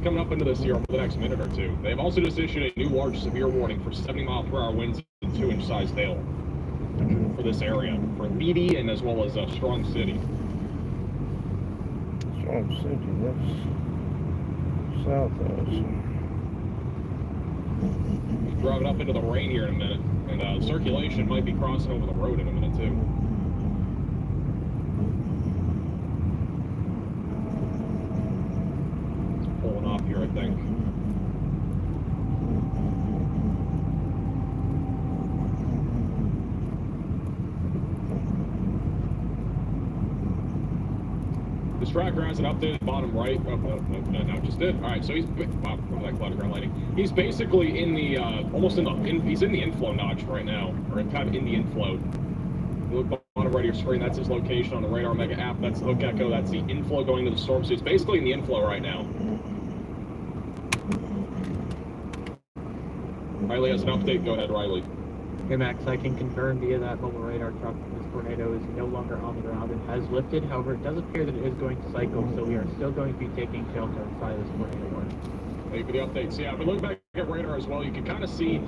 coming up into this here over the next minute or two. They've also just issued a new large severe warning for 70-mile-per-hour winds and 2-inch sized hail for this area, for Leedy and as well as Strong City. Strong City, that's south of us. We're driving up into the rain here in a minute, and circulation might be crossing over the road in a minute too. It's pulling off here, I think. This tracker has an updated bottom right. No, just did. All right, so he's wow, that cloud ground lighting. He's basically in the almost in the he's in the inflow notch right now, or kind of in the inflow. You look bottom right of your screen. That's his location on the Radar Mega app. That's Hook Echo. That's the inflow going to the storm. So he's basically in the inflow right now. Riley has an update. Go ahead, Riley. Hey Max, I can confirm via that mobile radar truck that this tornado is no longer on the ground and has lifted. However, it does appear that it is going to cycle, so we are still going to be taking shelter inside this tornado warning. Thank you for the updates. Yeah, but looking back at radar as well, you can kind of see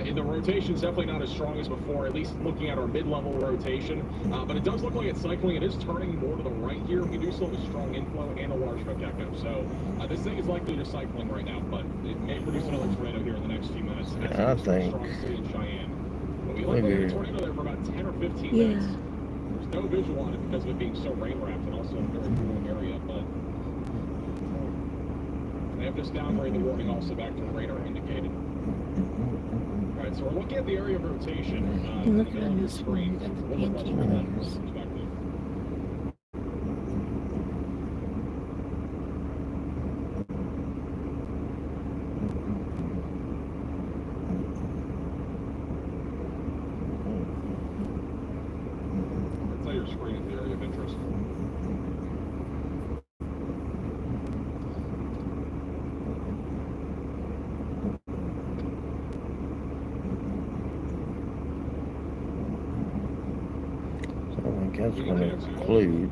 in the rotation's definitely not as strong as before, at least looking at our mid-level rotation. But it does look like it's cycling. It is turning more to the right here. We do still have a strong inflow and a large Hook Echo. So this thing is likely just cycling right now, but it may produce another tornado here in the next few minutes. I think. Strong City and Cheyenne. We looked like a tornado there for about 10 or 15 minutes. There's no visual on it because of it being so rain-wrapped and also in a very cooling area, but they have just downgraded the warning also back to radar indicated. All right, so we're looking at the area of rotation in the middle of the screen. It's a little bit less from that perspective. Your screen is the area of interest. So I think that's going to conclude.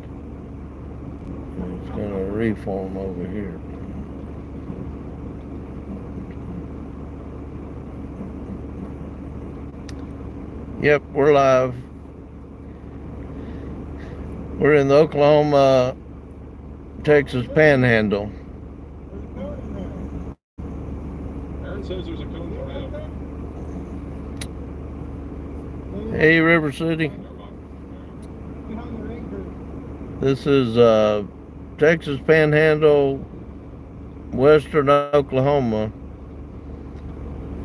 It's going to reform over here. Yep, we're live. We're in the Oklahoma, Texas Panhandle. Aaron says there's a cone tornado. Hey, River City. This is Texas Panhandle, western Oklahoma.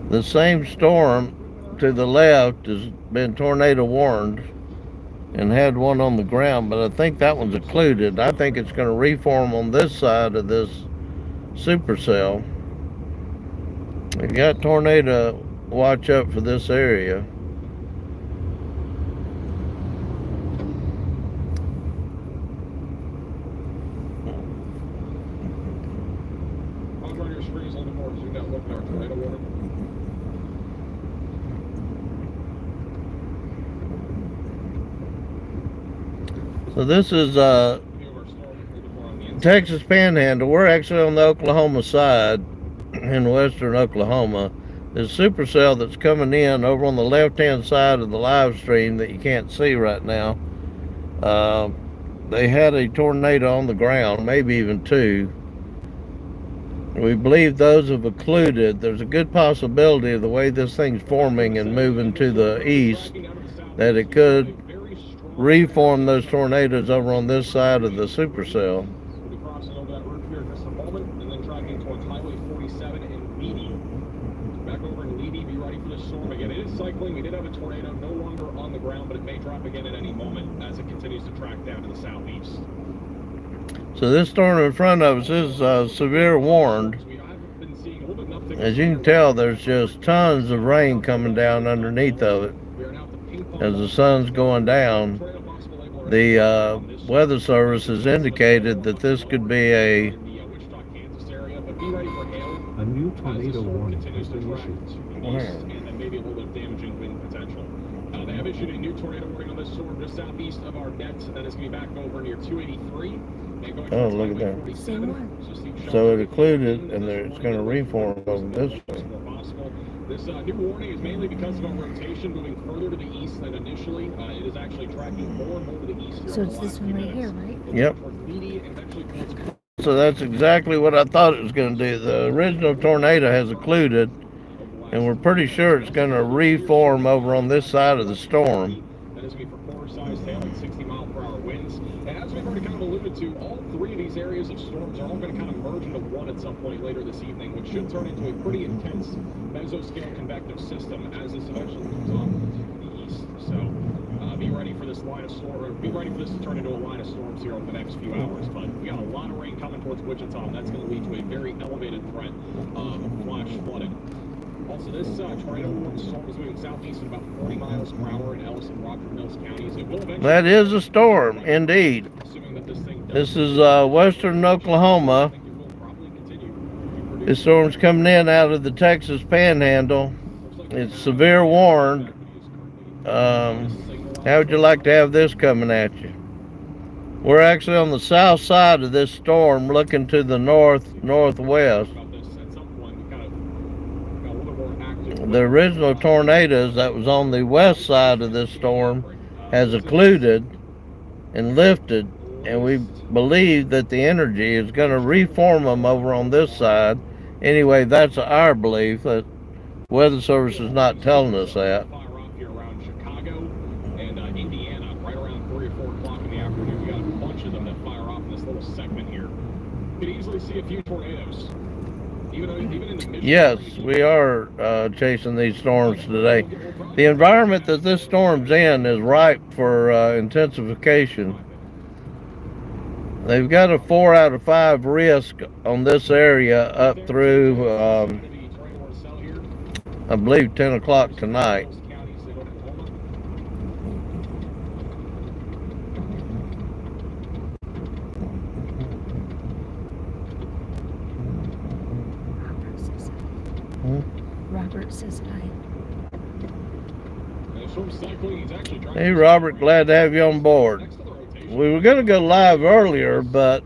The same storm to the left has been tornado warned and had one on the ground, but I think that one's occluded. I think it's going to reform on this side of this supercell. We've got tornado watch up for this area. I'll draw your screens a little more so you can look at our tornado warning. So this is Texas Panhandle. We're actually on the Oklahoma side in western Oklahoma. There's a supercell that's coming in over on the left-hand side of the live stream that you can't see right now. They had a tornado on the ground, maybe even two. We believe those have occluded. There's a good possibility of the way this thing's forming and moving to the east that it could reform those tornadoes over on this side of the supercell. We'll be crossing over that roof here in just a moment and then tracking towards Highway 47 in Leedy. Back over in Leedy, be ready for the storm again. It is cycling. We did have a tornado no longer on the ground, but it may drop again at any moment as it continues to track down to the southeast. So this storm in front of us is severe warned. As you can tell, there's just tons of rain coming down underneath of it. As the sun's going down, the Weather Service has indicated that this could be a new tornado warning has been issued. And then maybe a little bit of damaging wind potential. They have issued a new tornado warning on this storm just southeast of our net. That is going to be back over near 283. Oh, look at that. So it occluded, and it's going to reform over this way. This new warning is mainly because of our rotation moving further to the east than initially. It is actually tracking more and more to the east. So it's this one right here, right? Yep. So that's exactly what I thought it was going to do. The original tornado has occluded, and we're pretty sure it's going to reform over on this side of the storm. That is going to be for quarter-sized hail and 60-mile-per-hour winds. And as we've already kind of alluded to, all three of these areas of storms are all going to kind of merge into one at some point later this evening, which should turn into a pretty intense mesoscale convective system as this eventually moves on to the east. So be ready for this line of storm, or be ready for this to turn into a line of storms here over the next few hours. But we got a lot of rain coming towards Wichita, and that's going to lead to a very elevated threat of flash flooding. Also, this tornado storm is moving southeast at about 40 miles per hour in Ellis and Rockford Mills counties. It will eventually. That is a storm, indeed. Assuming that this thing does. This is western Oklahoma. I think it will probably continue to produce. This storm's coming in out of the Texas Panhandle. It's severe warned. How would you like to have this coming at you? We're actually on the south side of this storm, looking to the northwest. The original tornadoes that was on the west side of this storm has occluded and lifted, and we believe that the energy is going to reform them over on this side. Anyway, that's our belief. That Weather Service is not telling us that. Fire off here around Chicago and Indiana, right around 3 or 4 o'clock in the afternoon. We got a bunch of them that fire off in this little segment here. You could easily see a few tornadoes. Even in the Yes, we are chasing these storms today. The environment that this storm's in is ripe for intensification. They've got a 4 out of 5 risk on this area up through, I believe, 10 o'clock tonight. Robert says hi. Hey, Robert, glad to have you on board. We were going to go live earlier, but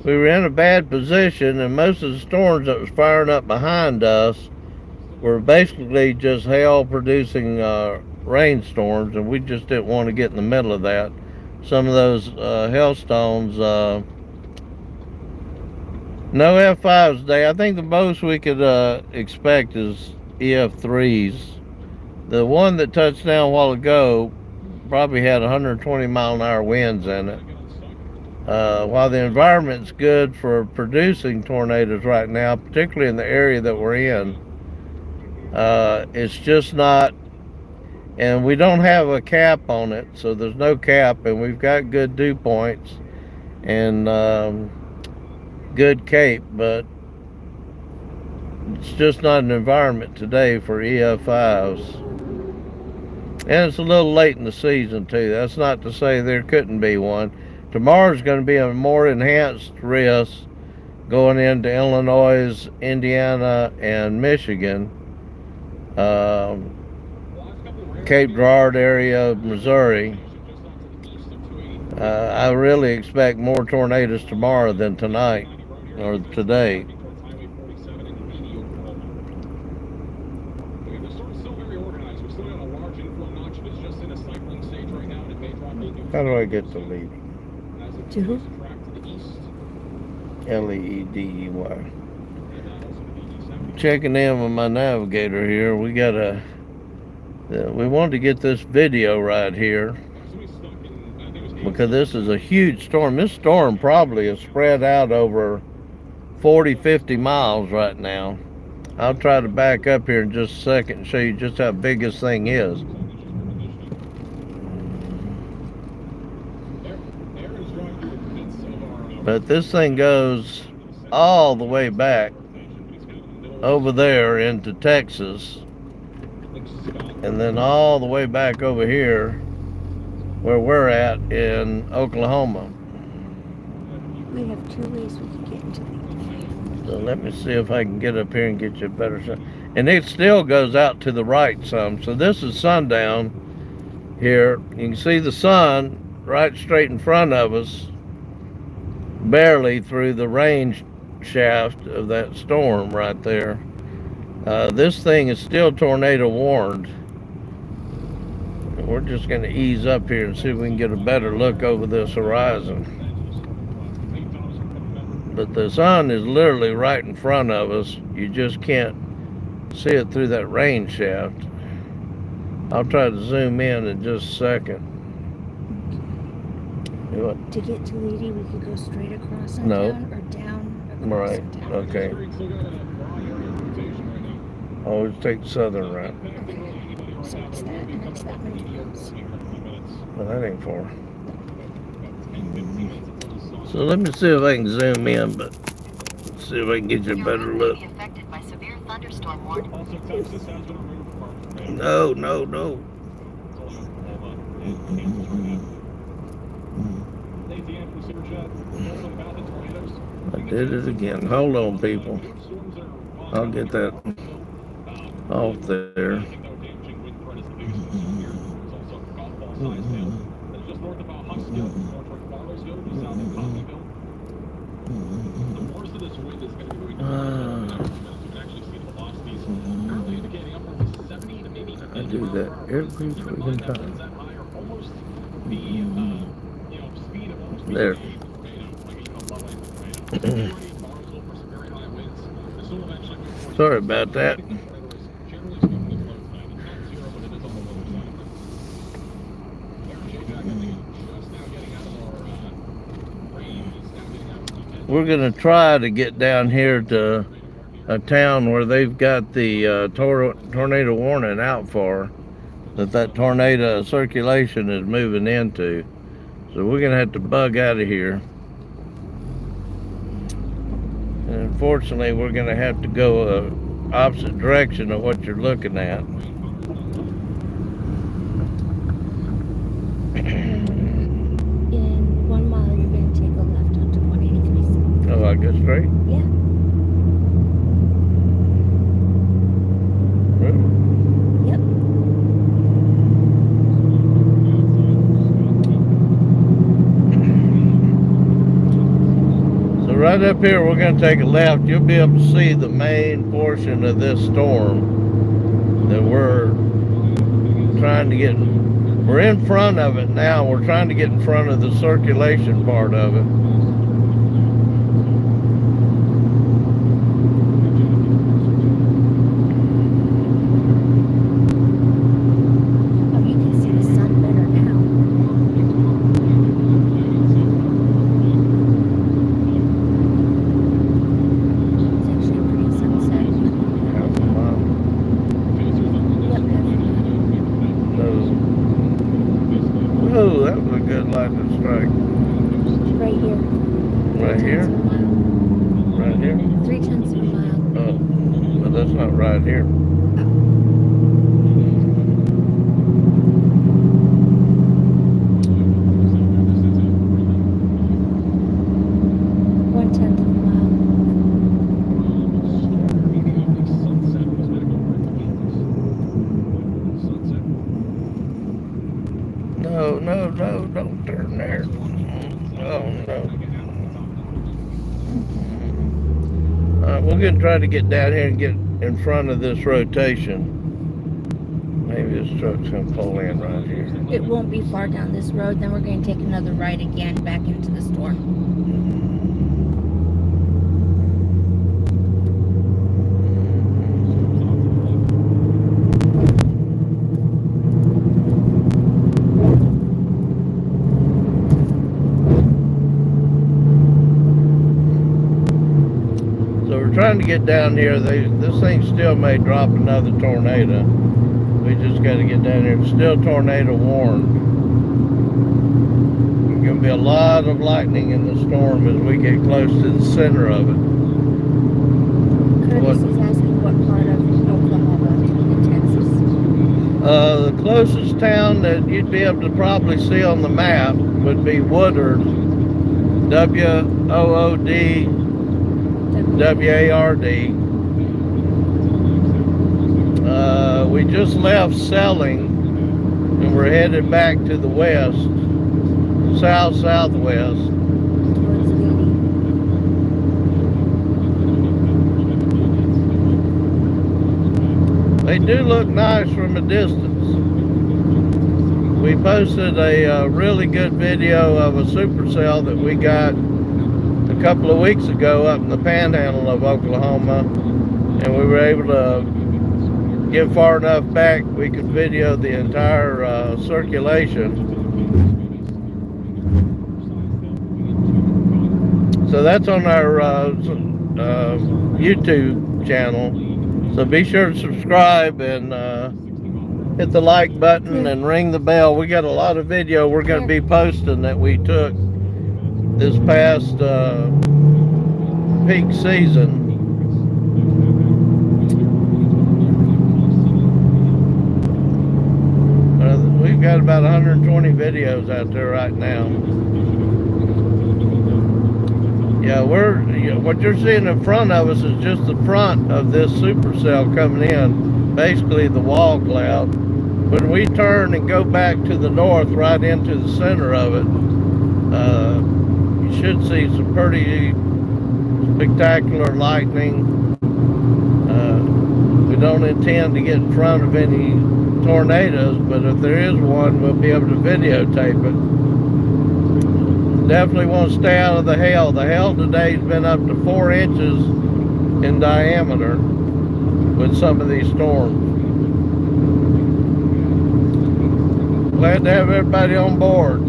we were in a bad position, and most of the storms that was firing up behind us were basically just hail-producing rainstorms, and we just didn't want to get in the middle of that. Some of those hailstones, no F5s today. I think the most we could expect is EF3s. The one that touched down a while ago probably had 120 mile an hour winds in it. While the environment's good for producing tornadoes right now, particularly in the area that we're in, it's just not, and we don't have a cap on it, so there's no cap, and we've got good dew points and good cape, but it's just not an environment today for EF5s. And it's a little late in the season too. That's not to say there couldn't be one. Tomorrow's going to be a more enhanced risk going into Illinois, Indiana, and Michigan. Cape Girardeau area of Missouri. I really expect more tornadoes tomorrow than tonight or today. How do I get to lead? To who? Leedy. Checking in with my navigator here. We wanted to get this video right here because this is a huge storm. This storm probably is spread out over 40-50 miles right now. I'll try to back up here in just a second and show you just how big this thing is. But this thing goes all the way back over there into Texas, and then all the way back over here where we're at in Oklahoma. We have 2 ways we can get into the. So let me see if I can get up here and get you a better shot. And it still goes out to the right some. So this is sundown here. You can see the sun right straight in front of us. barely through the range shaft of that storm right there. This thing is still tornado warned. We're just going to ease up here and see if we can get a better look over this horizon. But the sun is literally right in front of us. You just can't see it through that rain shaft. I'll try to zoom in just a second. What? To get to Lady, we could go straight across on No. town or down across Right, on town. okay. Always take the southern route. So it's that, and it's that many miles. Well, that ain't far. So let me see if I can zoom in, but see if I can get you a better look. Affected by severe thunderstorm warning. No, no, no. I did it again. Hold on, people. I'll get that off there. I do that every freaking time. There. Sorry about that. We're going to try to get down here to a town where they've got the tornado warning out for, that tornado circulation is moving into. So we're going to have to bug out of here. And unfortunately, we're going to have to go opposite direction of what you're looking at. In 1 mile, you're going to take a left onto 183. Oh, I go straight? Yeah. Really? Yep. So right up here, we're going to take a left. You'll be able to see the main portion of this storm that we're trying to get. We're in front of it now. We're trying to get in front of the circulation part of it. Oh, you can see the sun better now. It's actually a pretty sunset. Half a mile. Yep, Oh, that was a good lightning strike. right here. Right here? Right here? 3/10 of a mile. Oh, but that's not right here. One-tenth of a mile. No, no, no, don't turn there. Oh, no. We're going to try to get down here and get in front of this rotation. Maybe this truck's going to pull in right here. It won't be far down this road, then we're going to take another right again back into the storm. Trying to get down here. This thing still may drop another tornado. We just got to get down here. It's still tornado warned. There's going to be a lot of lightning in the storm as we get close to the center of it. Curtis is asking what part of Oklahoma and Texas. The closest town that you'd be able to probably see on the map would be Woodard. W-O-O-D W-A-R-D. We just left Selling and we're headed back to the west, south-southwest. Towards Lady. They do look nice from a distance. We posted a really good video of a supercell that we got a couple of weeks ago up in the panhandle of Oklahoma, and we were able to get far enough back we could video the entire circulation. So that's on our YouTube channel. So be sure to subscribe and hit the like button and ring the bell. We got a lot of video we're going to be posting that we took this past peak season. We've got about 120 videos out there right now. Yeah, what you're seeing in front of us is just the front of this supercell coming in, basically the wall cloud. When we turn and go back to the north, right into the center of it, you should see some pretty spectacular lightning. We don't intend to get in front of any tornadoes, but if there is one, we'll be able to videotape it. Definitely want to stay out of the hail. The hail today has been up to 4 inches in diameter with some of these storms. Glad to have everybody on board.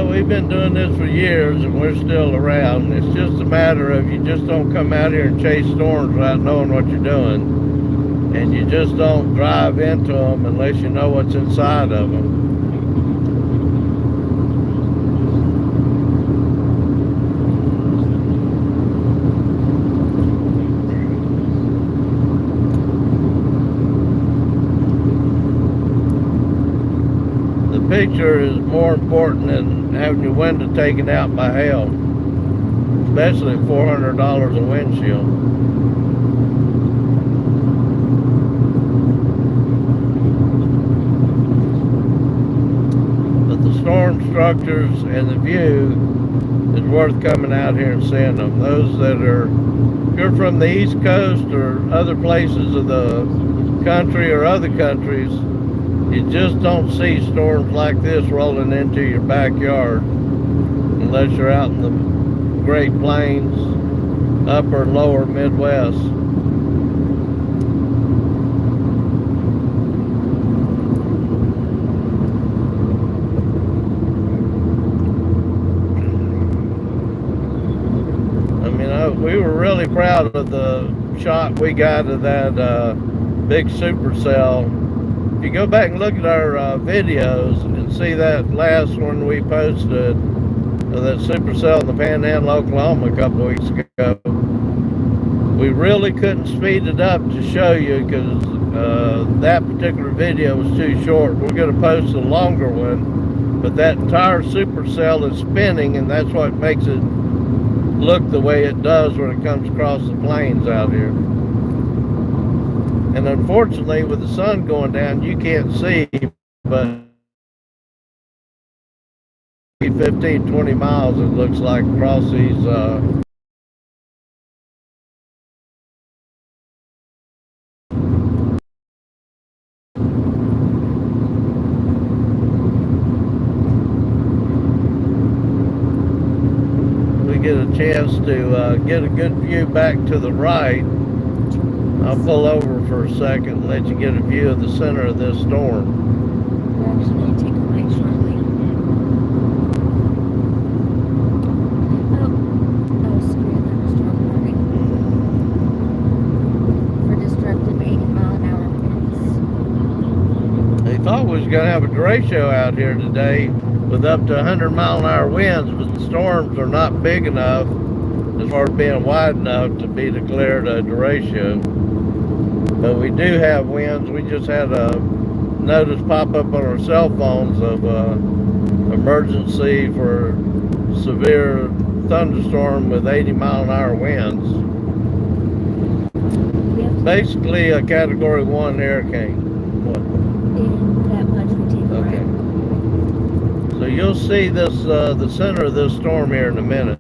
We've been doing this for years and we're still around. It's just a matter of you just don't come out here and chase storms without knowing what you're doing, and you just don't drive into them unless you know what's inside of them. The picture is more important than having your window taken out by hail, especially at $400 a windshield. But the storm structures and the view is worth coming out here and seeing them. Those that are, if you're from the East Coast or other places of the country or other countries, you just don't see storms like this rolling into your backyard unless you're out in the Great Plains, upper and lower Midwest. I mean, we were really proud of the shot we got of that big supercell. If you go back and look at our videos and see that last one we posted, that supercell in the Panhandle, Oklahoma, a couple of weeks ago, we really couldn't speed it up to show you because that particular video was too short. We're going to post a longer one, but that entire supercell is spinning, and that's what makes it look the way it does when it comes across the plains out here. And unfortunately, with the sun going down, you can't see, but 15, 20 miles it looks like across these we get a chance to get a good view back to the right. I'll pull over for a second and let you get a view of the center of this storm. We're actually going to take a right shortly. Oh, screw that storm warning. For destructive 80-mile-an-hour winds. They thought we was going to have a derecho out here today. with up to 100-mile-an-hour winds, but the storms are not big enough as far as being wide enough to be declared a derecho. But we do have winds. We just had a notice pop up on our cell phones of emergency for severe thunderstorm with 80-mile-an-hour winds. Basically a Category 1 hurricane. What? In that much we take Okay. right. So you'll see this, the center of this storm here in a minute.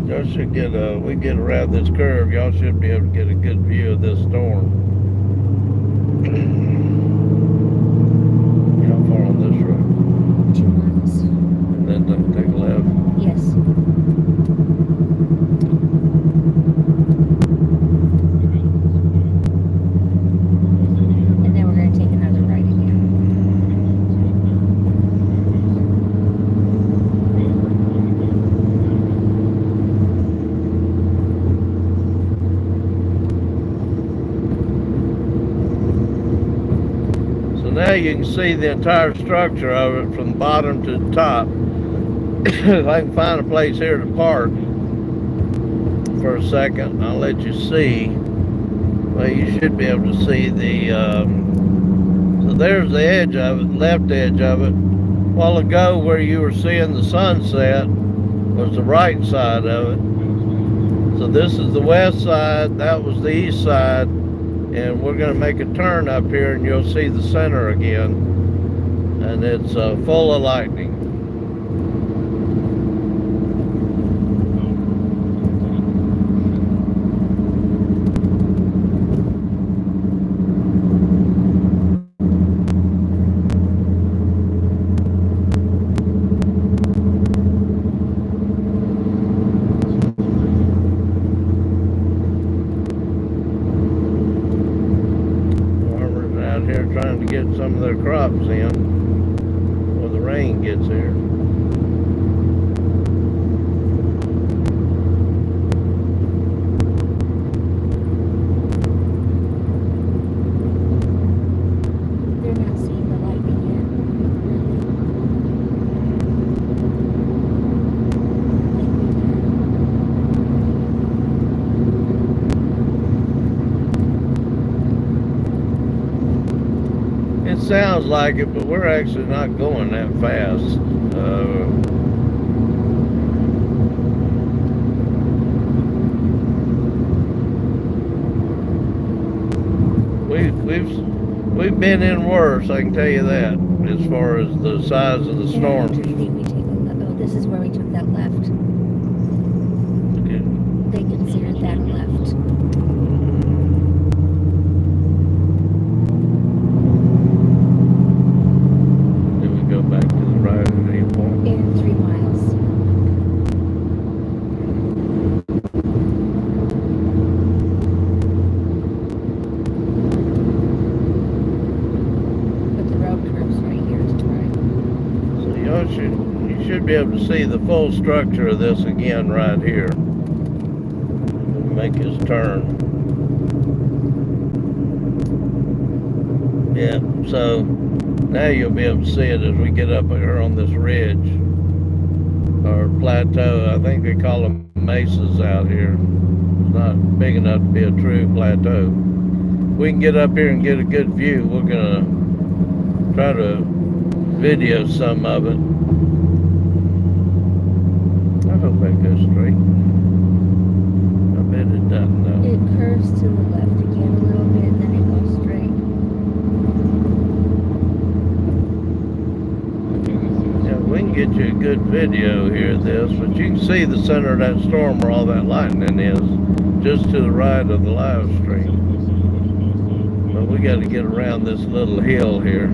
Y'all should get we get around this curve, y'all should be able to get a good view of this storm. How far on this road? 2 miles. And then take a left. Yes. And then we're going to take another right again. Now you can see the entire structure of it from the bottom to the top. If I can find a place here to park for a second, I'll let you see. Well, you should be able to see the, so there's the edge of it, left edge of it. A while ago where you were seeing the sunset was the right side of it. So this is the west side, that was the east side. And we're going to make a turn up here and you'll see the center again. And it's full of lightning. Trying to get some of their crops in before the rain gets here. They're not seeing the lightning It sounds like it, but we're actually not going that fast. We've been in worse, I can tell you that, as far as the size of the storm. Oh, this is where we took that left. Okay. They considered that left. Back to the right at any point. In 3 miles. But the road curves right here to the right. So you should be able to see the full structure of this again right here. Make his turn. Yeah, so now you'll be able to see it as we get up here on this ridge or plateau. I think they call them mesas out here. It's not big enough to be a true plateau. we can get up here and get a good view, we're gonna try to video some of it. I hope that goes straight. I bet it doesn't though. It curves to the left again a little bit, then it goes straight. Yeah, we can get you a good video here of this, but you can see the center of that storm where all that lightning is, just to the right of the live stream. But we got to get around this little hill here,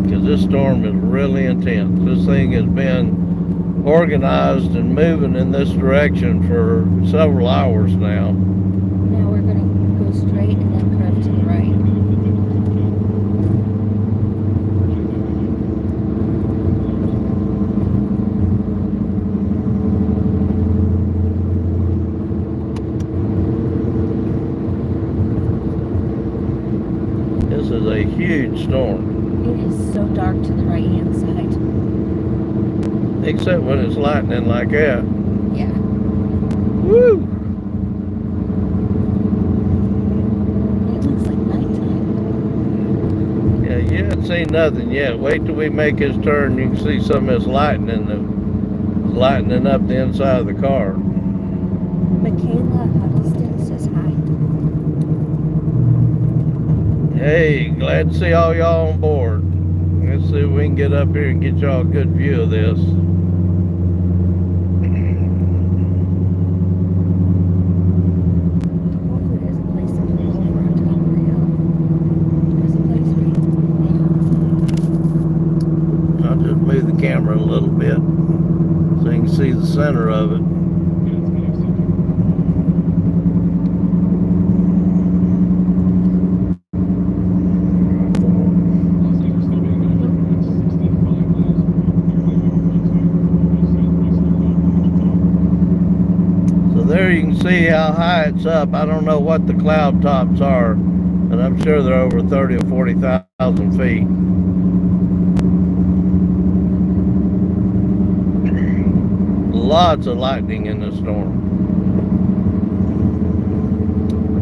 because this storm is really intense. This thing has been organized and moving in this direction for several hours now. Now we're going to go straight and then curve to the right. This is a huge storm. It is so dark to the right-hand side. Except when it's lightning like that. Yeah. Woo! It looks like nighttime. Yeah, you haven't seen nothing yet. Wait till we make his turn. You can see some of this lightning lightening up the inside of the car. Michaela Huddleston says hi. Hey, glad to see all y'all on board. Let's see if we can get up here and get y'all a good view of this. Hopefully there's a place to pull over on top of the hill. There's a place right I'll just move the camera a little bit so you can see the center of it. There you can see how high it's up. I don't know what the cloud tops are, but I'm sure they're over 30 or 40,000 feet. Lots of lightning in the storm.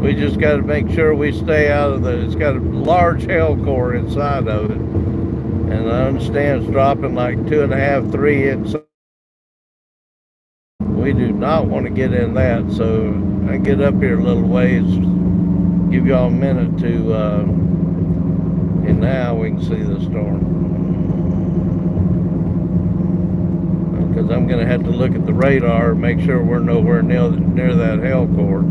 We just got to make sure we stay out of it's got a large hail core inside of it. And I understand it's dropping like 2.5, 3 inches. We do not want to get in that, so I get up here a little ways, give y'all a minute to, and now we can see the storm. Because I'm going to have to look at the radar and make sure we're nowhere near that hail core.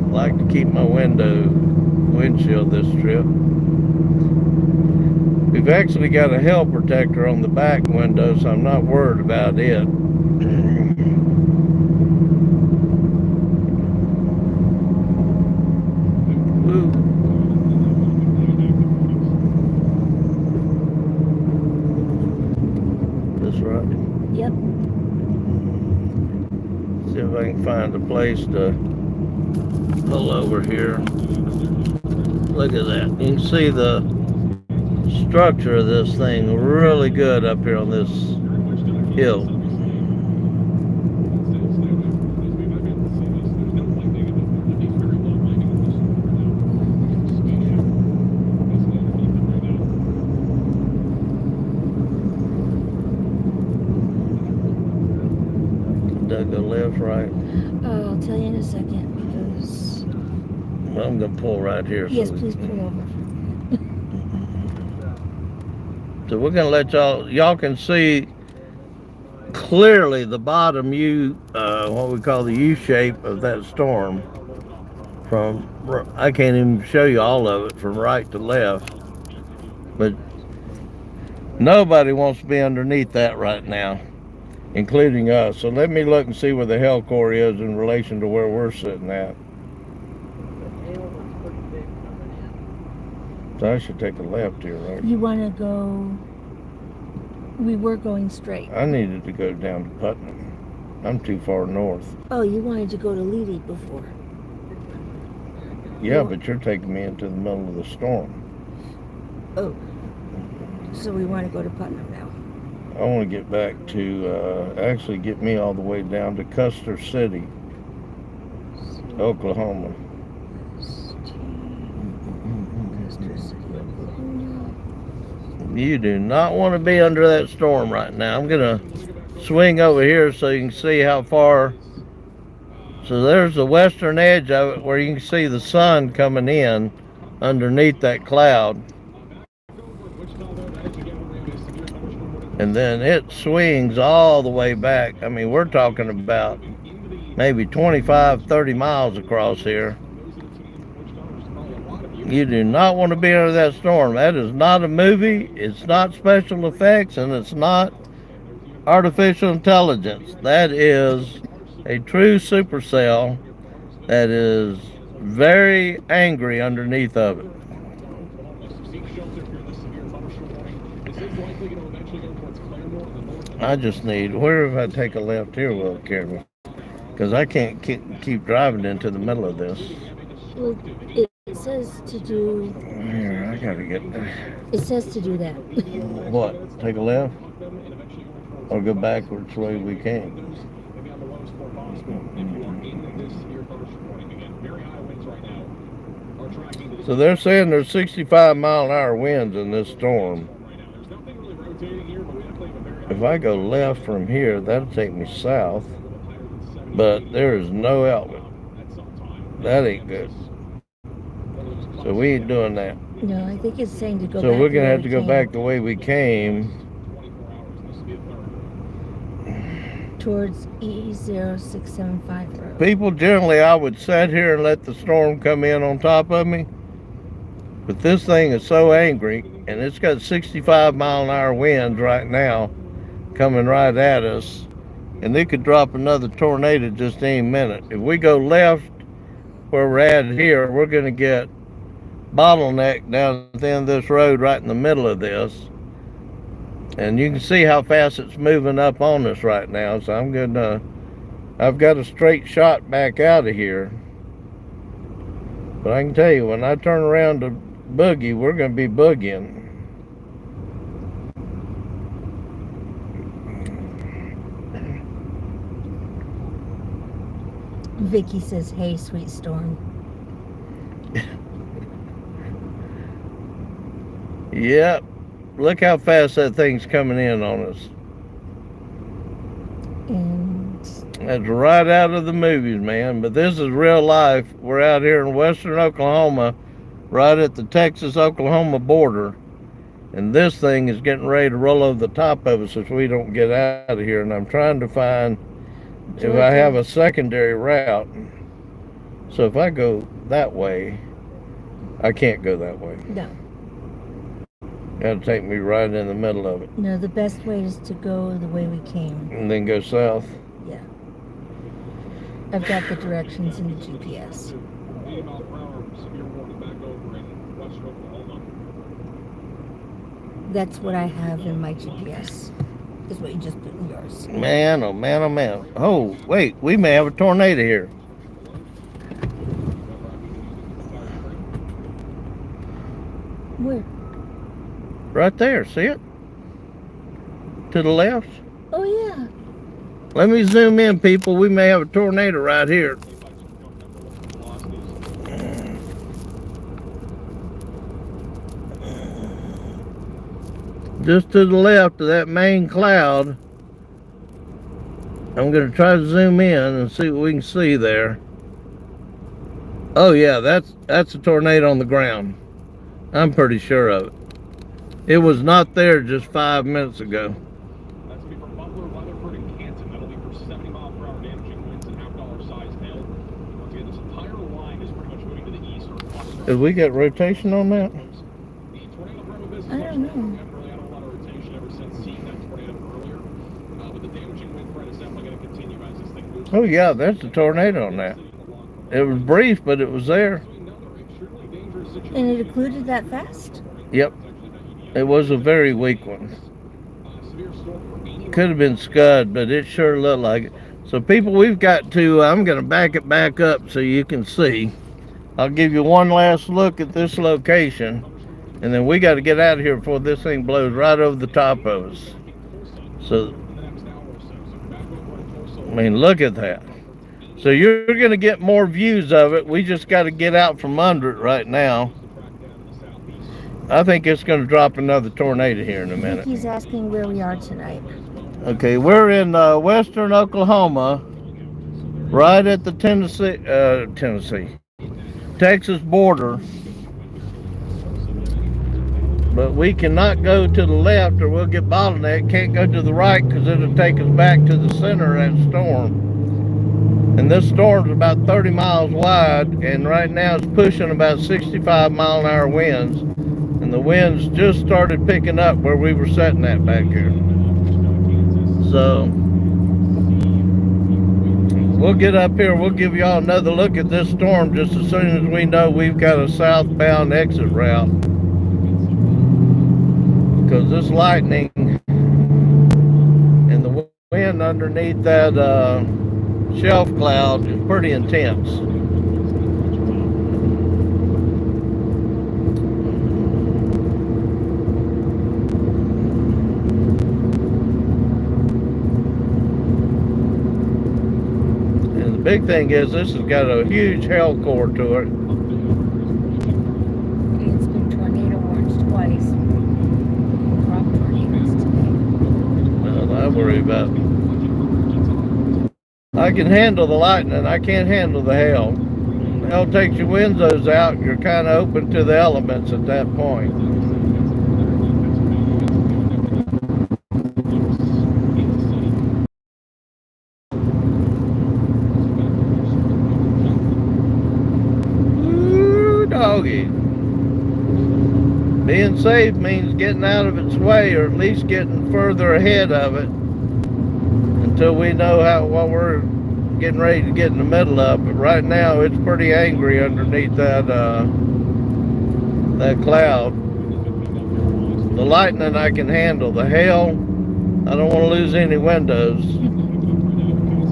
I like to keep my windshield this trip. We've actually got a hail protector on the back window, so I'm not worried about it. This right? Yep. See if I can find a place to pull over here. Look at that. You can see the structure of this thing really good up here on this hill. Doug, go left, right? I'll tell you in a second because. Well, I'm gonna pull right here. Yes, please pull over. So we're gonna let y'all can see clearly the bottom what we call the U shape of that storm. I can't even show you all of it from right to left, but nobody wants to be underneath that right now, including us. So let me look and see where the hail core is in relation to where we're sitting at. So I should take a left here, right? You want to go. We were going straight. I needed to go down to Putnam. I'm too far north. Oh, you wanted to go to Leedy before. Yeah, but you're taking me into the middle of the storm. Oh. So we want to go to Putnam now. I want to get back to, actually get me all the way down to Custer City. So Oklahoma. You do not want to be under that storm right now. I'm going to swing over here so you can see how far. So there's the western edge of it where you can see the sun coming in underneath that cloud. And then it swings all the way back. I mean, we're talking about maybe 25, 30 miles across here. You do not want to be under that storm. That is not a movie. It's not special effects, and it's not artificial intelligence. That is a true supercell that is very angry underneath of it. I just need, where if I take a left here will carry me? Because I can't keep driving into the middle of this. Well, it says to do. Here, I gotta get. It says to do that. What? Take a left? Or go backwards the way we came? So they're saying there's 65-mile-an-hour winds in this storm. If I go left from here, that'll take me south. But there is no outlet. That ain't good. So we ain't doing that. No, I think it's saying to go So back. we're gonna have to go back the way we came. Towards E0675 road. People generally, I would sit here and let the storm come in on top of me. But this thing is so angry, and it's got 65-mile-an-hour winds right now coming right at us. And they could drop another tornado just any minute. If we go left where we're at here, we're going to get bottleneck down at the end of this road right in the middle of this. And you can see how fast it's moving up on us right now. So I'm going to, I've got a straight shot back out of here. But I can tell you, when I turn around to boogie, we're going to be boogieing. Vicky says, "Hey, sweet storm." Yep. Look how fast that thing's coming in on us. And That's right out of the movies, man. But this is real life. We're out here in western Oklahoma, right at the Texas-Oklahoma border. And this thing is getting ready to roll over the top of us if we don't get out of here. And I'm trying to find if I have a secondary route. So if I go that way, I can't go that way. no, Gotta take me right in the middle of it. no, the best way is to go the way we came. And then go south. Yeah. I've got the directions in the GPS. That's what I have in my GPS. Is what you just put in yours. Man, oh man, oh man. Oh, wait, we may have a tornado here. Where? Right there, see it? To the left. Oh yeah. Let me zoom in, people. We may have a tornado right here. Just to the left of that main cloud. I'm going to try to zoom in and see what we can see there. Oh yeah, that's a tornado on the ground. I'm pretty sure of it. It was not there just 5 minutes ago. That's going to be for Butler, Weatherford, and Canton. That'll be for 70-mile-per-hour damaging winds and half-dollar size hail. Once again, this entire line is pretty much moving to the east or cluster. Did we get rotation on that? The tornado threat of this I don't know. haven't really had a lot of rotation ever since seeing that tornado earlier. But the damaging wind threat is definitely going to continue as this thing moves. Oh yeah, there's a tornado on that. It was brief, but it was there. And it occluded that fast? Yep. It was a very weak one. Could have been Scud, but it sure looked like it. So people, we've got to, I'm going to back it back up so you can see. I'll give you one last look at this location. And then we got to get out of here before this thing blows right over the top of us. So, I mean, look at that. So you're going to get more views of it. We just got to get out from under it right now. I think it's going to drop another tornado here in a minute. He's asking where we are tonight. Okay, we're in western Oklahoma, right at the Texas border. But we cannot go to the left or we'll get bottlenecked. Can't go to the right because it'll take us back to the center of that storm. And this storm's about 30 miles wide, and right now it's pushing about 65 mile an hour winds. And the winds just started picking up where we were sitting at back here. So we'll get up here, we'll give y'all another look at this storm just as soon as we know we've got a southbound exit route. Because this lightning and the wind underneath that shelf cloud is pretty intense. And the big thing is this has got a huge hail core to it. It's been tornado warned twice. Crop tornadoes today. Well, I worry about. I can handle the lightning. I can't handle the hail. Hell takes your windows out. You're kind of open to the elements at that point. Ooh, doggy. Being safe means getting out of its way, or at least getting further ahead of it until we know what we're getting ready to get in the middle of. But right now it's pretty angry underneath that cloud. The lightning I can handle. The hail, I don't want to lose any windows.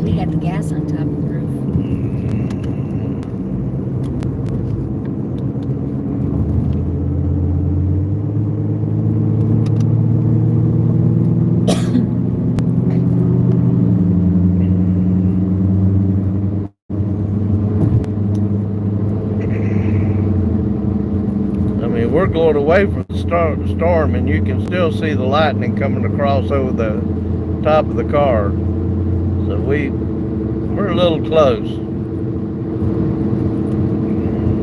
We got the gas on top of the roof. We're going away from the storm, and you can still see the lightning coming across over the top of the car. So we're a little close,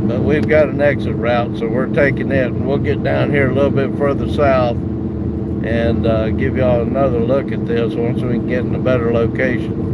but we've got an exit route, so we're taking it. And we'll get down here a little bit further south and give y'all another look at this once we can get in a better location.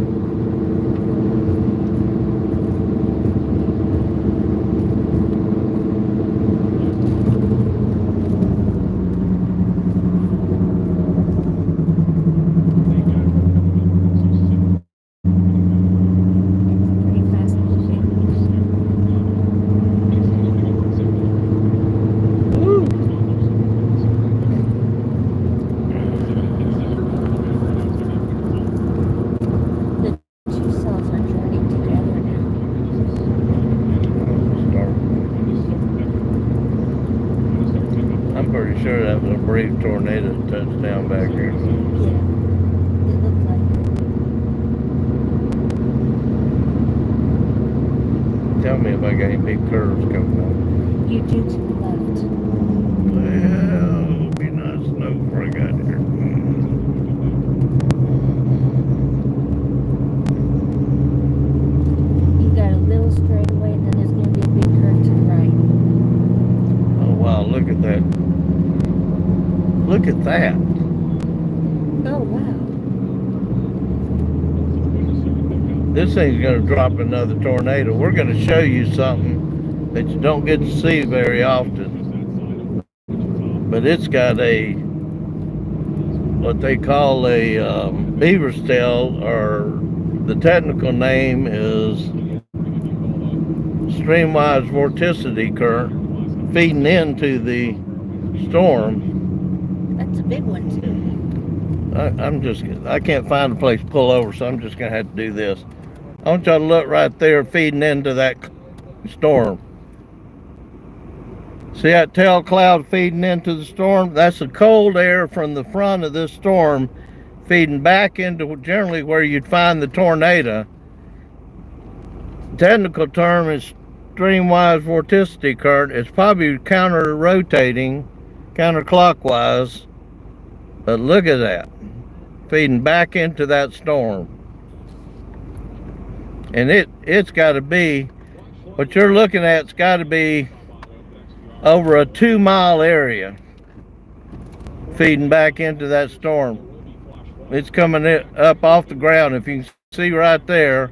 Sure that was a brief tornado that touched down back here. Yeah, it looked like it. Tell me if I got any big curves coming up. You do to the left. Well, it'll be nice to know before I got here. You got a little straightaway, and then there's going to be a big curve to the right. Oh wow, look at that. Look at that. Oh, wow. This thing's going to drop another tornado. We're going to show you something that you don't get to see very often. But it's got what they call a beaver's tail, or the technical name is streamwise vorticity current feeding into the storm. That's a big one, too. I can't find a place to pull over, so I'm just going to have to do this. I want y'all to look right there feeding into that storm. See that tail cloud feeding into the storm? That's the cold air from the front of this storm feeding back into generally where you'd find the tornado. technical term is streamwise vorticity current. It's probably counter-rotating, counterclockwise. But look at that, feeding back into that storm. And it's got to be, what you're looking at, it's got to be over a 2-mile area feeding back into that storm. It's coming up off the ground, if you can see right there.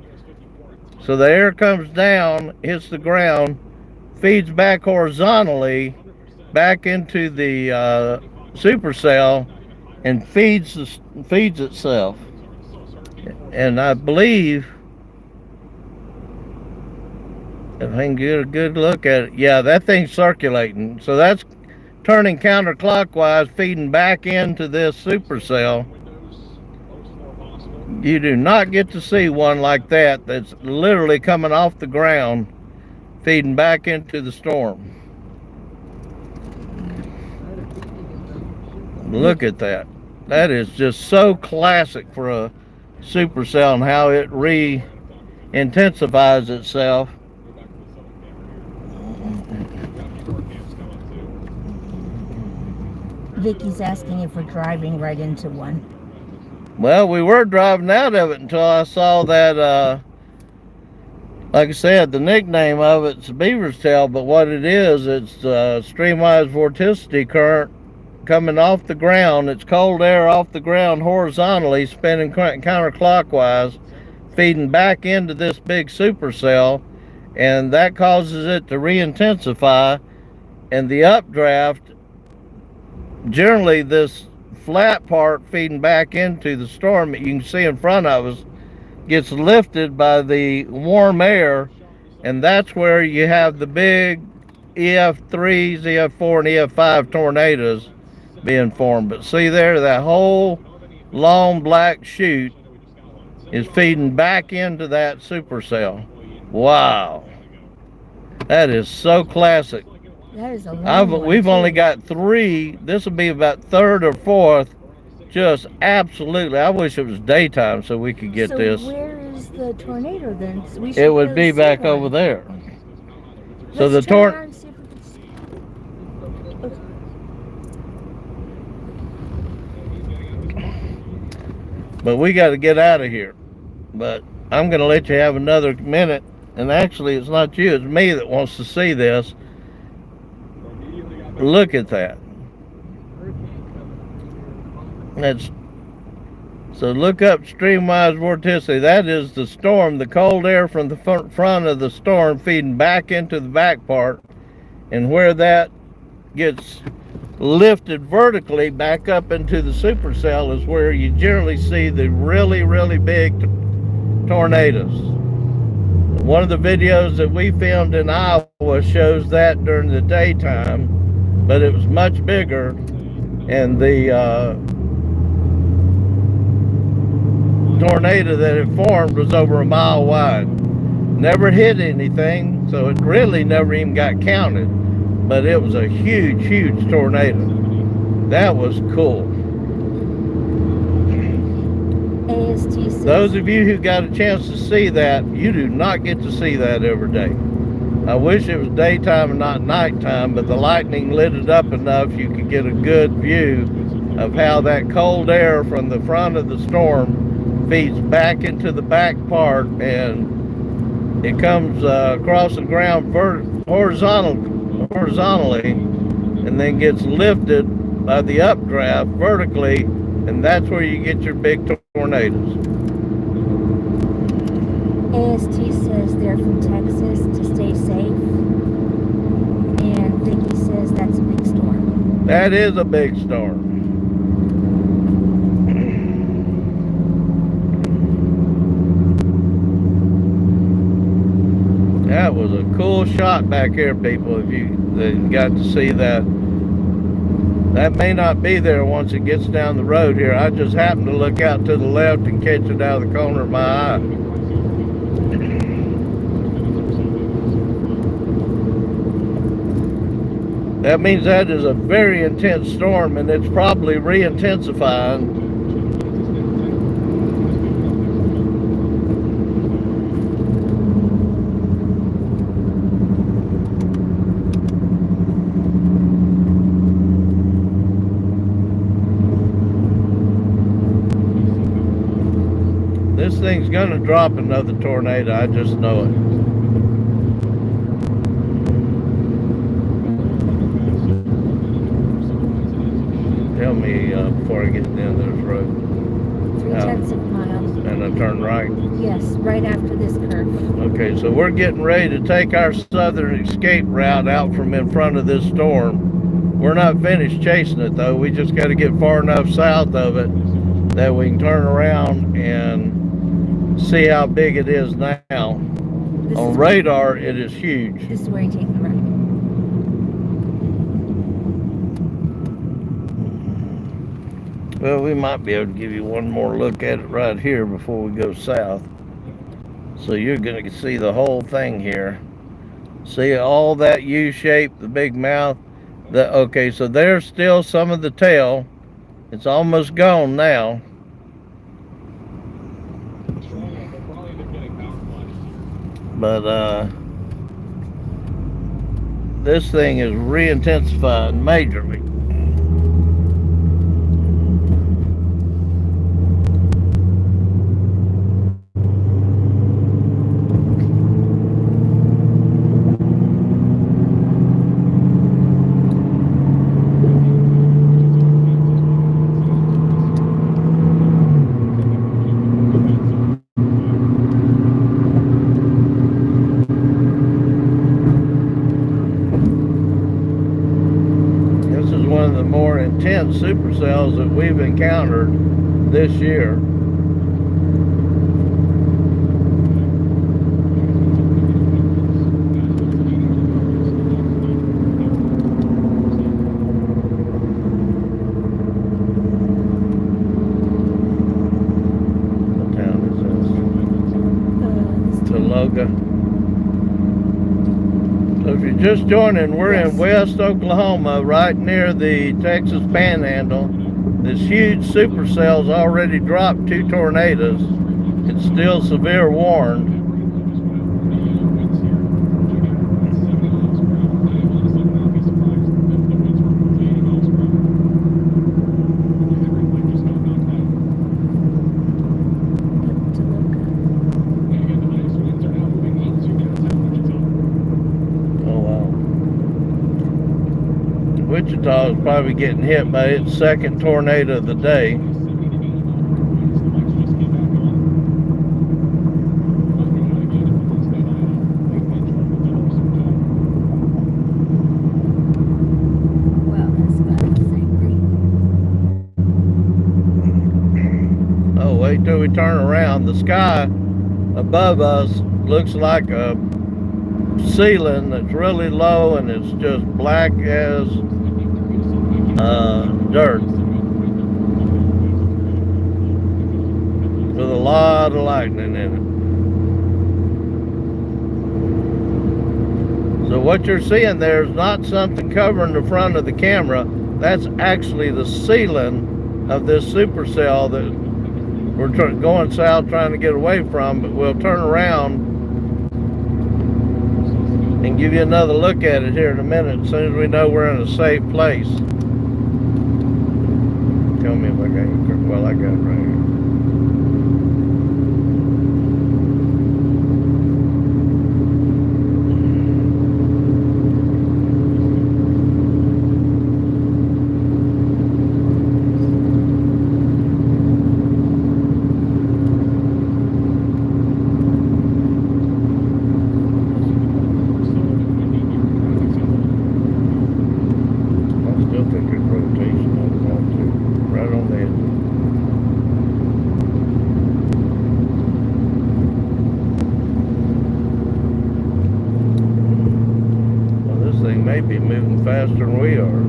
So the air comes down, hits the ground, feeds back horizontally back into the supercell, and feeds itself. And I believe, if I can get a good look at it, yeah, that thing's circulating. So that's turning counterclockwise, feeding back into this supercell. You do not get to see one like that that's literally coming off the ground, feeding back into the storm. Look at that. That is just so classic for a supercell and how it re-intensifies itself. Vicky's asking if we're driving right into one. Well, we were driving out of it until I saw that, like I said, the nickname of it's Beaver's Tail, but what it is, it's streamwise vorticity current coming off the ground. It's cold air off the ground horizontally, spinning counterclockwise, feeding back into this big supercell, and that causes it to re-intensify. And the updraft, generally this flat part feeding back into the storm that you can see in front of us, gets lifted by the warm air, and that's where you have the big EF3s, EF4, and EF5 tornadoes being formed. But see there, that whole long black chute is feeding back into that supercell. Wow, that is so classic. That is a long one, We've too. only got 3. This will be about 3rd or 4th. Just absolutely. I wish it was daytime so we could get this. So where is the tornado then? We It should would go be see back one. over there. So Let's the turn around and see if we can see. But we got to get out of here. But I'm going to let you have another minute. And actually, it's not you, it's me that wants to see this. Look at that. So look up streamwise vorticity. That is the storm, the cold air from the front of the storm feeding back into the back part. And where that gets lifted vertically back up into the supercell is where you generally see the really, really big tornadoes. One of the videos that we filmed in Iowa shows that during the daytime, but it was much bigger, and the tornado that it formed was over 1 mile wide. Never hit anything, so it really never even got counted, but it was a huge, huge tornado. That was cool. AST says, Those of you who got a chance to see that, you do not get to see that every day. I wish it was daytime and not nighttime, but the lightning lit it up enough you could get a good view of how that cold air from the front of the storm feeds back into the back part, and it comes across the ground horizontally, and then gets lifted by the updraft vertically, and that's where you get your big tornadoes. AST says they're from Texas to stay safe. And Vicky says that's a big storm. That is a big storm. That was a cool shot back here, people, if you got to see that. That may not be there once it gets down the road here. I just happened to look out to the left and catch it out of the corner of my eye. That means that is a very intense storm, and it's probably re-intensifying. thing's gonna drop another tornado. I just know it. Tell me before I get down this road. 3/10 of a mile. And I turn right. Yes, right after this curve. Okay, so we're getting ready to take our southern escape route out from in front of this storm. We're not finished chasing it though. We just got to get far enough south of it that we can turn around and see how big it is now. On radar, it is huge. This is where you take the right. Well, we might be able to give you one more look at it right here before we go south. So you're going to see the whole thing here. See all that U shape, the big mouth. Okay, so there's still some of the tail. It's almost gone now. But this thing is re-intensifying majorly. Intense supercells that we've encountered this year. What town is this? Tologa. So if you're just joining, we're in West Oklahoma, right near the Texas Panhandle. This huge supercell's already dropped 2 tornadoes. It's still severe warned. Wichita is probably getting hit by its second tornado of the day. Well, that's about angry. Oh, wait till we turn around. The sky above us looks like a ceiling that's really low, and it's just black as dirt with a lot of lightning in it. So what you're seeing there is not something covering the front of the camera. That's actually the ceiling of this supercell that we're going south trying to get away from, but we'll turn around and give you another look at it here in a minute as soon as we know we're in a safe place. Tell me if I got it. Well, I got it right here. I still think it's rotation on that too. Right on the edge. Well, this thing may be moving faster than we are.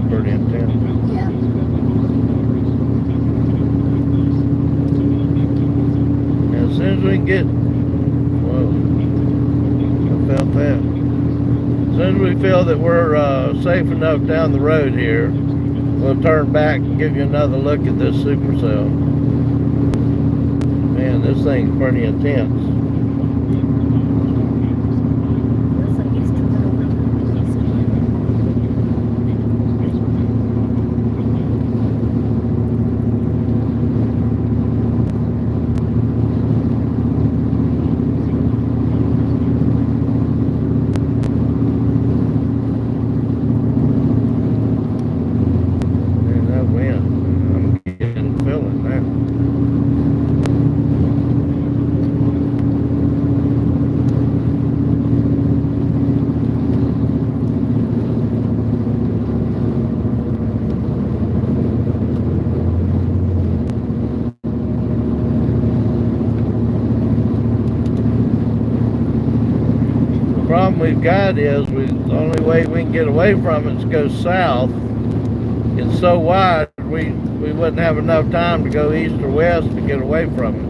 Pretty intense. Yeah. And as soon as we can get feel that we're safe enough down the road here, we'll turn back and give you another look at this supercell. Man, this thing's pretty intense. Looks like he's coming over to Man, that wind, I'm getting feeling now. The problem we've got is the only way we can get away from it is go south. It's so wide we wouldn't have enough time to go east or west to get away from it.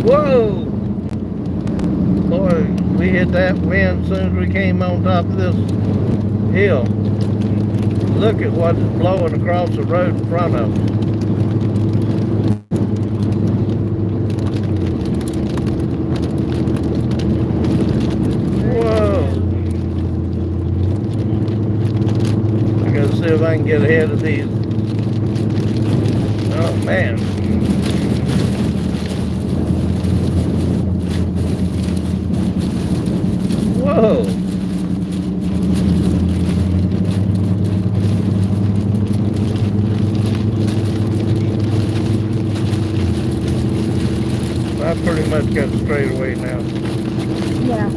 Whoa! Boy, we hit that wind as soon as we came on top of this hill. Look at what's blowing across the road in front of us. See if I can get ahead of these. Oh man. Whoa. I pretty much got straight away now. yeah.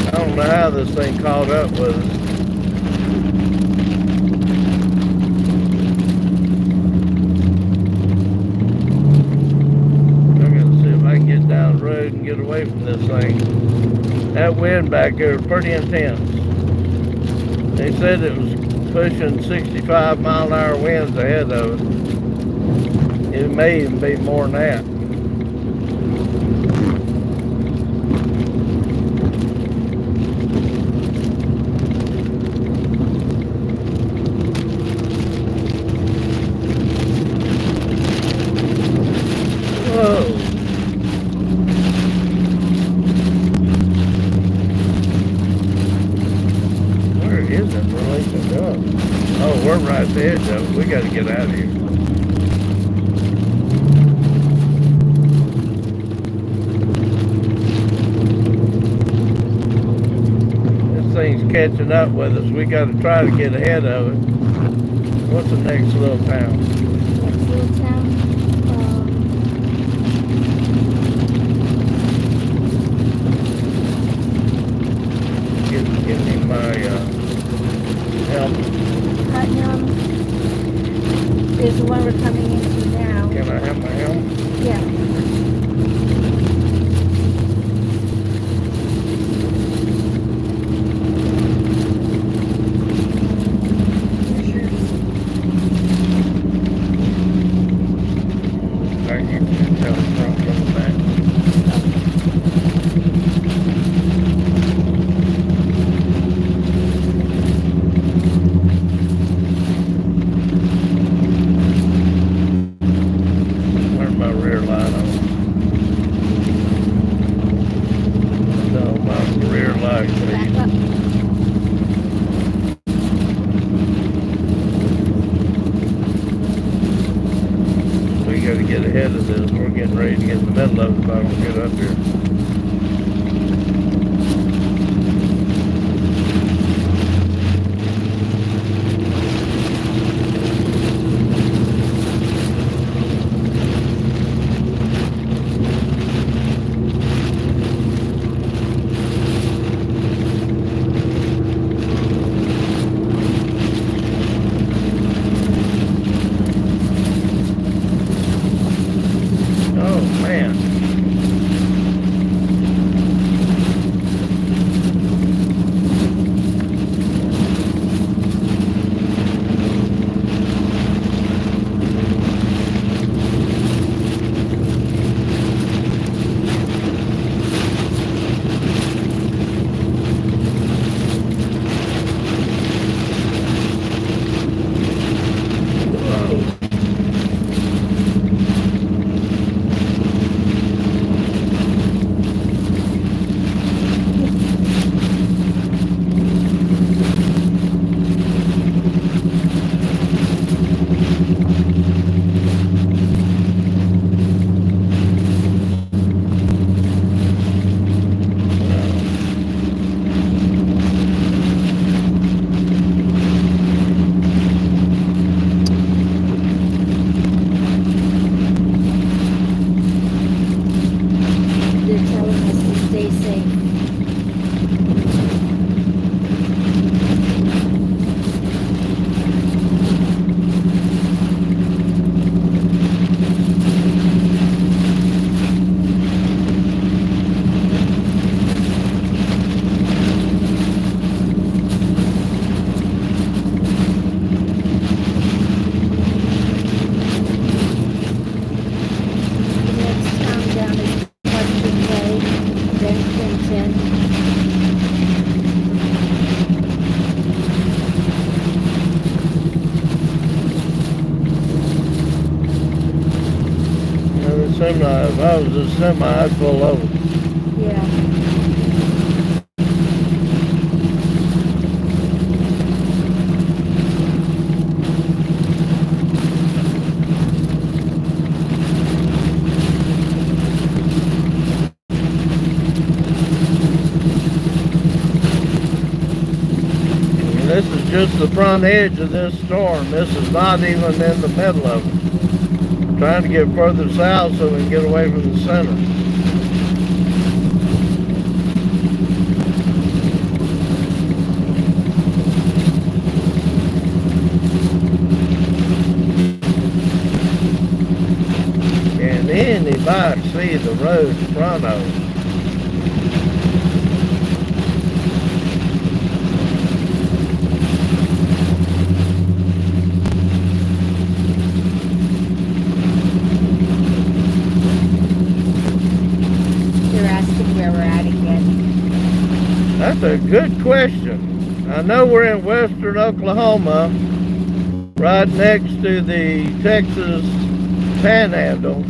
I don't know how this thing caught up with us. I gotta see if I can get down the road and get away from this thing. That wind back there is pretty intense. They said it was pushing 65-mile-an-hour winds ahead of us. It may even be more than that. We're right at the edge of it. We got to get out of here. This thing's catching up with us. We got to try to get ahead of it. What's the next little town? Next little town. Give me my help. Putnam is the one we're coming into now. Can I have my help? Yeah. You can tell the front from the back. Where's my rear light on? No, my rear light, Back please. up. We got to get ahead of this. We're getting ready to get in the middle of it if I don't get up here. Oh man. semi. If I was a semi, I'd pull over. Yeah. And this is just the front edge of this storm. This is not even in the middle of it. Trying to get further south so we can get away from the center. Can anybody see the road in front of us? They're asking where we're at again. That's a good question. I know we're in western Oklahoma, right next to the Texas Panhandle.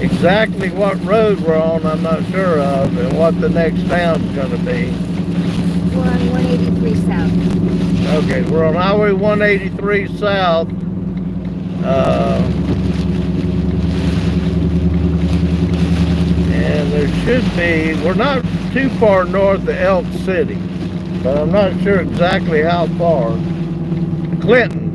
Exactly what road we're on, I'm not sure of, and what the next town's going to be. We're on 183 South. Okay, we're on Highway 183 South. And there should be, we're not too far north of Elk City, but I'm not sure exactly how far. Clinton,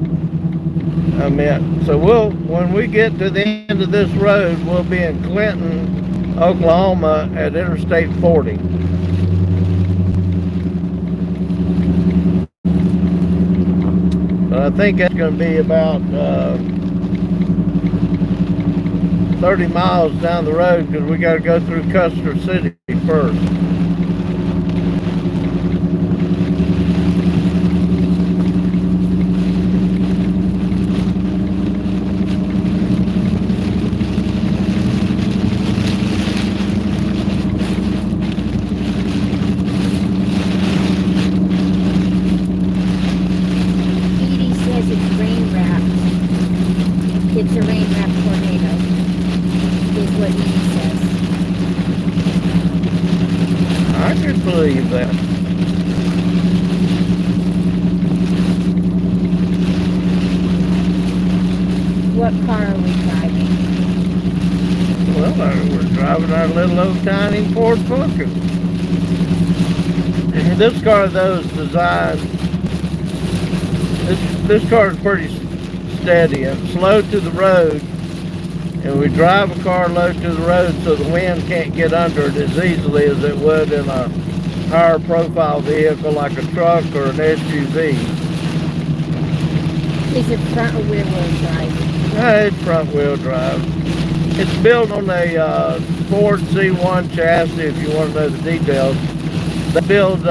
I meant. So when we get to the end of this road, we'll be in Clinton, Oklahoma at Interstate 40. But I think that's going to be about 30 miles down the road because we got to go through Custer City first. Edie says it's rain wrapped. It's a rain wrapped tornado, is what Edie says. I could believe that. What car are we driving? Well, we're driving our little old tiny Ford Focus. And this car, though, is designed. This car is pretty steady and slow to the road. And we drive a car low to the road so the wind can't get under it as easily as it would in a higher profile vehicle like a truck or an SUV. Is it front or rear wheel drive? It's front wheel drive. It's built on a Ford C1 chassis if you want to know the details. They build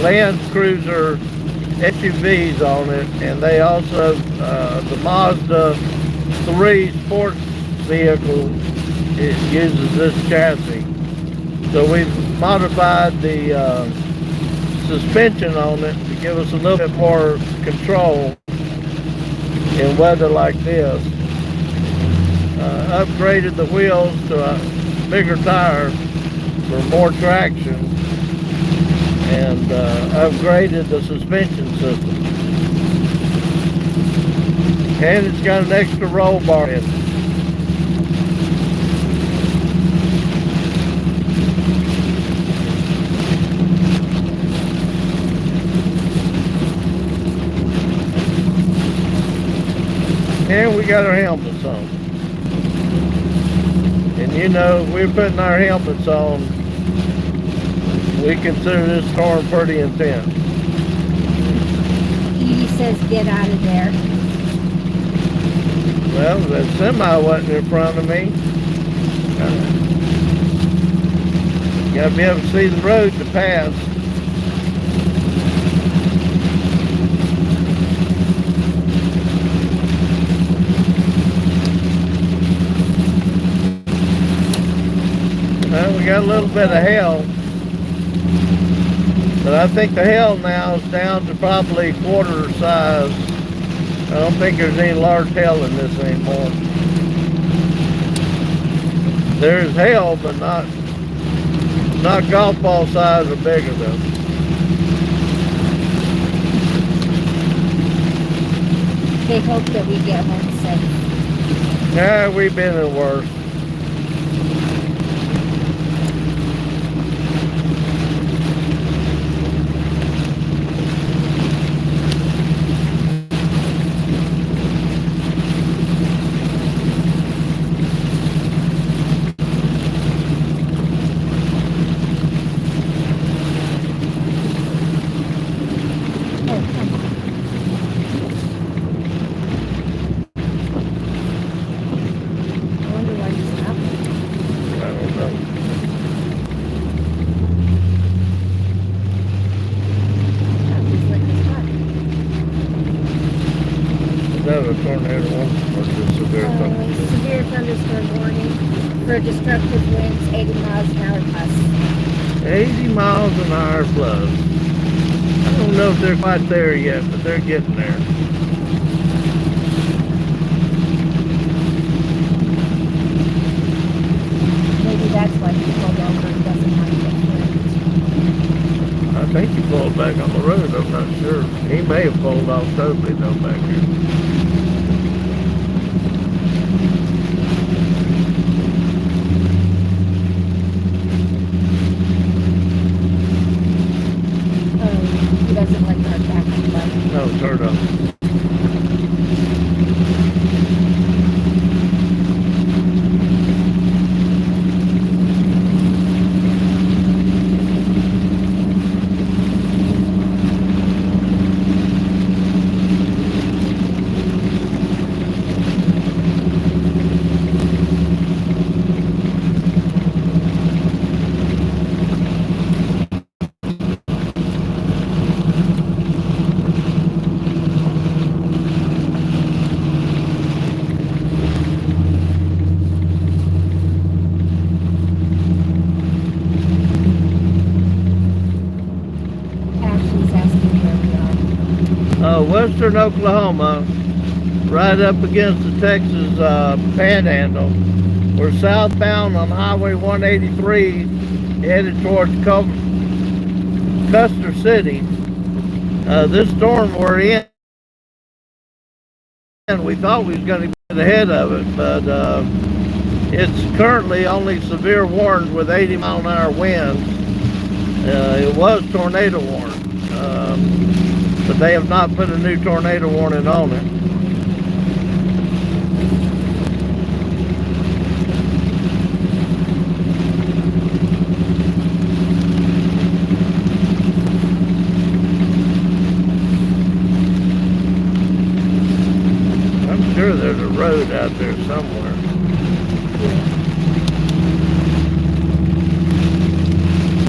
Land Cruiser SUVs on it, and they also, the Mazda 3 sports vehicle, it uses this chassis. So we've modified the suspension on it to give us a little bit more control in weather like this. Upgraded the wheels to a bigger tire for more traction, and upgraded the suspension system. And it's got an extra roll bar in it. And we got our helmets on. And you know, if we're putting our helmets on, we consider this storm pretty intense. Edie says get out of there. Well, that semi wasn't in front of me. You gotta be able to see the road to pass. Well, we got a little bit of hail. But I think the hail now is down to probably quarter size I don't think there's any large hail in this anymore. There's hail, but not golf ball size or bigger though. They hope that we get home safe. Yeah, we've been in worse. Severe thunderstorm warning for destructive winds 80 miles an hour plus. 80 miles an hour plus. I don't know if they're quite there yet, but they're getting there. Maybe that's why he pulled over and doesn't want to get hurt. I think he pulled back on the road, I'm not sure. He may have pulled off totally though back here. He doesn't like our back light. No, turn on. Western Oklahoma, right up against the Texas panhandle. We're southbound on Highway 183, headed towards Custer City. This storm we're in, we thought we was going to get ahead of it, but it's currently only severe warned with 80 mile an hour winds. It was tornado warned. But they have not put a new tornado warning on it. I'm sure there's a road out there somewhere.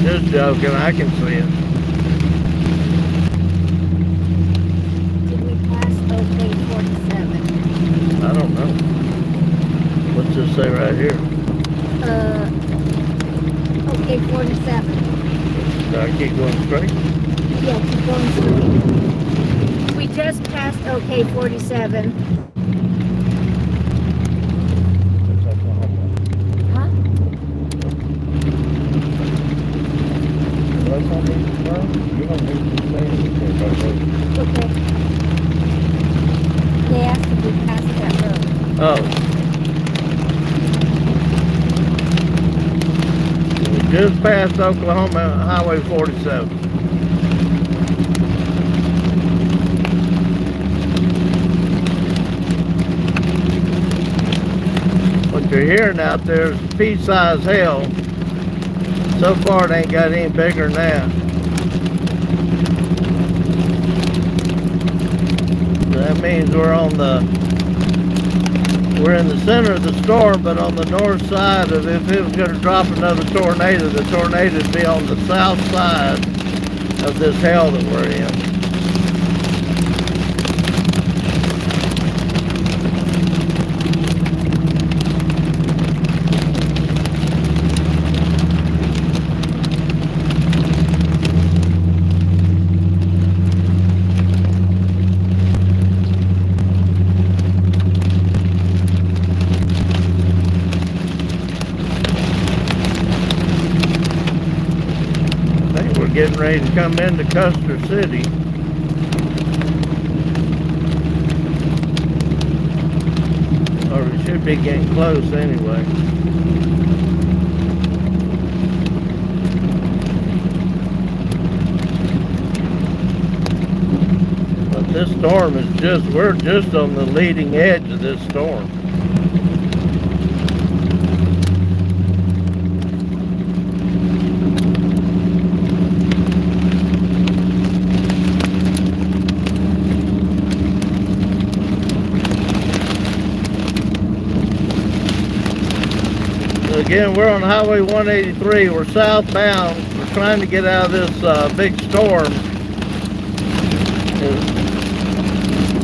Just joking, I can see it. I don't know. What's this say right here? Okay, 47. Do I keep going straight? Yeah, keep going straight. We just passed OK 47. Huh? You don't need to say anything. Okay. They asked if we passed that road. Oh. We just passed Oklahoma Highway 47. What you're hearing out there is pea-sized hail. So far it ain't got any bigger than that. That means we're in the center of the storm, but on the north side of if it was going to drop another tornado, the tornado would be on the south side of this hail that we're in. getting ready to come into Custer City. Or it should be getting close anyway. But this storm is we're just on the leading edge of this storm. Again, we're on Highway 183. We're southbound. We're trying to get out of this big storm.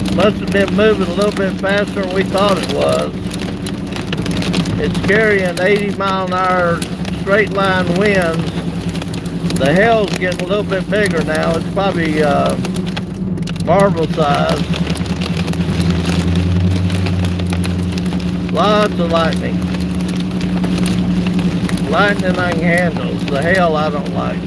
It must have been moving a little bit faster than we thought it was. It's carrying 80-mile-an-hour straight line winds. The hail's getting a little bit bigger now. It's probably marble size. Lots of lightning. Lightning I can handle. It's the hail I don't like.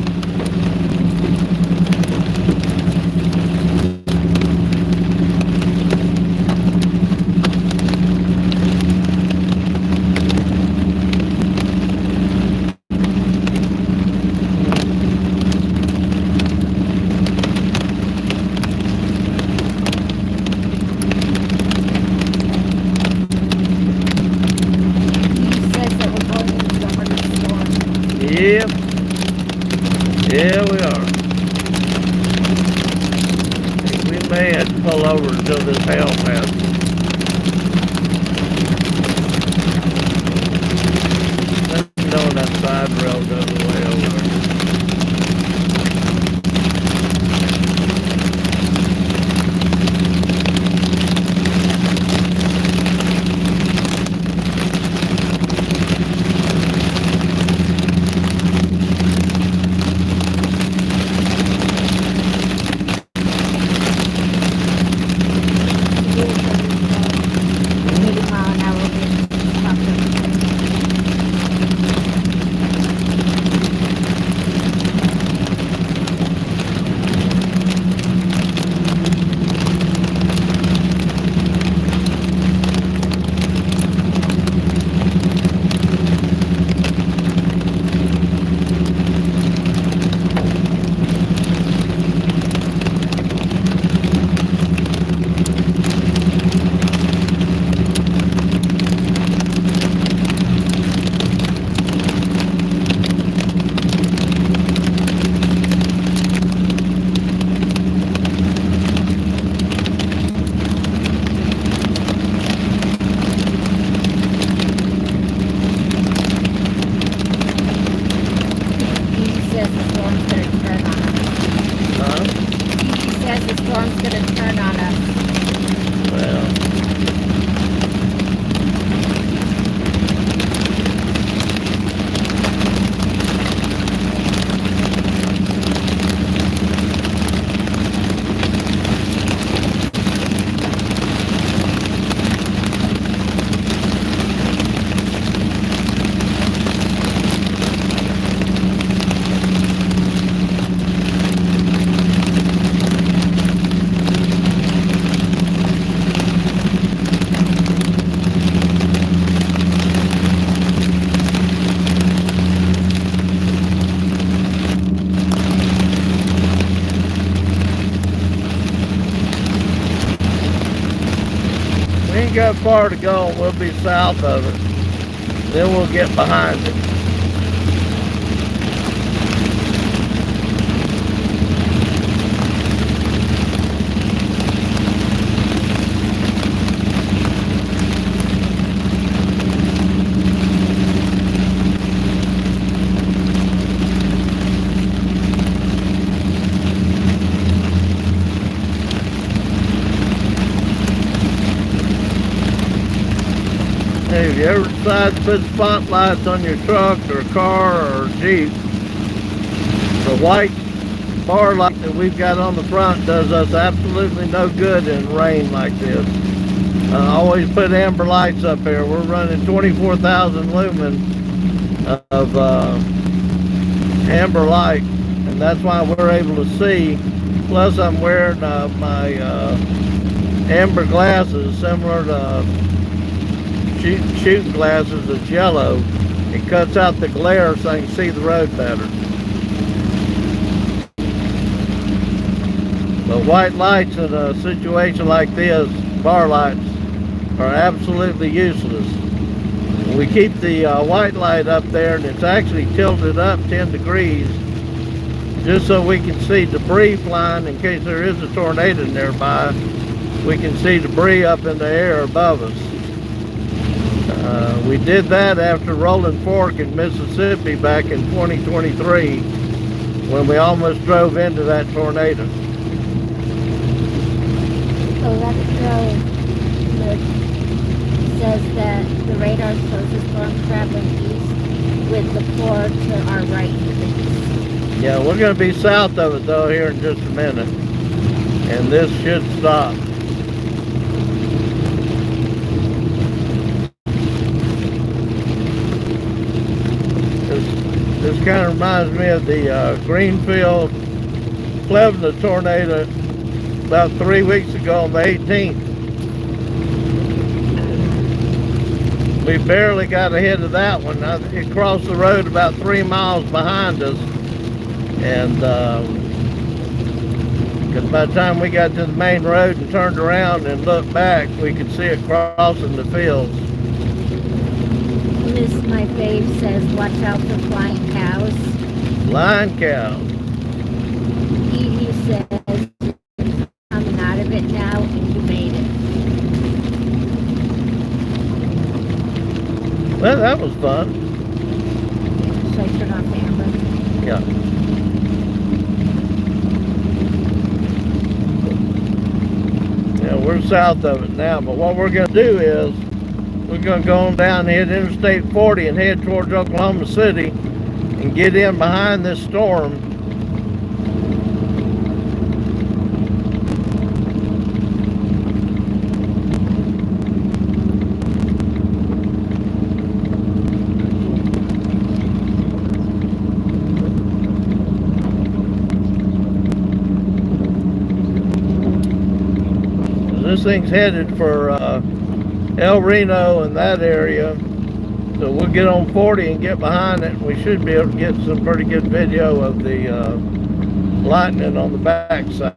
Yep. Yeah, we are. We may have to pull over until this hail passes. Let me know when that side rail goes away over there. Ain't got far to go, and we'll be south of it. Then we'll get behind it. Hey, if you ever decide to put spotlights on your truck or car or Jeep, the white bar light that we've got on the front does us absolutely no good in rain like this. Always put amber lights up here. We're running 24,000 lumens of amber light, and and that's why we're able to see. Plus, I'm wearing my amber glasses, similar to shooting glasses that's yellow. It cuts out the glare so I can see the road better. But white lights in a situation like this, bar lights, are absolutely useless. We keep the white light up there, and it's actually tilted up 10 degrees just so we can see debris flying in case there is a tornado nearby. We can see debris up in the air above us. We did that after Rolling Fork in Mississippi back in 2023 when we almost drove into that tornado. So Electro says that the radar shows the storm traveling east with the floor to our right to the east. Yeah, we're going to be south of it though here in just a minute, and this should stop. This kind of reminds me of the Greenfield Plevna tornado about 3 weeks ago on the 18th. We barely got ahead of that one. It crossed the road about 3 miles behind us, and because by the time we got to the main road and turned around and looked back, we could see it crossing the fields. Miss My Fave says, watch out for flying cows. Flying cows. Evie says, coming out of it now and you made it. Well, that was fun. Should I turn off camera? Yeah. Yeah, we're south of it now, but what we're going to do is we're going to go on down and hit Interstate 40 and head towards Oklahoma City and get in behind this storm. This thing's headed for El Reno and that area, so we'll get on 40 and get behind it. We should be able to get some pretty good video of the lightning on the back side.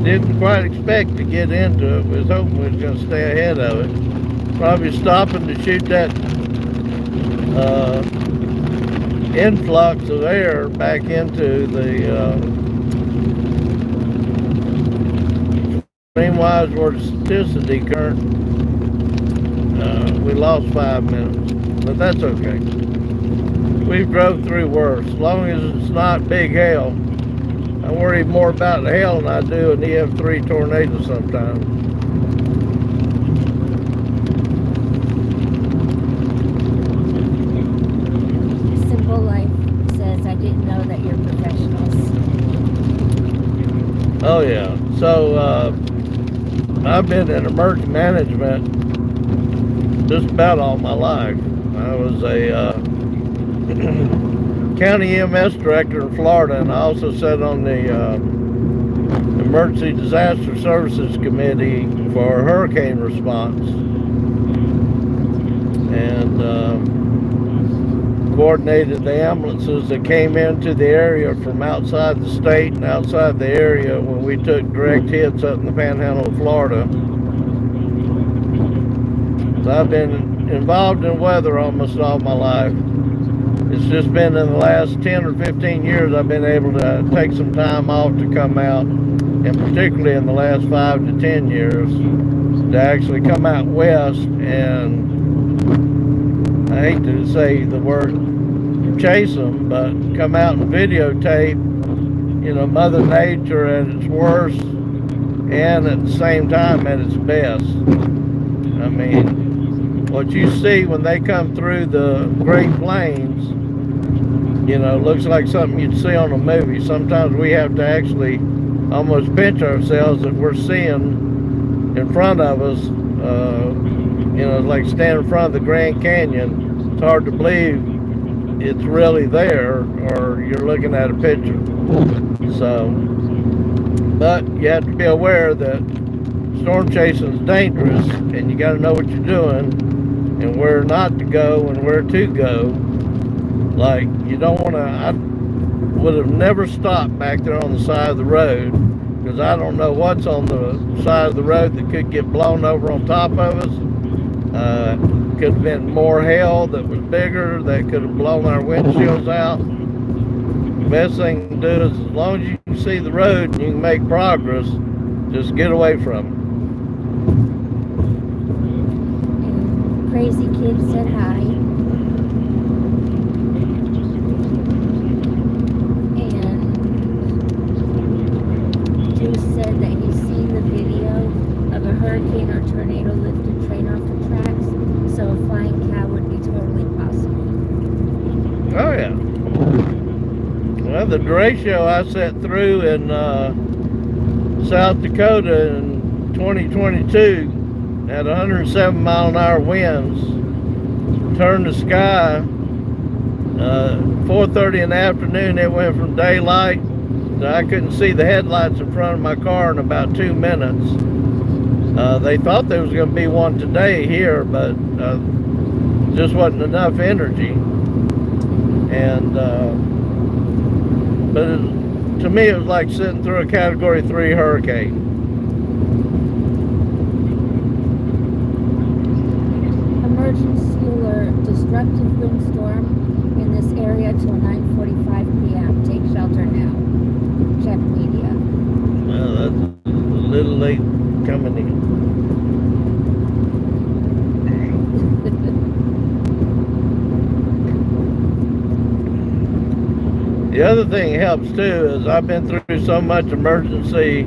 Didn't quite expect to get into it. We was hoping we was going to stay ahead of it. Probably stopping to shoot that influx of air back into the streamwise vorticity current. We lost 5 minutes, but that's okay. We've drove through worse. As long as it's not big hail. I worry more about the hail than I do an EF3 tornado sometimes. Simple Life says, I didn't know that you're professionals. Oh yeah. So I've been in emergency management just about all my life. I was a county EMS director in Florida, and I also sat on the Emergency Disaster Services Committee for hurricane response, and coordinated the ambulances that came into the area from outside the state and outside the area when we took direct hits up in the panhandle of Florida. So I've been involved in weather almost all my life. It's just been in the last 10 or 15 years I've been able to take some time off to come out and particularly in the last 5 to 10 years, to actually come out west and, I hate to say the word chase them, but come out and videotape, Mother Nature at its worst and at the same time at its best. I mean, what you see when they come through the Great Plains, looks like something you'd see on a movie. Sometimes we have to actually almost pinch ourselves that we're seeing in front of us. It's like standing in front of the Grand Canyon. It's hard to believe it's really there, or you're looking at a picture. So, but you have to be aware that storm chasing is dangerous, and you got to know what you're doing and where not to go and where to go. Like, you don't want to. I would have never stopped back there on the side of the road, because I don't know what's on the side of the road that could get blown over on top of us. Could have been more hail that was bigger that could have blown our windshields out. The best thing to do is, as long as you can see the road and you can make progress, just get away from it. Crazy Kid said hi. And Juice said that he's seen the video of a hurricane or tornado lifted train off the tracks, so a flying cow would be totally possible. Oh yeah. Well, the derecho I set through in South Dakota in 2022 had 107 mile an hour winds. Turned the sky. 4:30 in the afternoon, it went from daylight to I couldn't see the headlights in front of my car in about 2 minutes. They thought there was going to be one today here, but just wasn't enough energy. And but to me, it was like sitting through a Category 3 hurricane. Emergency alert, destructive windstorm in this area till 9:45 p.m. Take shelter now. Check media. Well, that's a little late coming in. The other thing that helps too is I've been through so much emergency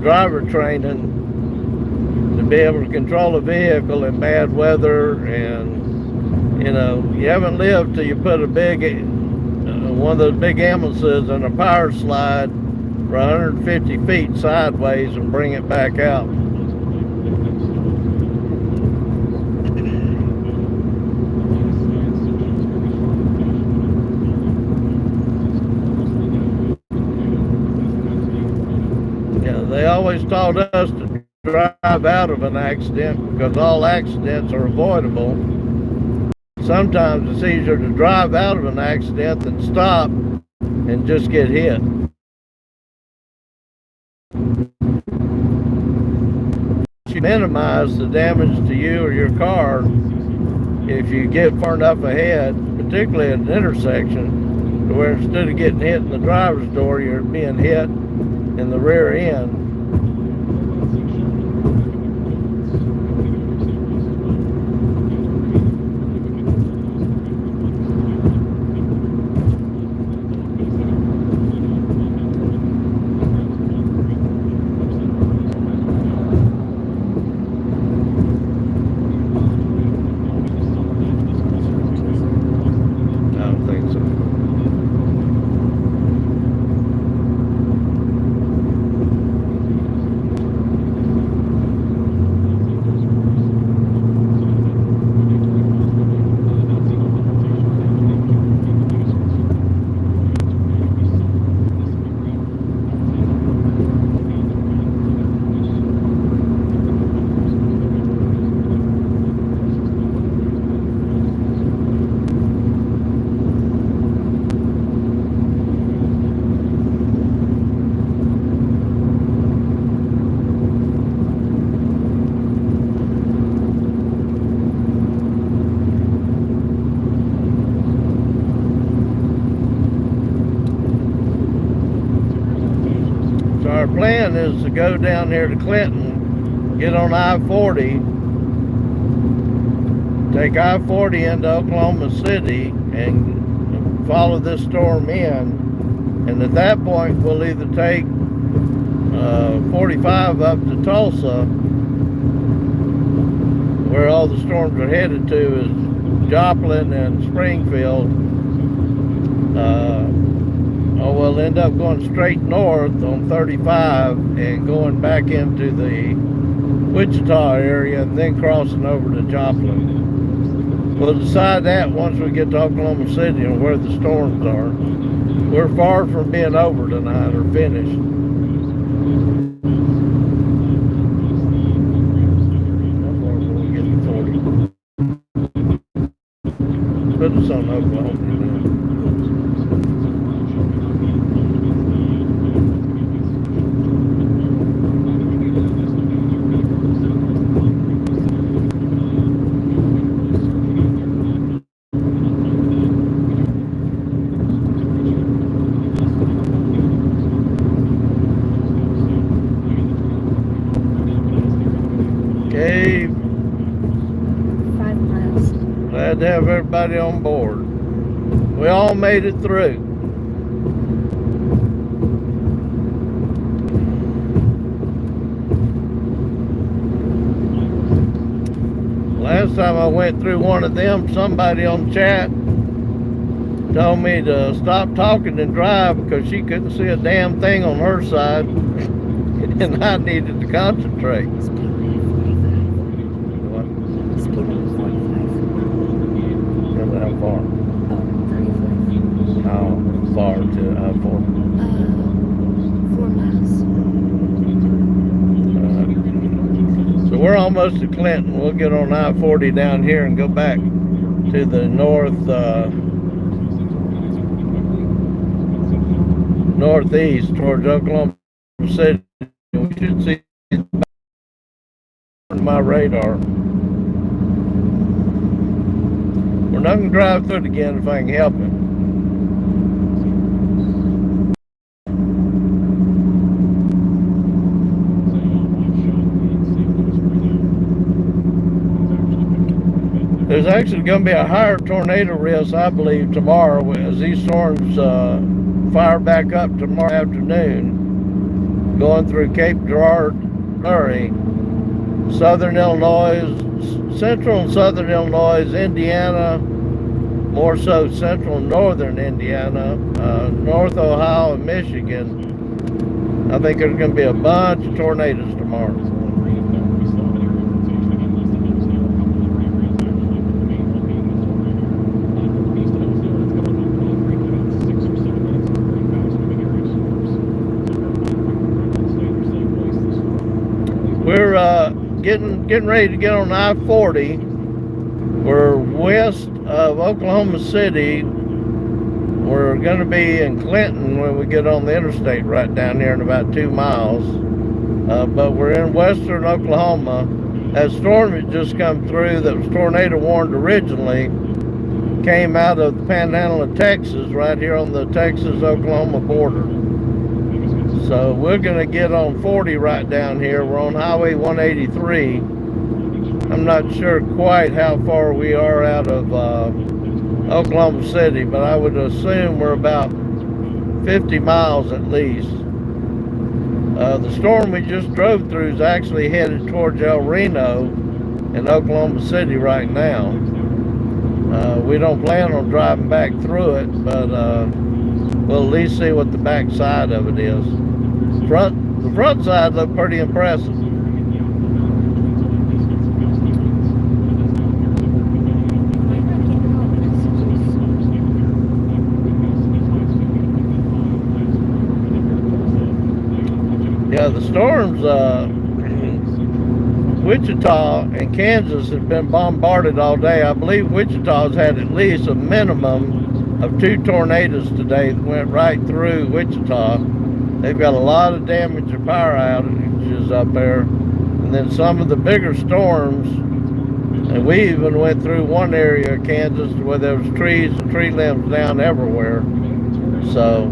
driver training to be able to control a vehicle in bad weather, and you haven't lived till you put a big one of those big ambulances in a power slide for 150 feet sideways and bring it back out. They always taught us to drive out of an accident because all accidents are avoidable. Sometimes it's easier to drive out of an accident than stop and just get hit. You minimize the damage to you or your car if you get far enough ahead, particularly at an intersection, to where instead of getting hit in the driver's door, you're being hit in the rear end. our plan is to go down here to Clinton, get on I-40, take I-40 into Oklahoma City, and follow this storm in. And at that point, we'll either take 45 up to Tulsa, where all the storms are headed to is Joplin and Springfield, or we'll end up going straight north on 35 and going back into the Wichita area and then crossing over to Joplin. We'll decide that once we get to Oklahoma City and where the storms are. We're far from being over tonight or finished. Put us on Oklahoma now. Okay, 5 miles. glad to have everybody on board. We all made it through. Last time I went through one of them, somebody on chat told me to stop talking and drive because she couldn't see a damn thing on her side and I needed to concentrate. Speed limit 45. Speed limit 45. How far? Oh, 35. How far to I-40? 4 miles. So we're almost to Clinton. We'll get on I-40 down here and go back to the northeast towards Oklahoma City. We should see my radar. We're not going to drive through it again if I can help it. There's actually going to be a higher tornado risk, I believe, tomorrow as these storms fire back up tomorrow afternoon, going through Cape Girardeau, Missouri, southern Illinois, central and southern Illinois, Indiana, more so central and northern Indiana, North Ohio and Michigan. I think there's going to be a bunch of tornadoes tomorrow. We're getting ready to get on I-40. We're west of Oklahoma City. We're going to be in Clinton when we get on the interstate right down here in about 2 miles. But we're in western Oklahoma. That storm that just come through that was tornado warned originally came out of the panhandle of Texas, right here on the Texas-Oklahoma border. So we're going to get on 40 right down here. We're on Highway 183. I'm not sure quite how far we are out of Oklahoma City, but I would assume we're about 50 miles at least. The storm we just drove through is actually headed towards El Reno in Oklahoma City right now. We don't plan on driving back through it, but we'll at least see what the back side of it is. The front side looked pretty impressive. Yeah, the storms, Wichita and Kansas have been bombarded all day. I believe Wichita's had at least a minimum of 2 tornadoes today that went right through Wichita. They've got a lot of damage and power outages up there. And then some of the bigger storms, and we even went through one area of Kansas where there was trees and tree limbs down everywhere. So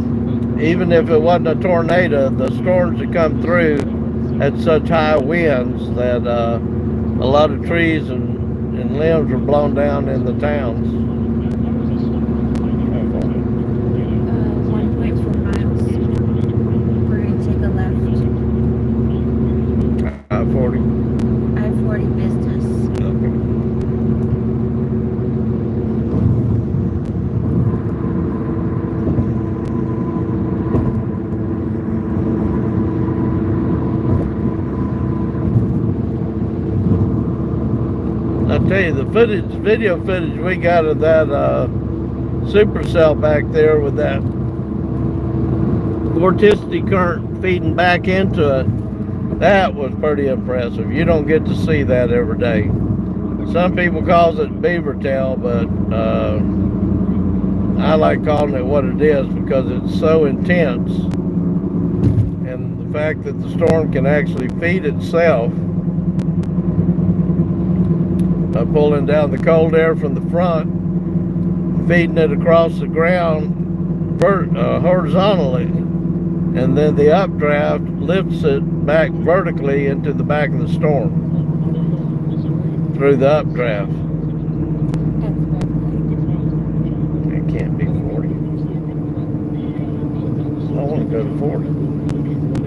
even if it wasn't a tornado, the storms that come through had such high winds that a lot of trees and limbs were blown down in the towns. 1.4 miles. We're going to take a left. I-40. I-40 business. I'll tell you, the video footage we got of that supercell back there with that vorticity current feeding back into it, that was pretty impressive. You don't get to see that every day. Some people calls it beaver tail, but I like calling it what it is because it's so intense. And the fact that the storm can actually feed itself, pulling down the cold air from the front, feeding it across the ground horizontally, and then the updraft lifts it back vertically into the back of the storm through the updraft. It can't be 40. I want to go to 40.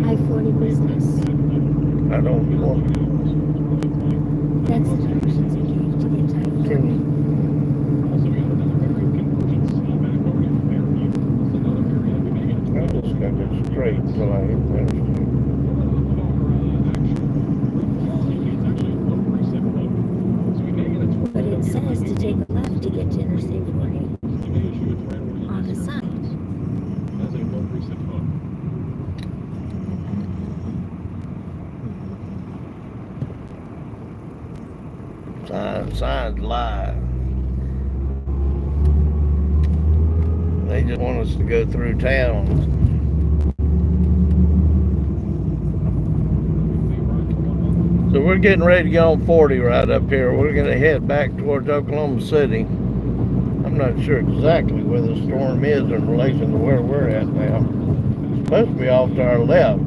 I-40 business. I don't want to. That's the directions we gave to get to I-40. I'm just going to go straight until I hit the interstate. But it says to take a left to get to Interstate 40 on the side. Signs lie. They just want us to go through town. So we're getting ready to get on 40 right up here. We're going to head back towards Oklahoma City. I'm not sure exactly where the storm is in relation to where we're at now. It's supposed to be off to our left.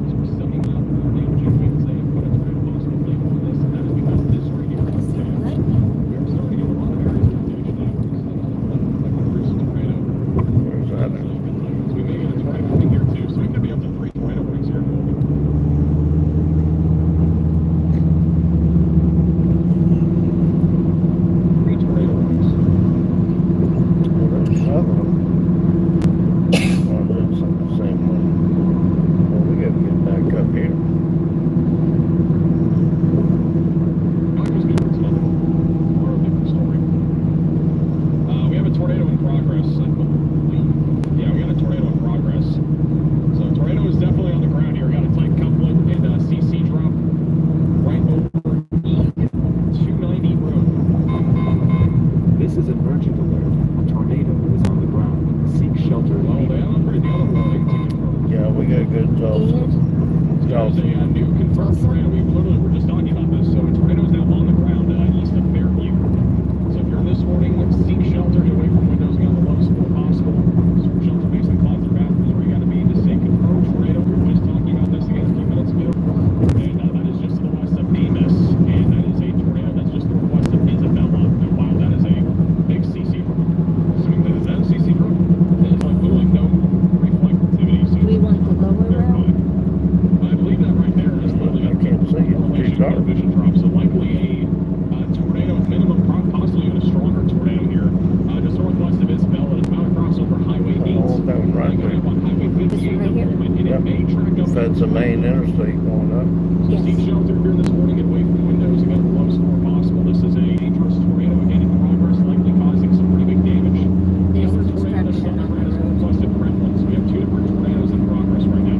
That's the main interstate going up. Yes. Seek shelter here this morning and away from windows and get the lowest score possible. This is a dangerous tornado again in progress, likely causing some pretty big damage. There's The other some tornado that's destruction on the on red is the road. requested for inland. So we have two different tornadoes in progress right now.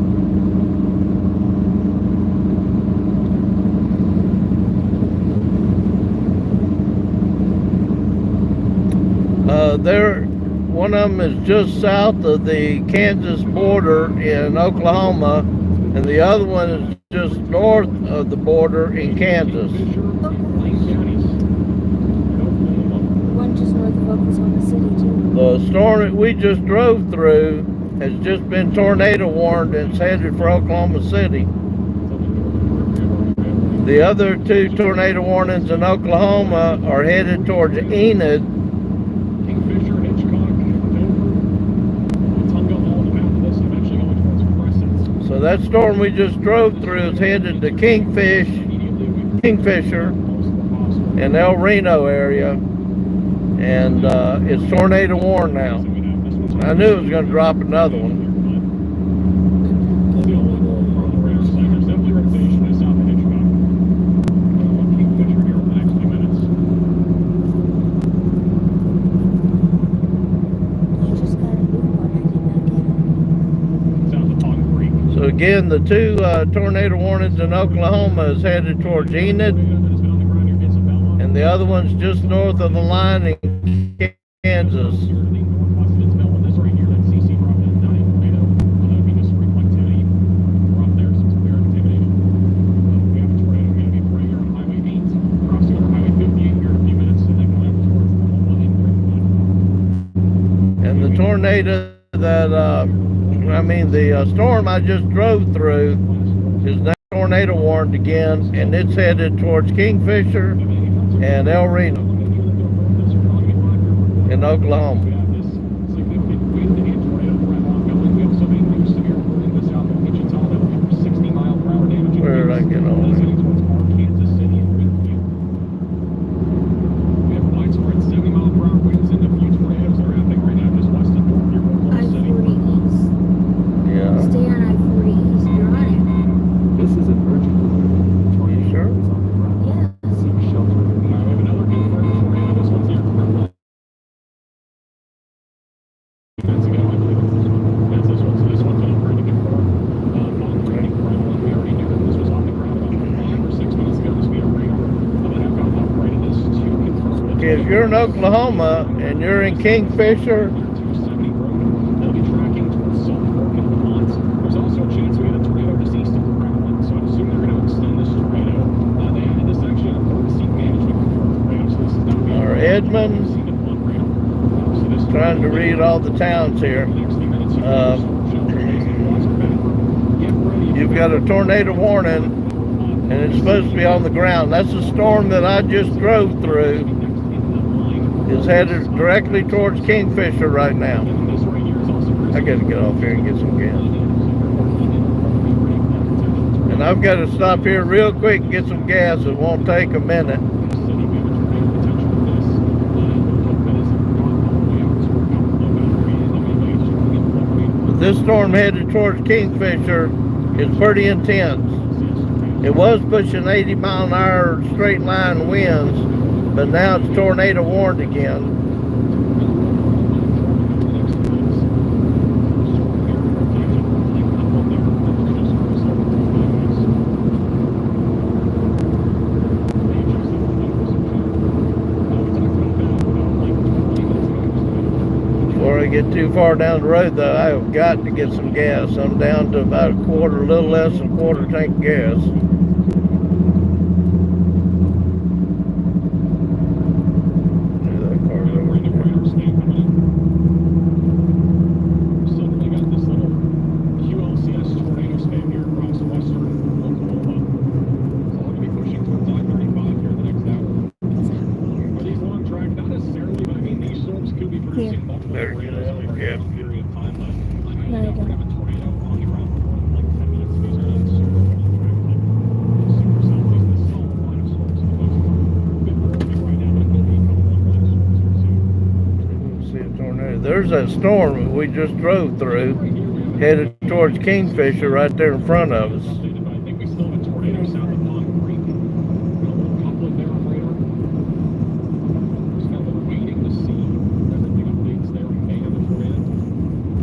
One of them is just south of the Kansas border in Oklahoma, and the other one is just north of the border in Kansas. One just north of Oklahoma City, too. The storm that we just drove through has just been tornado warned and it's headed for Oklahoma City. The other two tornado warnings in Oklahoma are headed towards Enid. Kingfisher, Hitchcock, Dover, Tunga, all on the map of this, and eventually going towards Crescent. So that storm we just drove through is headed to Kingfisher and El Reno area, and it's tornado warned now. I knew it was going to drop another one. There's definitely rotation to south of Hitchcock. Kingfisher here over the next few minutes. I just got a new one. I did not get it. South of Pond Creek. So again, the two tornado warnings in Oklahoma is headed towards Enid, and the other one's just north of the line in Kansas. And the tornado that, the storm I just drove through is now tornado warned again, and it's headed towards Kingfisher and El Reno in Oklahoma. Where did I get on there? We have widespread 70-mile-per-hour winds and a few tornadoes that are happening right now just west of near Oklahoma City. I-40 East. Yeah. Stay on I-40 East. You're on it. This is an urgent alert. Tornado Sure. is on the ground. Yeah. Seek shelter. We have another confirmed tornado. This one's near Kremlin. That's ago, I believe it's this one. That's this one. So this one's been pretty confirmed. Pond Creek and Kremlin, we already knew that this was on the ground about 5 or 6 minutes ago. This will be a radar that have gotten upgraded. This is to confirm. Okay, if you're in Oklahoma and you're in Kingfisher, 270 road. They'll be tracking towards Salt Fork and Vermont. There's also a chance we get a tornado just east of Kremlin. So I assume they're going to extend this tornado. They added this actually an emergency management tornado. So this is now being or Edmond, seen in one radar. So this trying to read all the towns here. You've got a tornado warning, and it's supposed to be on the ground. That's the storm that I just drove through. Is headed directly towards Kingfisher right now. I gotta get off here and get some gas. And I've got to stop here real quick and get some gas. It won't take a minute. But this storm headed towards Kingfisher is pretty intense. It was pushing 80-mile-an-hour straight line winds, but now it's tornado warned again. Before I get too far down the road, though, I have got to get some gas. I'm down to about a little less than a quarter tank of gas. There's that storm that we just drove through, headed towards Kingfisher right there in front of us. I think we still have a tornado south of Pond Creek. Got a little coupling there on radar. Just kind of waiting to see everything updates there. We may have a tornado. I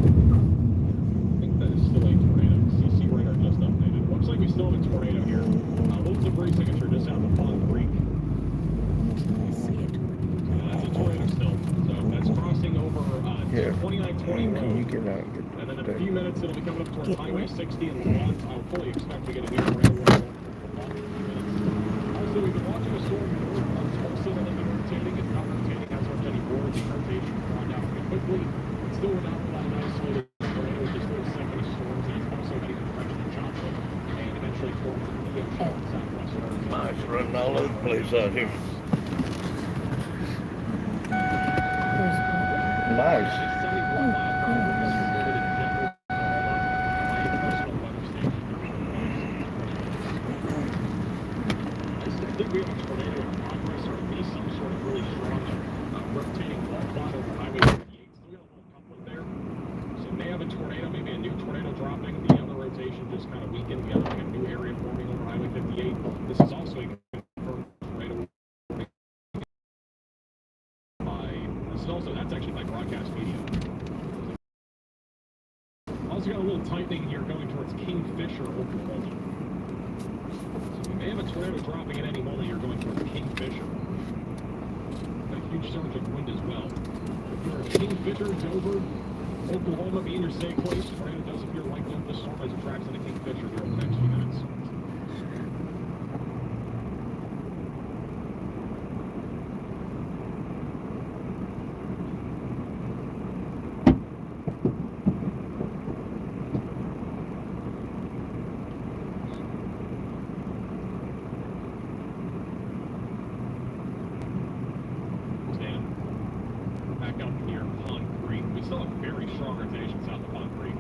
think that is still a tornado. CC radar just updated. Looks like we still have a tornado here. Voltage degree signature just south of Pond Creek. That's a tornado still. So that's crossing over 2921. Can you get out and get And then in a few minutes, it'll be coming up towards Highway 60 and Vermont. I would fully expect to get a new tornado warning. Also, we've been watching a storm north of Tulsa that has been rotating. It's not rotating as much anymore. The rotation drawn down pretty quickly. It's still without that isolated tornado place out here. There's Nice. It's 71 miles per hour winds reported in Denver, my personal weather station. I still think we have a tornado in progress, or at least some sort of really strong rotating fault line over Highway 58. Still got a little coupling there. So may have a tornado, maybe a new tornado dropping. The other rotation just kind of weakened. We have like a new area forming over Highway 58. This is also a confirmed tornado. This is also, that's actually by broadcast media. Also got a little tightening here going towards Kingfisher, Oklahoma. So we may have a tornado dropping at any moment here going towards Kingfisher. A huge surge of wind as well. If you're at Kingfisher, Dover, Oklahoma, be in your safe place. Tornado does appear likely with the storm as it tracks into Kingfisher here over the next few minutes. Back up near Pond Creek. We still have very strong rotation south of Pond Creek.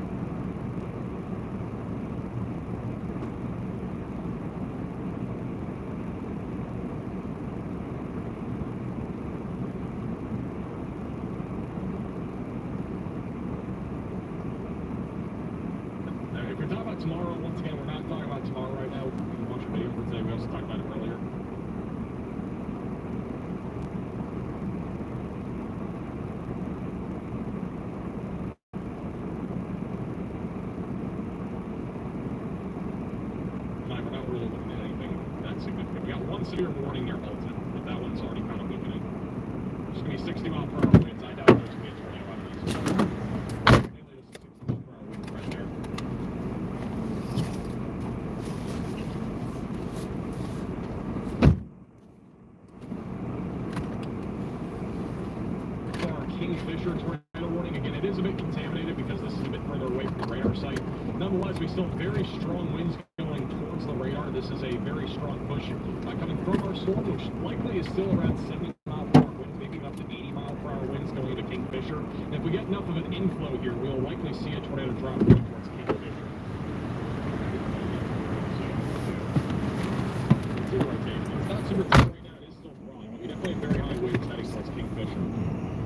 If we're talking about tomorrow, once again, we're not talking about tomorrow right now. We can watch a video for today. We also talked about it earlier. We're not really looking at anything that significant. We got one severe warning near Alton, but that one's already kind of weakening. There's going to be 60 mile per hour winds. I doubt there's going to be a tornado out of these. Mainly this is 60 mile per hour winds right there. For our Kingfisher tornado warning, again, it is a bit contaminated because this is a bit further away from the radar site. Nonetheless, we still have very strong winds going towards the radar. This is a very strong push coming from our storm, which likely is still around 70 mile per hour winds, maybe up to 80 mile per hour winds going into Kingfisher. And if we get enough of an inflow here, we'll likely see a tornado drop going towards Kingfisher. It's not super tight right now, it is still broad, but we definitely have very high winds heading towards Kingfisher.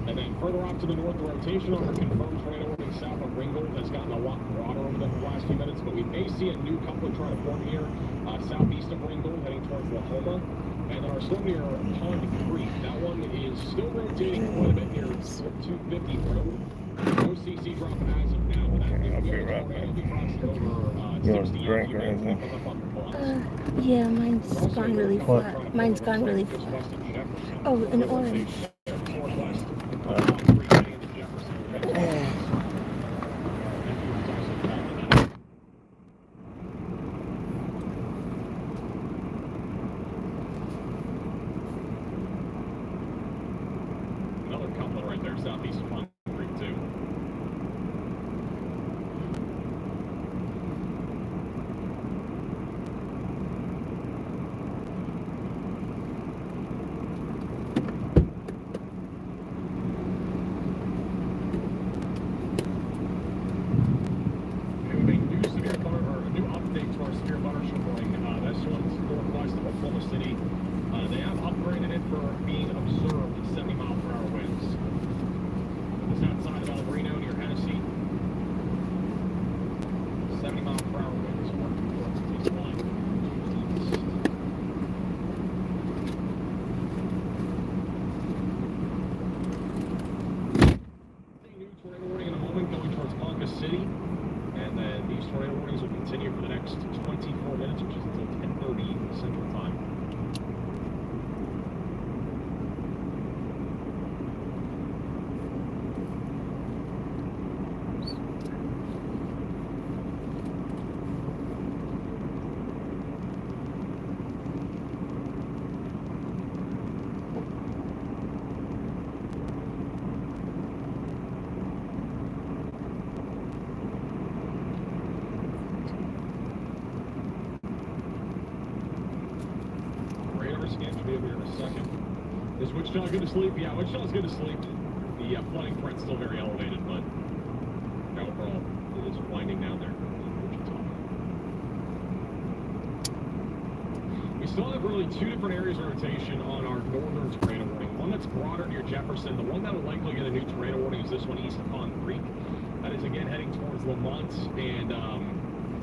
And then further off to the north, the rotation on our confirmed tornado warning south of Ringgold has gotten a lot broader over the last few minutes, but we may see a new coupler try to form here southeast of Ringgold, heading towards Lahoma. And then our storm near Pond Creek, that one is still rotating quite a bit near 250 Road. No CC drop as of now, but that will be crossing over 60 drink or minutes anything? up on the blocks. yeah, mine's gone really flat. Mine's gone really flat. Oh, an orange. Northwest. Another couplet right there southeast of Pond Creek too. City. They have upgraded it for being observed at 70 mile per hour winds. Just outside of El Reno near Hennessy. 70 mile per hour winds working towards east line. New tornado warning in a moment going towards Ponca City. And then these tornado warnings will continue for the next 24 minutes, which is until 10:30 Central Time. Wichita good to sleep? Yeah, Wichita's good to sleep. The flooding threat's still very elevated, but overall, it is winding down there. We still have really two different areas of rotation on our northern tornado warning. One that's broader near Jefferson. The one that will likely get a new tornado warning is this one east of Pond Creek. That is again heading towards Lamont and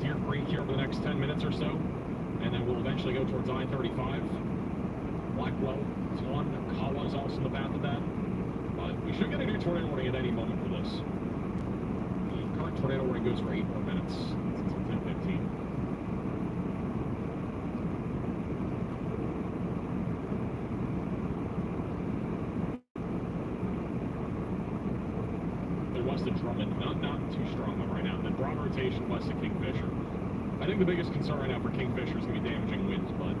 Deer Creek here over the next 10 minutes or so. And then we'll eventually go towards I-35. Blackwell is on. Kawa is also in the path of that. But we should get a new tornado warning at any moment for this. The current tornado warning goes for 8 more minutes. It's until 10:15. West of Drummond, not too strong though right now. The broad rotation west of Kingfisher. I think the biggest concern right now for Kingfisher is going to be damaging winds, but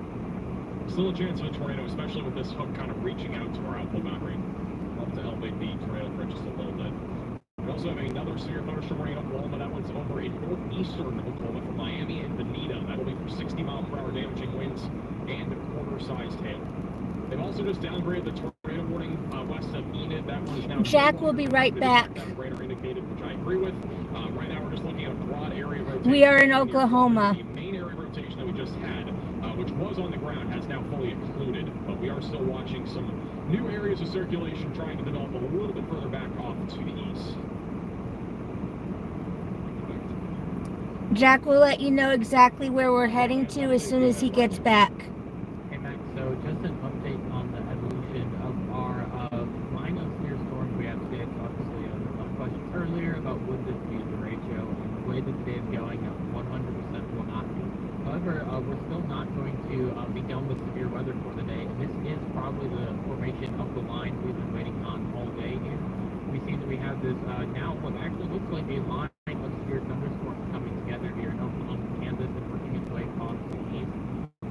still a chance of a tornado, especially with this hook kind of reaching out to our outflow boundary. Help to elevate the tornado threat just a little bit. We also have another severe thunderstorm warning in Oklahoma. That one's over in northeastern Oklahoma from Miami and Bonita. That'll be for 60-mile-per-hour damaging winds and quarter-sized hail. They've also just downgraded the tornado warning west of Enid. That one is now Jack will be right back. Radar indicated, which I agree with. Right now, we're just looking at a broad area of rotation. We are in Oklahoma. The main area of rotation that we just had, which was on the ground, has now fully occluded. But we are still watching some new areas of circulation trying to develop a little bit further back off to the east. Jack will let you know exactly where we're heading to as soon as he gets back. Hey Max, so just an update on the evolution of our line of severe storms we have today. It's obviously a question earlier about would this be a derecho, and the way that today is going, 100% will not be. However, we're still not going to be done with severe weather for the day, and this is probably the formation of the line we've been waiting on all day here. We see that we have this now what actually looks like a line of severe thunderstorms coming together here in Oklahoma, Kansas, and working its way across the east.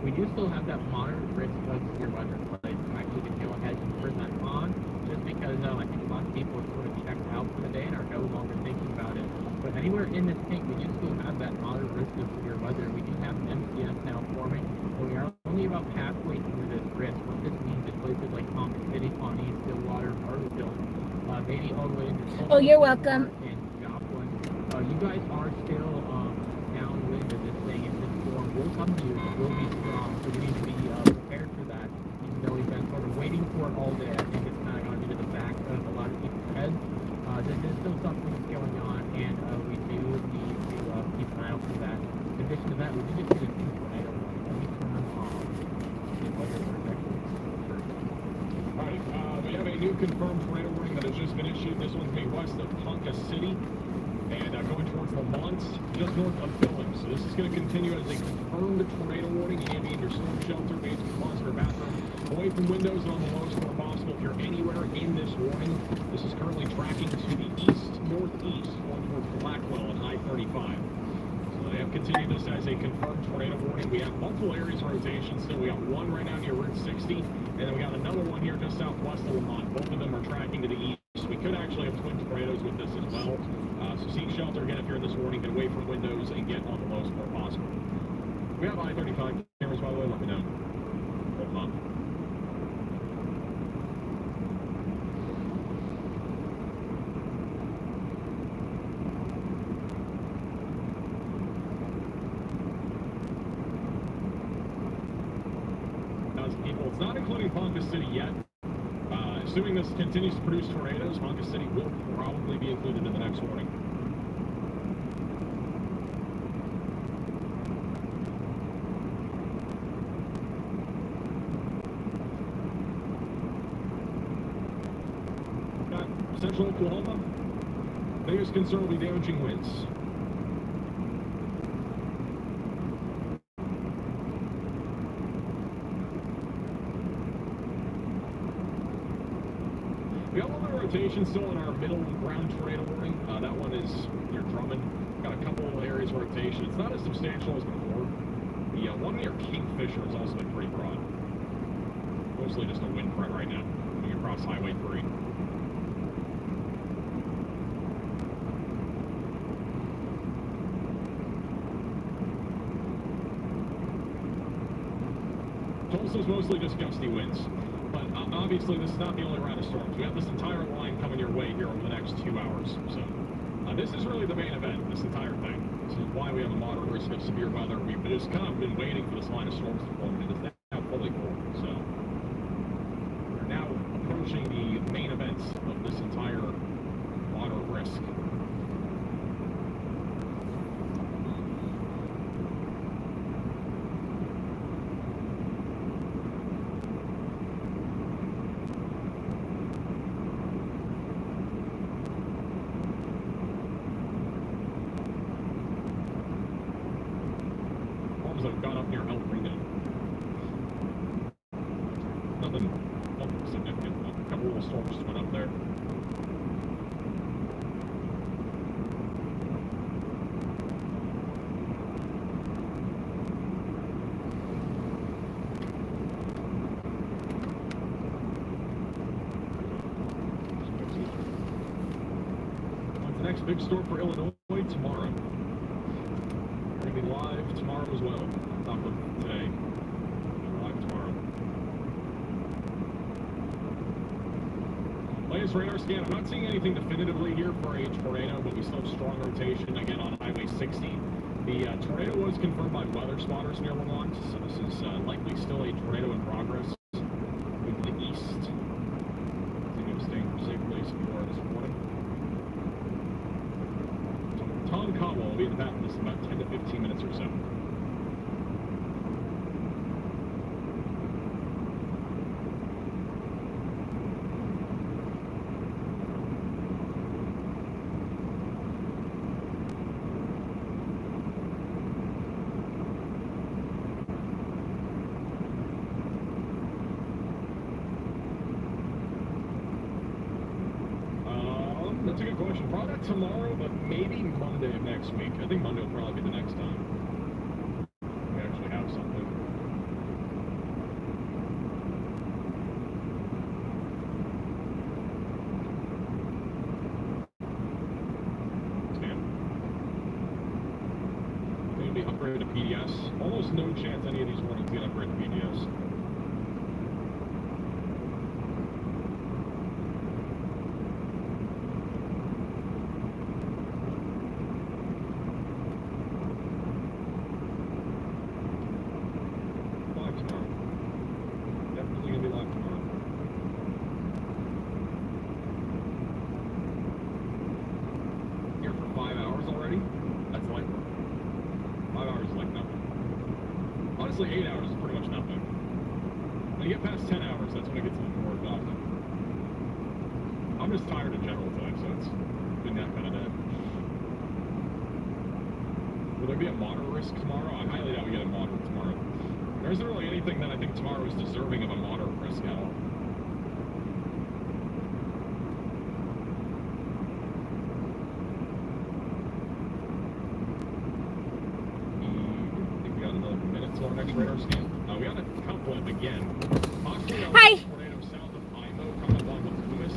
We do still have that moderate risk of severe weather, but I'm actually going to go ahead and turn that on, just because I think a lot of people are sort of checked out for the day and are no longer thinking about it. But anywhere in this tank, we do still have that moderate risk of severe weather. We do have an MCS now forming, but we are only about halfway through this risk. What this means is places like Ponca City, Pawnee, Stillwater, Bartlesville, maybe all the way into Oh, you're welcome. And Joplin. You guys are still downwind of this thing, and this storm will come to you. It will be strong, so we need to be prepared for that. Even though we've been sort of waiting for it all day, I think it's kind of going to be to the back of a lot of people's heads. This is still something that's going on, and we do need to keep an eye out for that. In addition to that, we did just get a new tornado warning. Let me turn on the weather protection first. Alright, we have a new confirmed tornado warning that has just been issued. This one's being west of Ponca City and going towards Lamont, just north of Billings. So this is going to continue as a confirmed tornado warning. You need to be in your storm shelter, basement, closet, or bathroom, away from windows and on the lowest floor possible. If you're anywhere in this warning, this is currently tracking to the east-northeast, going towards Blackwell and I-35. So they have continued this as a confirmed tornado warning. We have multiple areas of rotation still. We got one right now near Route 60, and then we got another one here just southwest of Lamont. Both of them are tracking to the east. We could actually have twin tornadoes with this as well. So seek shelter again if you're in this warning. Get away from windows and get on the lowest floor possible. We have I-35 cameras, by the way. Let me know. Hold them up. People, it's not including Ponca City yet. Assuming this continues to produce tornadoes, Ponca City will probably be included in the next warning. Got central Oklahoma. Biggest concern will be damaging winds. We got a little bit of rotation still in our middle ground tornado warning. That one is near Drummond. Got a couple of areas of rotation. It's not as substantial as before. The one near Kingfisher has also been pretty broad. Mostly just a wind front right now, moving across Highway 3. Tulsa's mostly just gusty winds. But obviously this is not the only round of storms. We have this entire line coming your way here over the next 2 hours. So this is really the main event, this entire thing. This is why we have a moderate risk of severe weather. We've just kind of been waiting for this line of storms to form, and it's now fully formed. So we're now approaching the main events of this entire moderate risk. That have gone up near El Reno. Nothing significant. A couple little storms just went up there. What's the next big storm for Illinois? Tomorrow. We're going to be live tomorrow as well. Top of today. Live tomorrow. Latest radar scan. I'm not seeing anything definitively here for a tornado, but we still have strong rotation again on Highway 60. The tornado was confirmed by weather spotters near Lamont, so this is likely still a tornado in progress. Moving to the east. Continue to stay in a safe place if you are this morning. Tom Caldwell will be in the path of this in about 10 to 15 minutes or so. That's a good question. Probably not tomorrow, but maybe Monday of next week. I think Monday will probably be the next time we actually have something. Damn. Going to be upgraded to PDS. Almost no chance any of these warnings get upgraded to PDS. Honestly, 8 hours is pretty much nothing. When you get past 10 hours, that's when it gets a little more exhausting. I'm just tired in general today, so it's been that kind of day. Will there be a moderate risk tomorrow? I highly doubt we get a moderate tomorrow. There isn't really anything that I think tomorrow is deserving of a moderate risk at all. Next radar scan. We got a couplet again. Hi. Tornado south of IMO coming along with Loomis.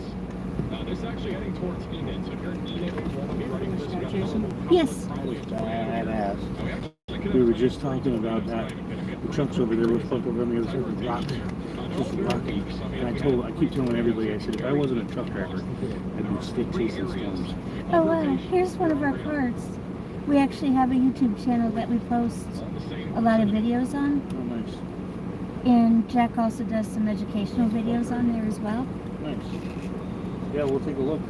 This is actually heading towards Enid, so if you're in Enid, you want to be ready for this. Yes. Badass. We were just talking about that. The trucks over there were flipped over on the other side of the rocks. Just rocky. And I keep telling everybody, I said, if I wasn't a truck driver, I'd be stick chasing storms. Oh wow, here's one of our cards. We actually have a YouTube channel that we post a lot of videos on. Oh, nice. And Jack also does some educational videos on there as well. Nice. Yeah, we'll take a look.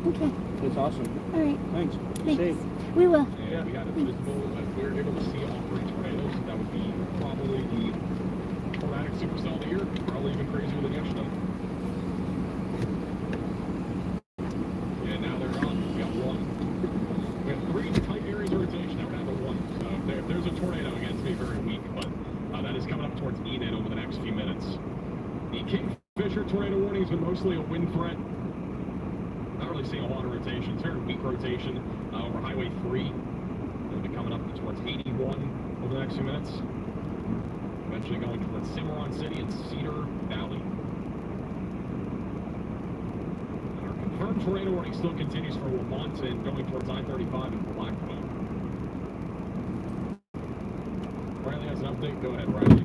Okay. That's awesome. All right. Thanks. Thanks. Safe. We will. Yeah, we had it visible. If we were able to see all 3 tornadoes, that would be probably the tornadic supercell of the year. Probably even crazier than yesterday. Yeah, now they're on. We got 1. We have 3 tight areas of rotation. Now we're down to 1. So if there's a tornado, again, it's going to be very weak, but that is coming up towards Enid over the next few minutes. The Kingfisher tornado warning has been mostly a wind threat. Not really seeing a lot of rotation. It's very weak rotation over Highway 3. It'll be coming up towards 81 over the next few minutes. Eventually going towards Cimarron City and Cedar Valley. And our confirmed tornado warning still continues for Lamont and going towards I-35 and Blackfoot. Riley has an update. Go ahead, Riley.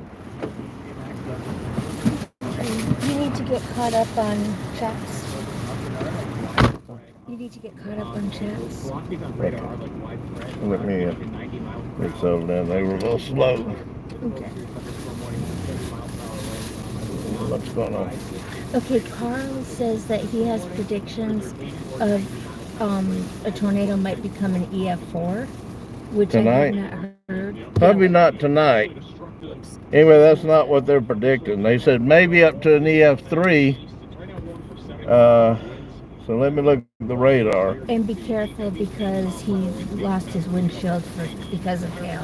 You need to get caught up on chats. You need to get caught up on chats. Velocities on radar are like widespread. Let me Up to 90 miles per get hour. settled down. They were a little slow. Okay. Thunderstorm warning is 30 miles per hour away. What's going on? Okay, Carl says that he has predictions of a tornado might become an EF4, which Tonight? I have not heard. Probably not tonight. Anyway, that's not what they're predicting. They said maybe up to an EF3. So let me look at the radar. And be careful because he lost his windshield because of hail.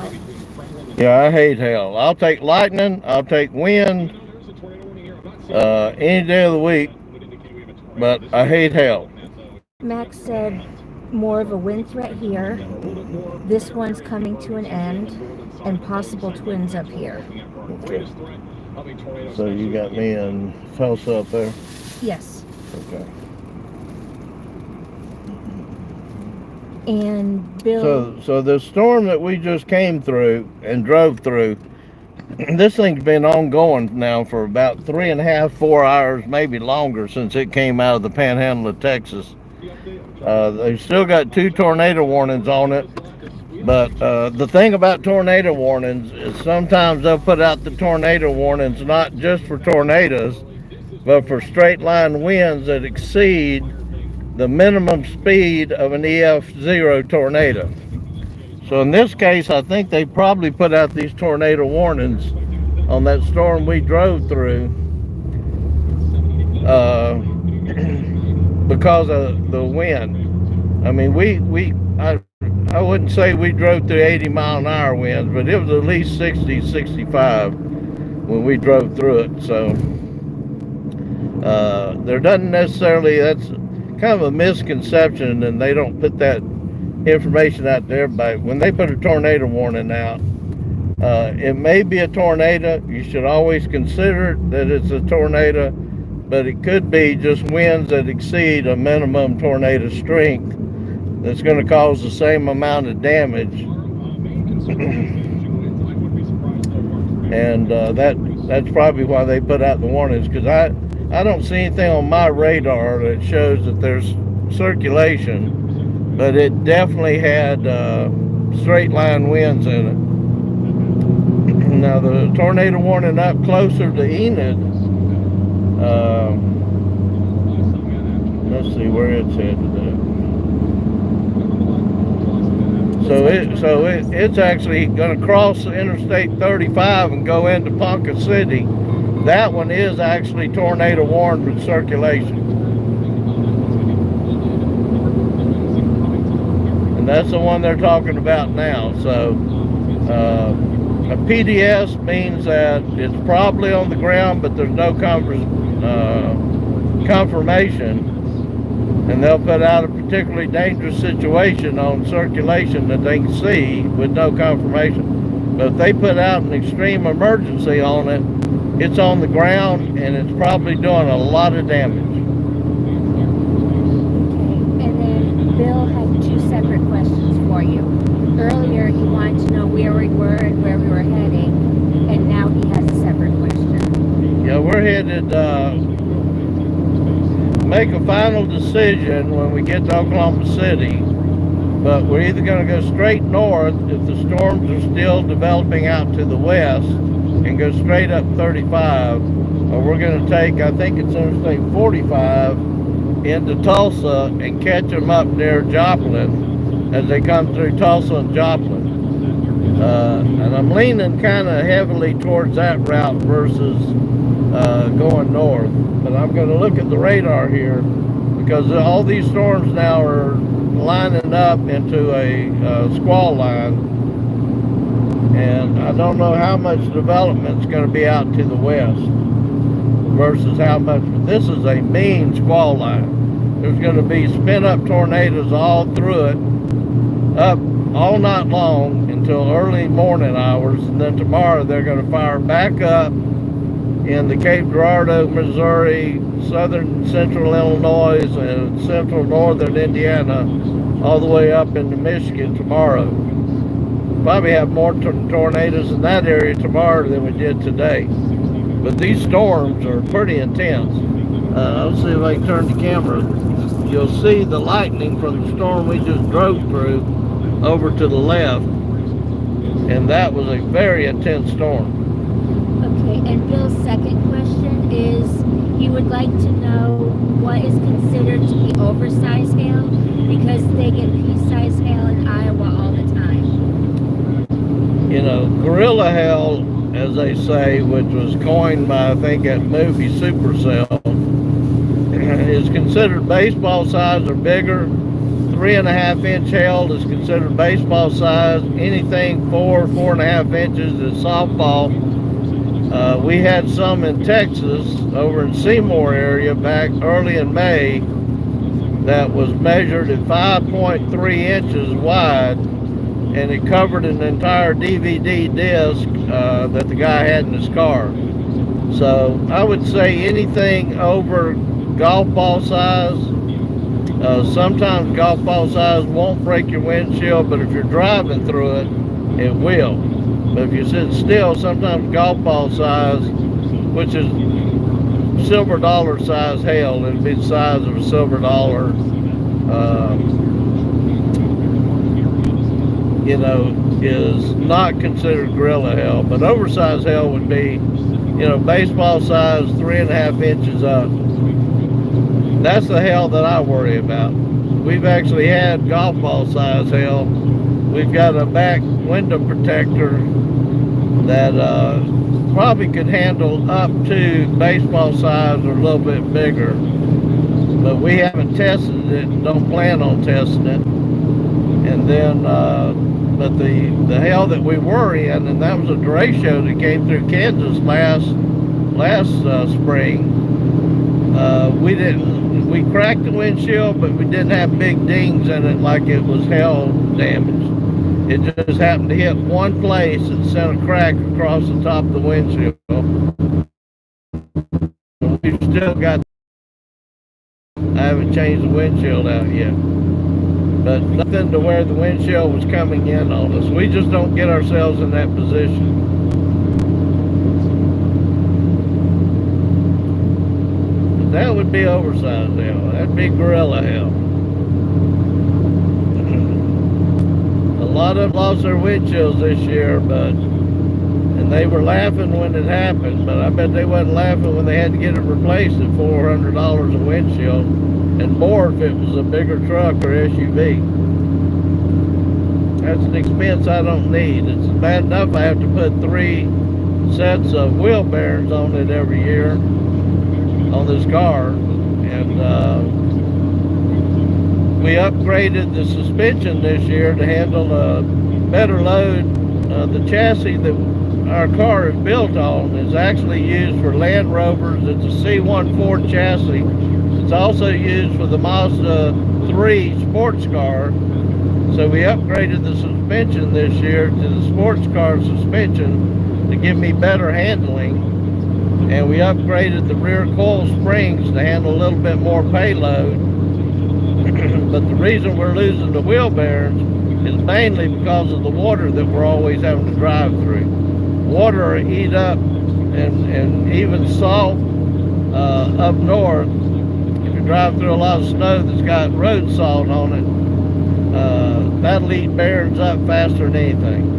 Yeah, I hate hail. I'll take lightning. I'll take wind any day of the week. But I hate hail. Max said more of a wind threat here. This one's coming to an end, and possible twins up here. Okay. So you got me in Tulsa up there? Yes. Okay. And Bill. So the storm that we just came through and drove through, this thing's been ongoing now for about 3.5, 4 hours, maybe longer, since it came out of the panhandle of Texas. They've still got 2 tornado warnings on it, but the thing about tornado warnings is sometimes they'll put out the tornado warnings not just for tornadoes, but for straight line winds that exceed the minimum speed of an EF0 tornado. So in this case, I think they probably put out these tornado warnings on that storm we drove through because of the wind. I mean, I wouldn't say we drove through 80-mile-an-hour winds, but it was at least 60, 65 when we drove through it. So there doesn't necessarily, that's kind of a misconception, and they don't put that information out to everybody. When they put a tornado warning out, it may be a tornado. You should always consider that it's a tornado, but it could be just winds that exceed a minimum tornado strength that's going to cause the same amount of damage. And that's probably why they put out the warnings, because I don't see anything on my radar that shows that there's circulation, but it definitely had straight line winds in it. Now the tornado warning up closer to Enid, let's see where it's headed at. So it's actually going to cross Interstate 35 and go into Ponca City. That one is actually tornado warned with circulation. And that's the one they're talking about now. So a PDS means that it's probably on the ground, but there's no confirmation. And they'll put out a particularly dangerous situation on circulation that they can see with no confirmation. But if they put out an extreme emergency on it, it's on the ground and it's probably doing a lot of damage. Okay, and then Bill had 2 separate questions for you. Earlier he wanted to know where we were and where we were heading, and now he has a separate question. Yeah, we're headed make a final decision when we get to Oklahoma City, but we're either going to go straight north if the storms are still developing out to the west and go straight up 35, or we're going to take, I think it's Interstate 45 into Tulsa and catch them up near Joplin as they come through Tulsa and Joplin. And I'm leaning kind of heavily towards that route versus going north. But I'm going to look at the radar here because all these storms now are lining up into a squall line. And I don't know how much development's going to be out to the west versus how much, but this is a mean squall line. There's going to be spin-up tornadoes all through it, up all night long until early morning hours, and then tomorrow they're going to fire back up in the Cape Girardeau, Missouri, southern central Illinois, and central northern Indiana, all the way up into Michigan tomorrow. Probably have more tornadoes in that area tomorrow than we did today. But these storms are pretty intense. Let's see if I can turn the camera. You'll see the lightning from the storm we just drove through over to the left, and that was a very intense storm. Okay, and Bill's second question is, he would like to know what is considered to be oversized hail, because they get pea-sized hail in Iowa all the time. You know, gorilla hail, as they say, which was coined by, I think, that movie Supercell, is considered baseball size or bigger. 3.5-inch hail is considered baseball size. Anything 4.5 inches is softball. We had some in Texas, over in Seymour area, back early in May, that was measured at 5.3 inches wide, and it covered an entire DVD disc that the guy had in his car. So I would say anything over golf ball size. Sometimes golf ball size won't break your windshield, but if you're driving through it, it will. But if you sit still, sometimes golf ball size, which is silver dollar size hail, it'd be the size of a silver dollar, you know, is not considered gorilla hail. But oversized hail would be, you know, baseball size, 3.5 inches up. That's the hail that I worry about. We've actually had golf ball size hail. We've got a back window protector that probably could handle up to baseball size or a little bit bigger. But we haven't tested it and don't plan on testing it. And then, but the hail that we were in, and that was a derecho that came through Kansas last spring. We cracked the windshield, but we didn't have big dings in it like it was hail damage. It just happened to hit one place and sent a crack across the top of the windshield. We've still got, I haven't changed the windshield out yet. But nothing to where the windshield was coming in on us. We just don't get ourselves in that position. That would be oversized hail. That'd be gorilla hail. A lot of them lost their windshields this year, and they were laughing when it happened, but I bet they wasn't laughing when they had to get it replaced at $400 a windshield, and more if it was a bigger truck or SUV. That's an expense I don't need. It's bad enough I have to put 3 sets of wheel bearings on it every year on this car, and we upgraded the suspension this year to handle a better load. The chassis that our car is built on is actually used for Land Rovers. It's a C14 chassis. It's also used for the Mazda 3 sports car. So we upgraded the suspension this year to the sports car suspension to give me better handling. And we upgraded the rear coil springs to handle a little bit more payload. But the reason we're losing the wheel bearings is mainly because of the water that we're always having to drive through. Water will eat up, and even salt up north, if you drive through a lot of snow that's got road salt on it, that'll eat bearings up faster than anything.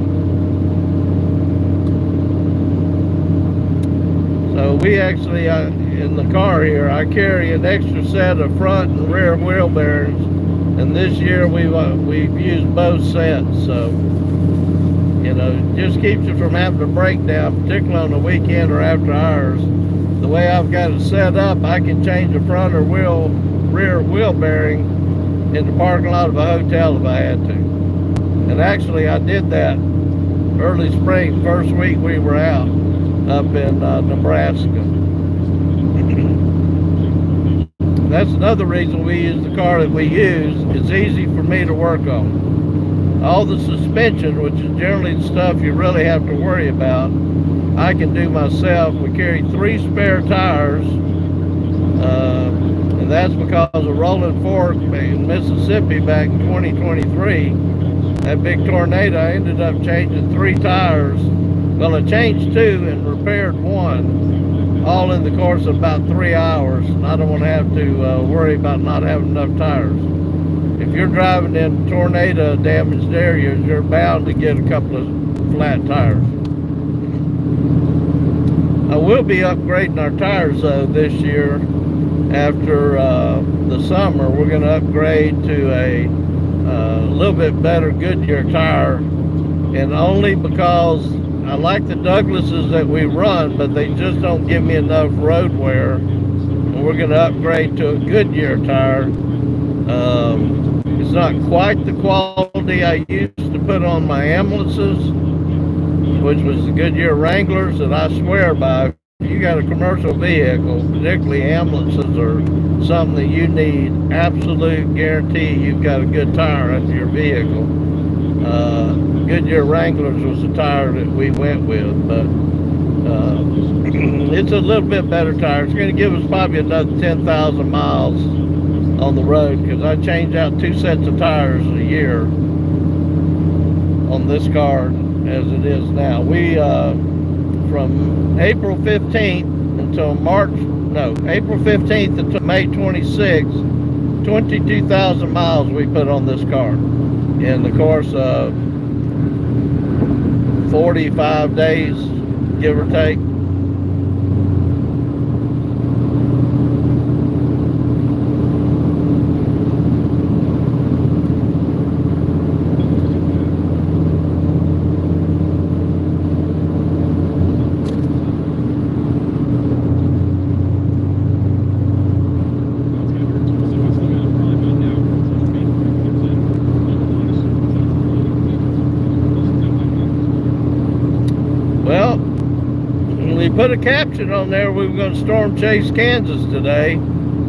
So we actually, in the car here, I carry an extra set of front and rear wheel bearings, and this year we've used both sets. So, you know, it just keeps you from having to break down, particularly on the weekend or after hours. The way I've got it set up, I can change the front or rear wheel bearing in the parking lot of a hotel if I had to. And actually, I did that early spring, first week we were out up in Nebraska. That's another reason we use the car that we use. It's easy for me to work on. All the suspension, which is generally the stuff you really have to worry about, I can do myself. We carry 3 spare tires, and that's because of Rolling Fork in Mississippi back in 2023. That big tornado, I ended up changing 3 tires. Well, I changed 2 and repaired 1. all in the course of about 3 hours. I don't want to have to worry about not having enough tires. If you're driving in tornado damaged areas, you're bound to get a couple of flat tires. I will be upgrading our tires though this year. After the summer, we're going to upgrade to a little bit better Goodyear tire, and only because I like the Douglases that we run, but they just don't give me enough road wear. And we're going to upgrade to a Goodyear tire. It's not quite the quality I used to put on my ambulances, which was the Goodyear Wranglers that I swear by. If you got a commercial vehicle, particularly ambulances, or something that you need absolute guarantee you've got a good tire under your vehicle, Goodyear Wranglers was the tire that we went with. But it's a little bit better tire. It's going to give us probably another 10,000 miles on the road, because I change out 2 sets of tires a year on this car as it is now. We from April 15th until April 15th until May 26th, 22,000 miles we put on this car in the course of 45 days, give or take. Well, we put a caption on there. We were going to storm chase Kansas today.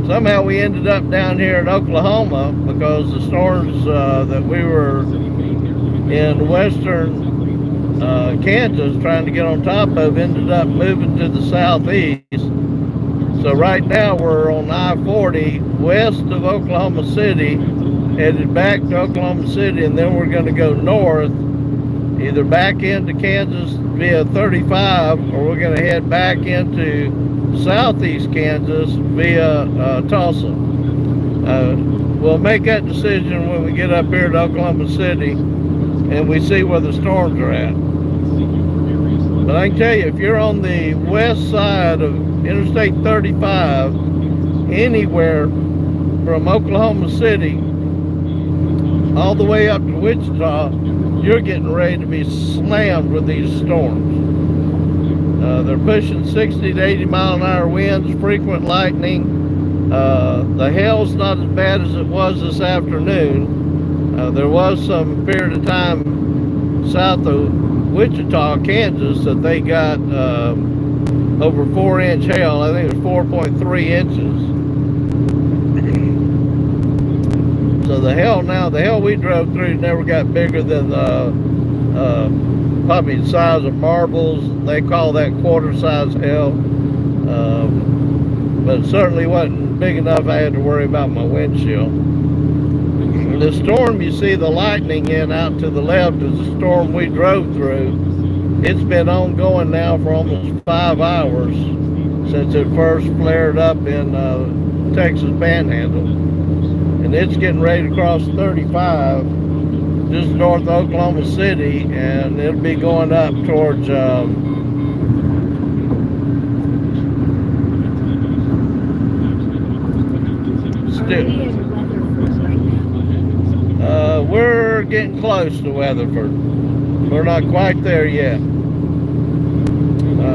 Somehow we ended up down here in Oklahoma, because the storms that we were in western Kansas trying to get on top of ended up moving to the southeast. So right now we're on I-40 west of Oklahoma City, headed back to Oklahoma City, and then we're going to go north, either back into Kansas via 35, or we're going to head back into southeast Kansas via Tulsa. We'll make that decision when we get up here to Oklahoma City and we see where the storms are at. But I can tell you, if you're on the west side of Interstate 35, anywhere from Oklahoma City all the way up to Wichita, you're getting ready to be slammed with these storms. They're pushing 60 to 80 mile an hour winds, frequent lightning. The hail's not as bad as it was this afternoon. There was some period of time south of Wichita, Kansas, that they got over 4-inch hail. I think it was 4.3 inches. So the hail we drove through never got bigger than probably the size of marbles. They call that quarter size hail. But it certainly wasn't big enough I had to worry about my windshield. The storm you see the lightning in out to the left is the storm we drove through. It's been ongoing now for almost 5 hours since it first flared up in Texas Panhandle. And it's getting ready to cross 35 just north of Oklahoma City, and it'll be going up towards we're getting close to Weatherford. We're not quite there yet.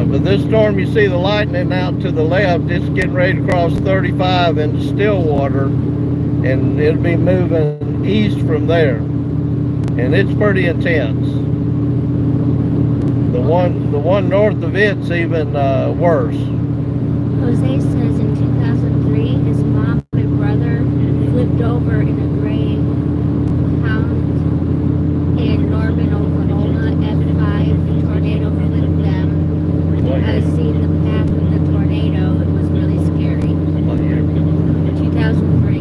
But this storm, you see the lightning out to the left, it's getting ready to cross 35 into Stillwater, and it'll be moving east from there. And it's pretty intense. The one north of it's even worse. Jose says in 2003, his mom and brother flipped over in a gray Hound in Norman, Oklahoma. F5 tornado flipped them. I've seen the path of the tornado. It was really scary. 2003.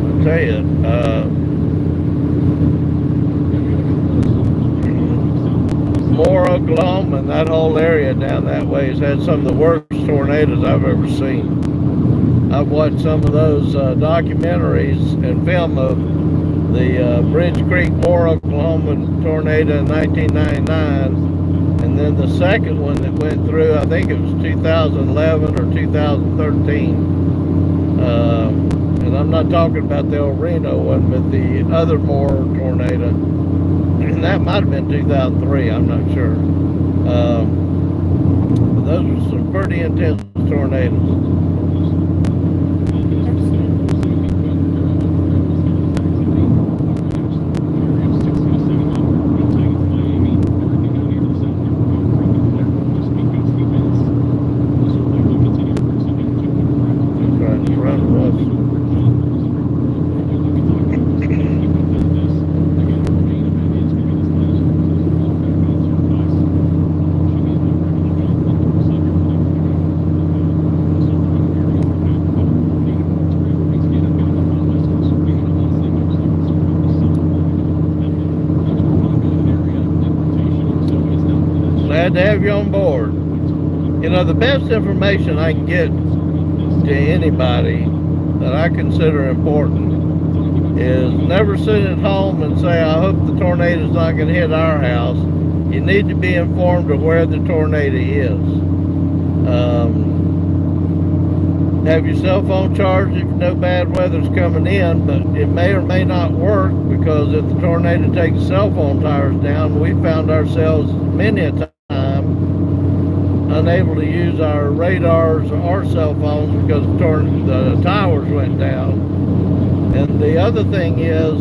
I'll tell you, more Oklahomans and that whole area down that way has had some of the worst tornadoes I've ever seen. I've watched some of those documentaries and film of the Bridge Creek, Moore, Oklahoma tornado in 1999, and then the second one that went through, I think it was 2011 or 2013. And I'm not talking about the El Reno one, but the other Moore tornado. And that might have been 2003, I'm not sure. Those were some pretty intense tornadoes. Glad to have you on board. You know, the best information I can get to anybody that I consider important is never sit at home and say, I hope the tornado's not going to hit our house. You need to be informed of where the tornado is. Have your cell phone charged if you know bad weather's coming in, but it may or may not work, because if the tornado takes cell phone towers down, we found ourselves many a time unable to use our radars or cell phones because the towers went down. And the other thing is,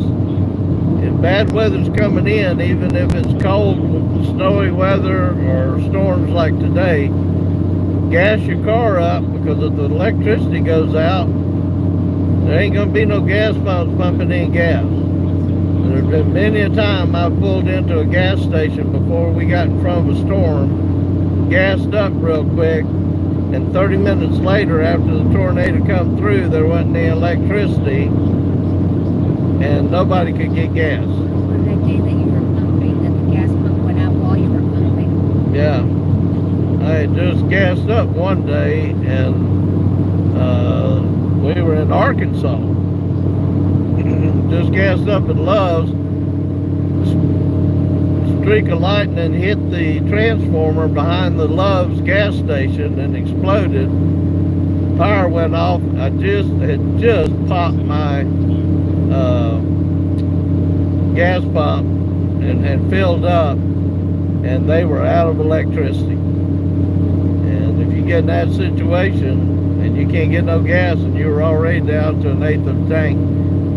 if bad weather's coming in, even if it's cold, snowy weather or storms like today, gas your car up, because if the electricity goes out, there ain't gonna be no gas pumps pumping in gas. There's been many a time I pulled into a gas station before we got in front of a storm, gassed up real quick, and 30 minutes later, after the tornado come through, there wasn't any electricity and nobody could get gas. On that day that you were pumping, that the gas pump went out while you were pumping. Yeah, I had just gassed up one day, and we were in Arkansas. Just gassed up at Love's. Streak of lightning hit the transformer behind the Love's gas station and exploded. Power went off. I had just popped my gas pump and had filled up, and they were out of electricity. And if you get in that situation and you can't get no gas and you're already down to an eighth of a tank,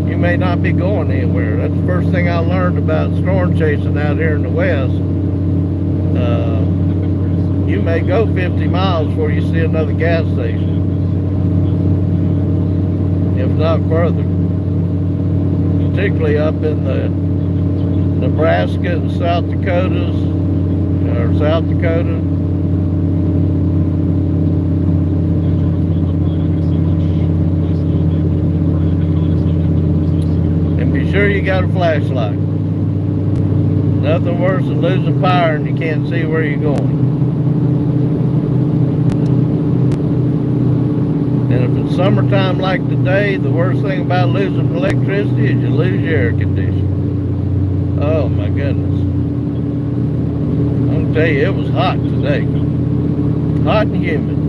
you may not be going anywhere. That's the first thing I learned about storm chasing out here in the West. You may go 50 miles before you see another gas station, if not further. Particularly up in the Nebraska and South Dakotas, or South Dakota. Sure, you got a flashlight. Nothing worse than losing power and you can't see where you're going. And if it's summertime like today, the worst thing about losing electricity is you lose your air conditioner. Oh my goodness. I'm gonna tell you, it was hot today. Hot and humid.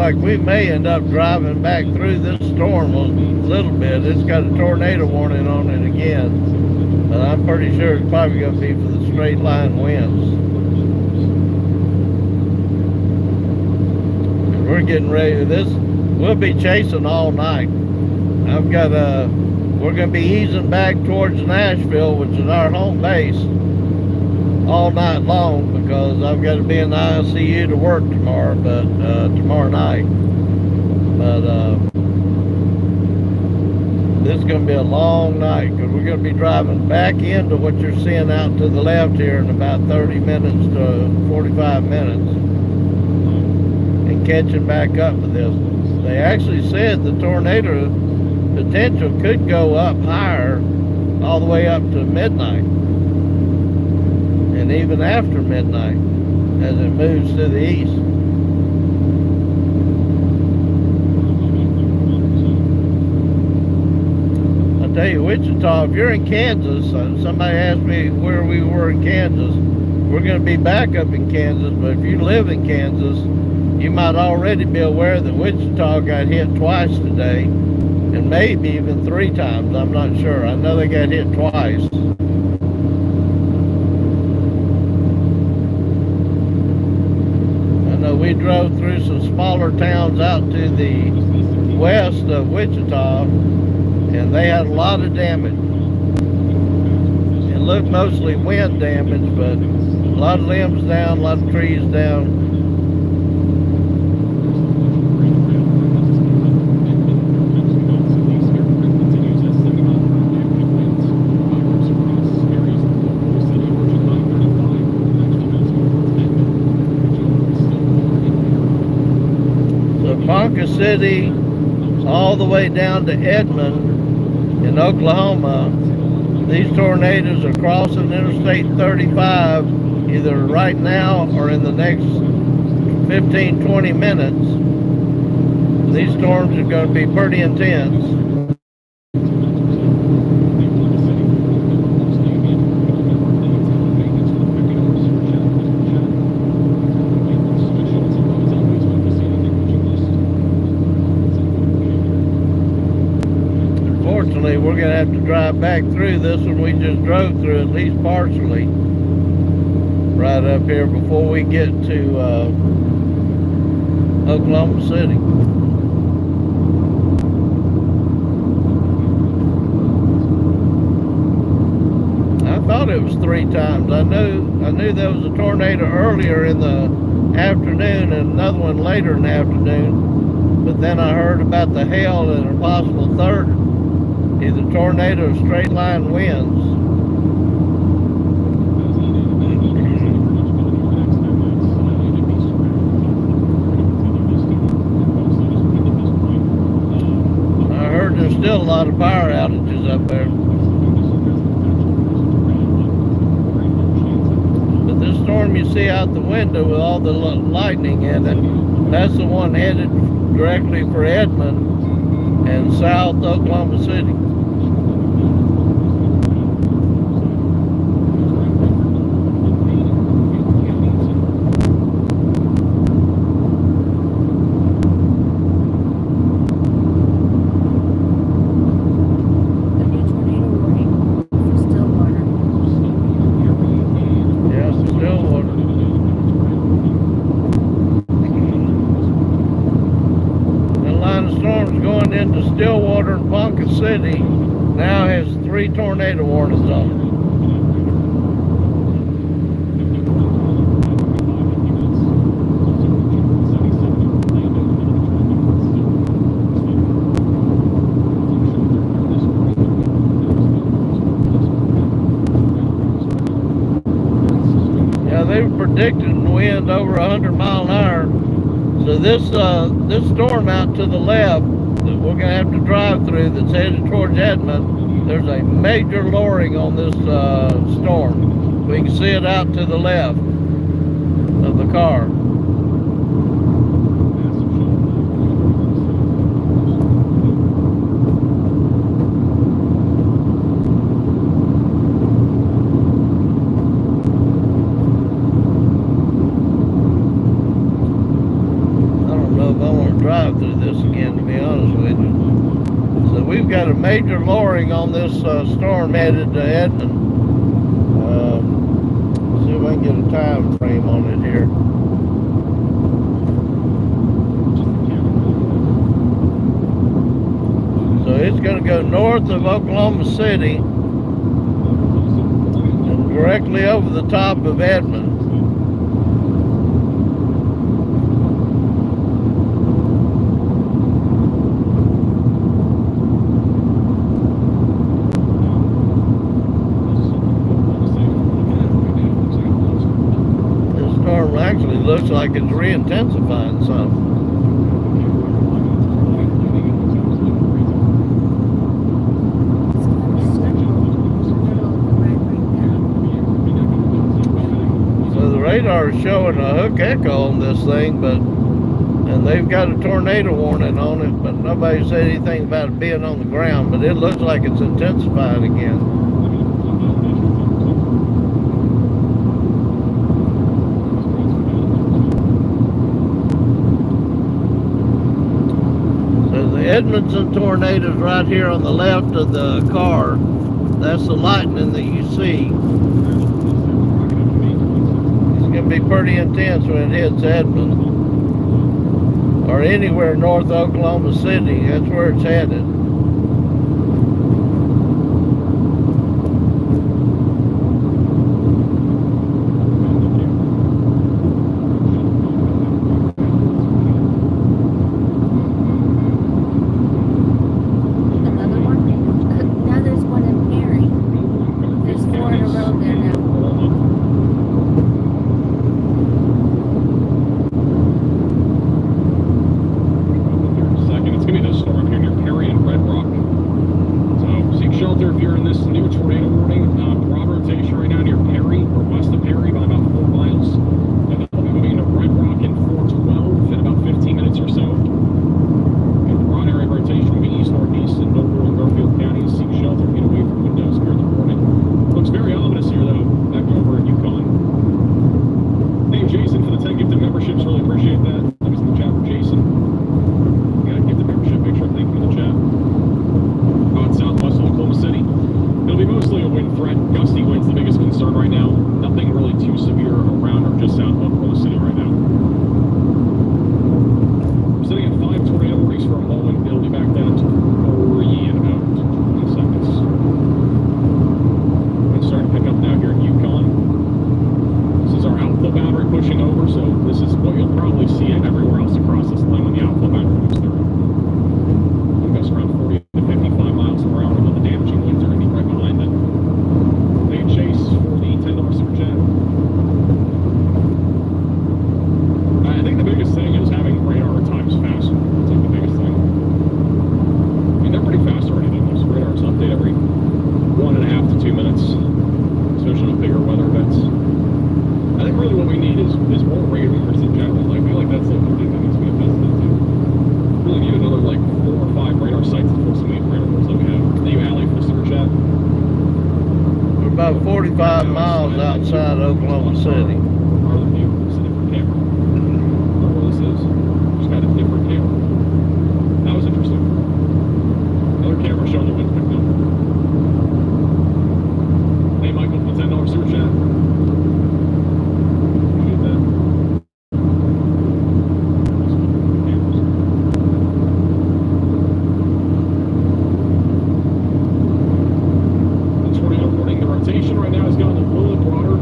like we may end up driving back through this storm a little bit. It's got a tornado warning on it again, but I'm pretty sure it's probably going to be for the straight line winds. We're getting ready. We'll be chasing all night. We're going to be easing back towards Nashville, which is our home base, all night long, because I've got to be in the ICU to work tomorrow, but tomorrow night. But this is going to be a long night, because we're going to be driving back into what you're seeing out to the left here in about 30 minutes to 45 minutes, and catching back up with this. They actually said the tornado potential could go up higher all the way up to midnight, and even after midnight as it moves to the east. I'll tell you, Wichita, if you're in Kansas, somebody asked me where we were in Kansas. We're going to be back up in Kansas, but if you live in Kansas, you might already be aware that Wichita got hit twice today, and maybe even 3 times. I'm not sure. I know they got hit twice. I know we drove through some smaller towns out to the west of Wichita, and they had a lot of damage. It looked mostly wind damage, but a lot of limbs down, a lot of trees down. Ponca City all the way down to Edmond in Oklahoma. These tornadoes are crossing Interstate 35 either right now or in the next 15-20 minutes. These storms are going to be pretty intense. We're going to have to drive back through this one we just drove through, at least partially, right up here before we get to Oklahoma City. I thought it was 3 times. I knew there was a tornado earlier in the afternoon and another one later in the afternoon, but then I heard about the hail and a possible third, either tornado or straight line winds. I heard there's still a lot of power outages up there. But this storm you see out the window with all the lightning in it, that's the one headed directly for Edmond and South Oklahoma City. Stillwater and Ponca City now has 3 tornado warnings on it. Yeah, they were predicting wind over 100 miles an hour. So this storm out to the left that we're going to have to drive through that's headed towards Edmond, there's a major lowering on this storm. We can see it out to the left of the car. I don't know if I want to got a major lowering on this storm headed to Edmond. See if I can get a time frame on it here. So it's going to go north of Oklahoma City and directly over the top of Edmond. This storm actually looks like it's re-intensifying some. Radar is showing a hook echo on this thing, and they've got a tornado warning on it, but nobody said anything about it being on the ground, but it looks like it's intensifying again. So the Edmondson tornado is right here on the left of the car. That's the lightning that you see. Going to be pretty intense when it hits Edmond or anywhere north of Oklahoma City. That's where it's headed. Another one? Now there's one in Perry. There's 4 in a row there now. Shelter if you're in this new tornado warning. Broad rotation right now near Perry or west of Perry by about 4 miles. And then we'll be moving to Red Rock in 412 in about 15 minutes or so. And broad area rotation will be east-northeast in Noble and Garfield counties. Seek shelter, get away from windows here in the morning. Looks very ominous here though, back over in Yukon. Thank you, Jason, for the 10 gifted memberships. Really appreciate that. Let me see the chat for Jason. You got a gifted membership, make sure I'm thanking you in the chat. Southwest Oklahoma City. It'll be mostly a wind threat. Gusty wind's the biggest concern right now. Nothing really too severe around or just south of Oklahoma City right now. We're sitting at 5 tornado warnings for a moment. It'll be back down to 3 in about 20 seconds. It's starting to pick up now here in Yukon. This is our outflow boundary pushing over, so this is what you'll probably see everywhere else across this line when the outflow boundary moves through. It goes around 40 to 55 miles per hour, and the damaging winds are going to be right behind it. They chase for the $10 super chat. I think the biggest thing is having radar times faster. That's like the biggest thing. I mean, they're pretty fast already. Most radars update every 1.5 to 2 minutes, especially with bigger weather events. I think really what we need is more radars in general. Like, I feel like that's like the thing that needs to be invested into. Really need another like 4 or 5 radar sites to fix some of these radars that we have. Thank you, Allie, for the super chat. We're about 45 miles outside Oklahoma City. Farther view, it's a different camera. I don't know where this is. Just got a different camera. That was interesting. Another camera showing the wind picked up. Hey, Michael, for the $10 super chat. Appreciate that. Right now has gotten a little bit broader.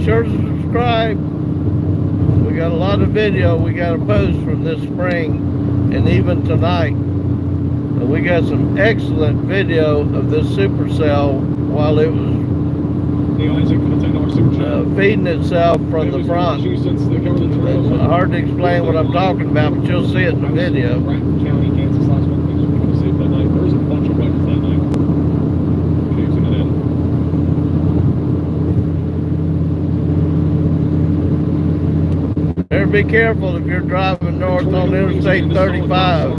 sure to subscribe. We got a lot of video we got to post from this spring and even tonight. And we got some excellent video of this supercell while it was feeding itself from the front. It's hard to explain what I'm talking about, but you'll see it in the video. County, Kansas last month. Safe that night. There's a bunch of wedges that night. Chasing it in. Better be careful if you're driving north on Interstate 35.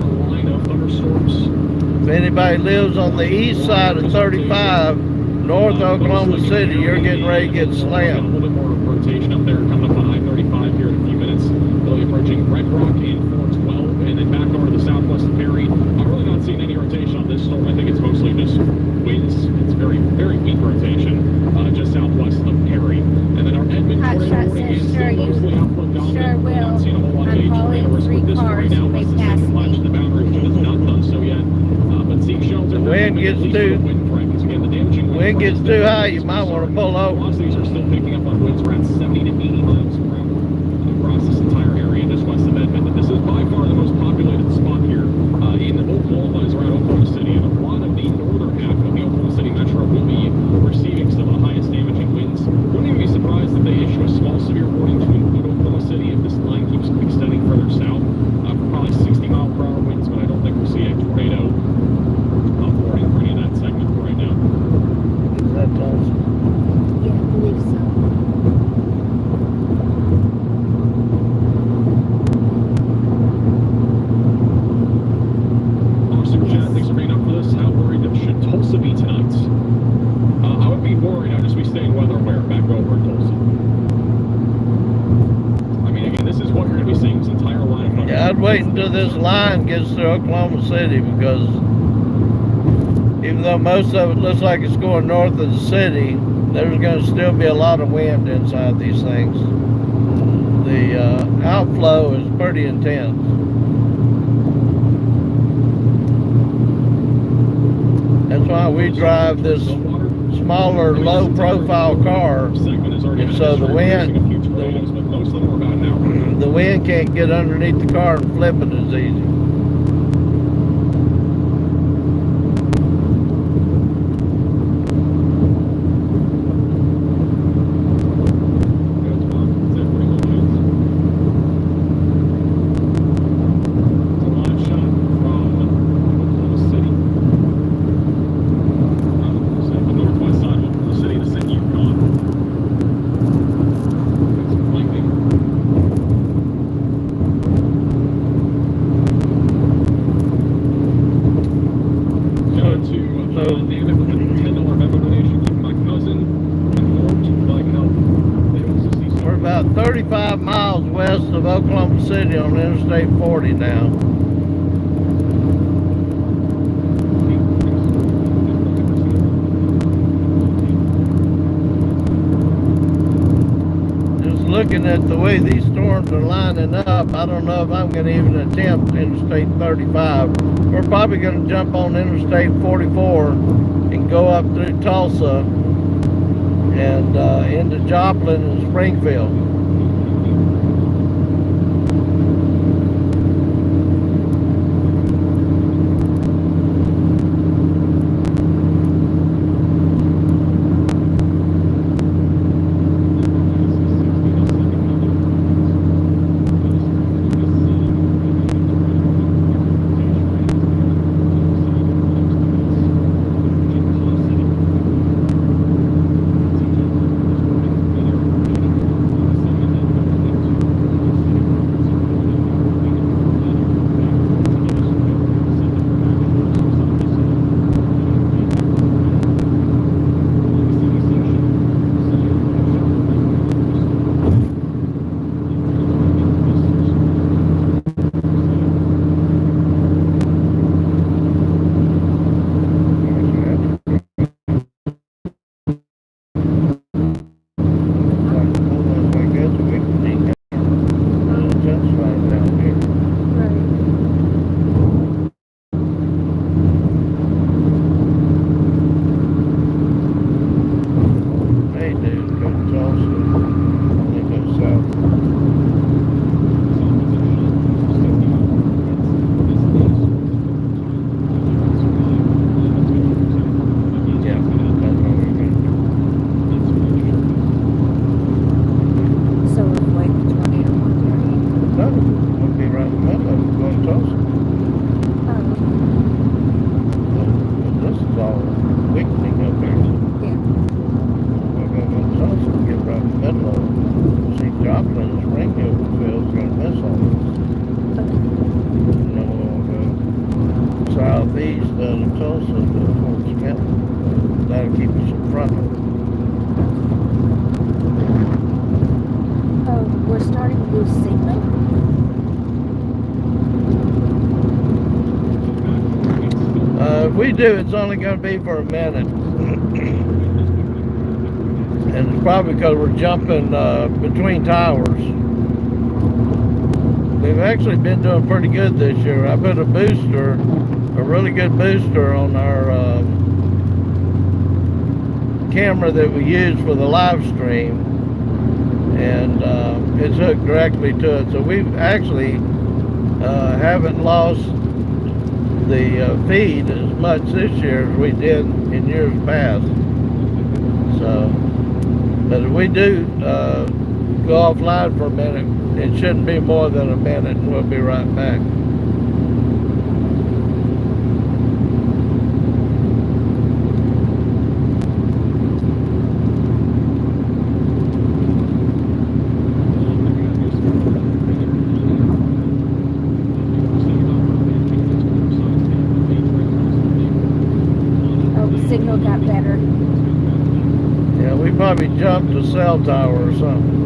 If anybody lives on the east side of 35, north Oklahoma City, you're getting ready to get slammed. A little bit more rotation up there, coming up on I-35 here in a few minutes. They'll be approaching Red Rock and 412, and then back over to the southwest of Perry. I'm really not seeing any rotation on this storm. I think it's mostly just winds. It's very, very weak rotation, just southwest of Perry. And then our Edmond Hotshot says, sure you sure will. I'm hauling 3 cars and they pass me. The boundary has not done so yet. But seek shelter. The wind gets too high, you might want to pull over. Velocities are still picking up on winds around 70 to 80 miles per hour across this entire area just west of Edmond. And this is by far the most populated spot here in Oklahoma, is around Oklahoma City. And a lot of the northern half of the Oklahoma City metro will be receiving some of the highest damaging winds. Wouldn't even be surprised if they issue a small severe warning to include Oklahoma City if this line keeps extending further south for probably 60 mile per hour winds, but I don't think we'll see a tornado warning for any of that segment right now. Is that Tulsa? Yeah, I believe so. Super chat, thanks for being up for this. How worried should Tulsa be tonight? I would be worried. I'd just be staying weather aware back over in Tulsa. I mean, again, this is what you're going to be seeing this entire line. Yeah, I'd wait until this line gets to Oklahoma City, because even though most of it looks like it's going north of the city, there's going to still be a lot of wind inside these things. The outflow is pretty intense. That's why we drive this smaller, low-profile car, and so the wind can't get underneath the car and flip it as easy. We're about 35 miles west of Oklahoma City on Interstate 40 now. Just looking at the way these storms are lining up, I don't know if I'm going to even attempt Interstate 35. We're probably going to jump on Interstate 44 and go up through Tulsa and into Joplin and Springfield. starting to lose signal? If we do, it's only going to be for a minute. And it's probably because we're jumping between towers. We've actually been doing pretty good this year. I put a booster, a really good booster on our camera that we use for the live stream, and it's hooked directly to it. So we've actually haven't lost the feed as much this year as we did in years past. So, but if we do go offline for a minute, it shouldn't be more than a minute, and we'll be right back. Signal got better. Yeah, we probably jumped a cell tower or something.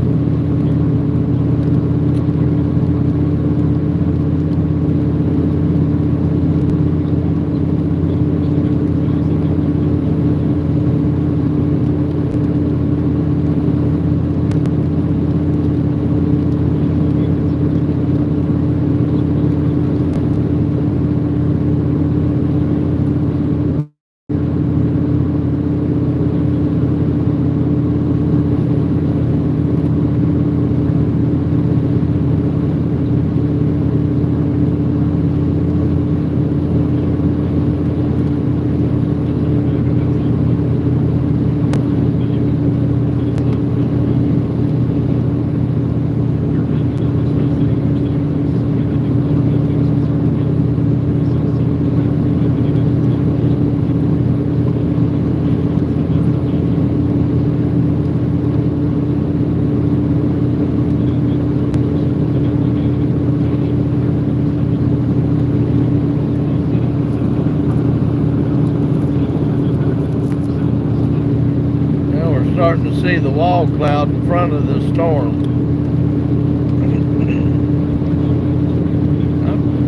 Starting to see the wall cloud in front of the storm.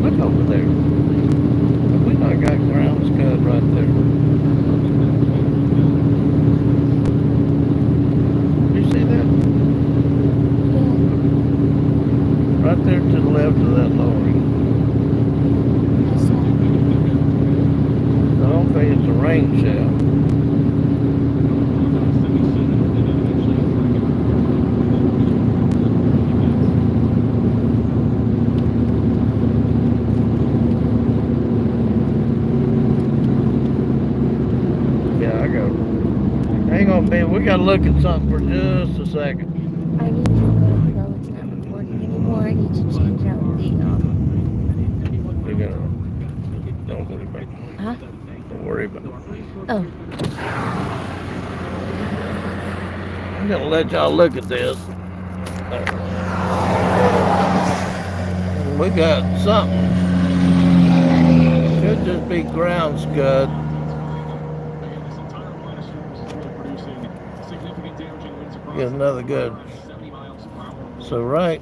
Look over there. Have we not got ground scud right there? You see that? Right there to the left of that lorry. I don't think it's a rain shaft. We gotta look at something for just a second. I need to go. It's not recording anymore. I need to change out the. We gotta. Don't worry about it. Huh? Don't worry about it. Oh. I'm gonna let y'all look at this. We got something. Could just be ground scud. Get another good. So right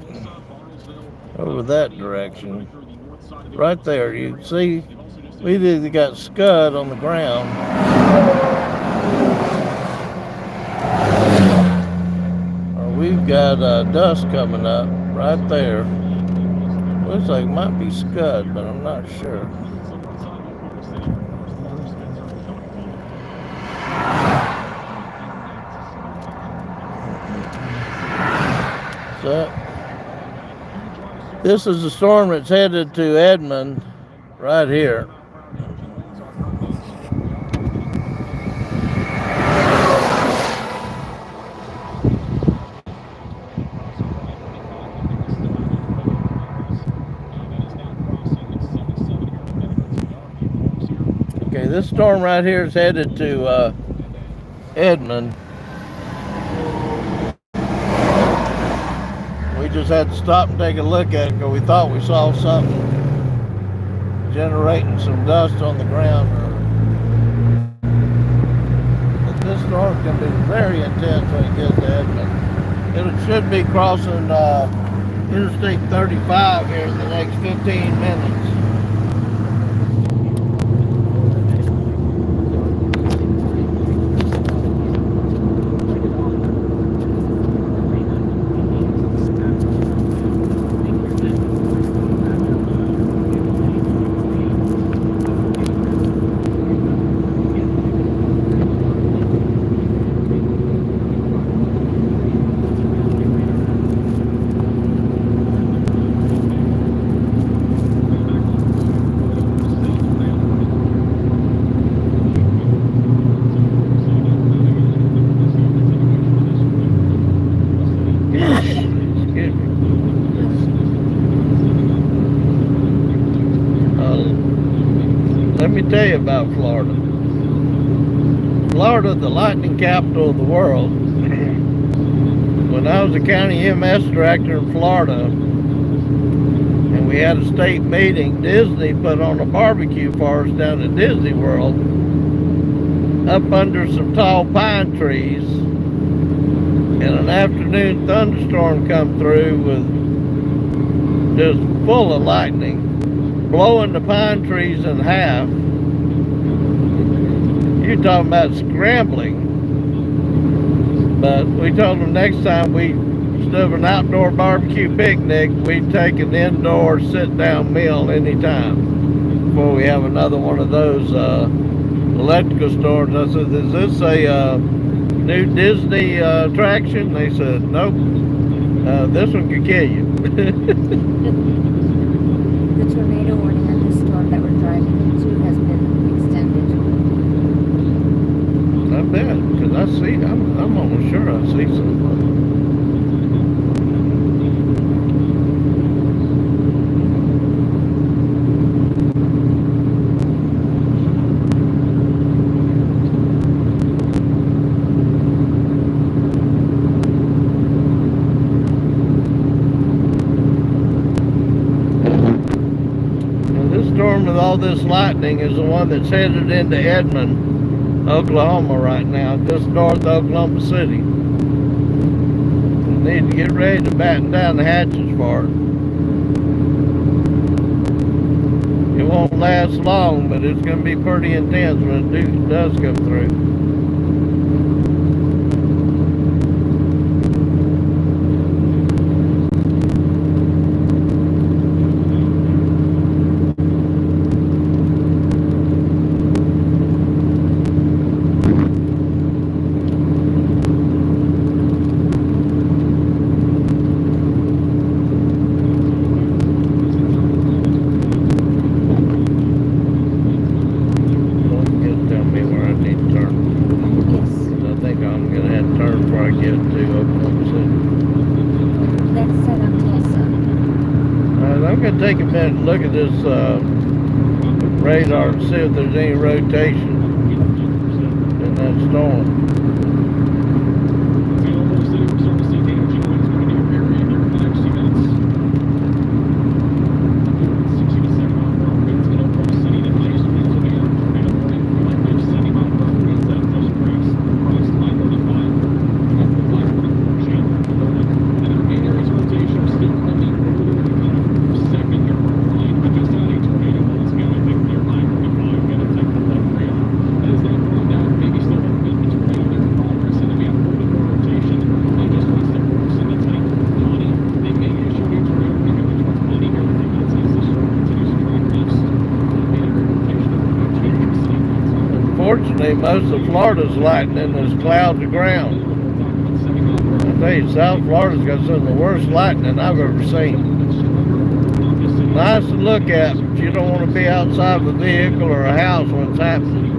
over that direction, right there, you see we've either got scud on the ground or we've got dust coming up right there. Looks like it might be scud, but I'm not sure. So, this is the storm that's headed to Edmond right here. Okay, this storm right here is headed to Edmond. We just had to stop and take a look at it because we thought we saw something generating some dust on the ground. But this storm can be very intense when it gets to Edmond. It should be crossing Interstate 35 here in the next 15 minutes. Excuse me. Let me tell you about Florida. Florida, the lightning capital of the world. When I was a county EMS director in Florida, and we had a state meeting, Disney put on a barbecue for us down at Disney World, up under some tall pine trees, and an afternoon thunderstorm come through with just full of lightning, blowing the pine trees in half. You're talking about scrambling. But we told them next time we instead of an outdoor barbecue picnic, we'd take an indoor sit-down meal anytime before we have another one of those electrical storms. I said, is this a new Disney attraction? They said, nope. This one could kill you. The tornado warning on this storm that we're driving into has been extended. I bet, because I'm almost sure I see something. Storm with all this lightning is the one that's headed into Edmond, Oklahoma right now, just north of Oklahoma City. We need to get ready to batten down the hatches for it. It won't last long, but it's going to be pretty intense when it does come through. Take a minute and look at this radar and see if there's any rotation in that storm. Unfortunately, most of Florida's lightning is clouds of ground. I tell you, South Florida's got some of the worst lightning I've ever seen. Nice to look at, but you don't want to be outside of a vehicle or a house when it's happening.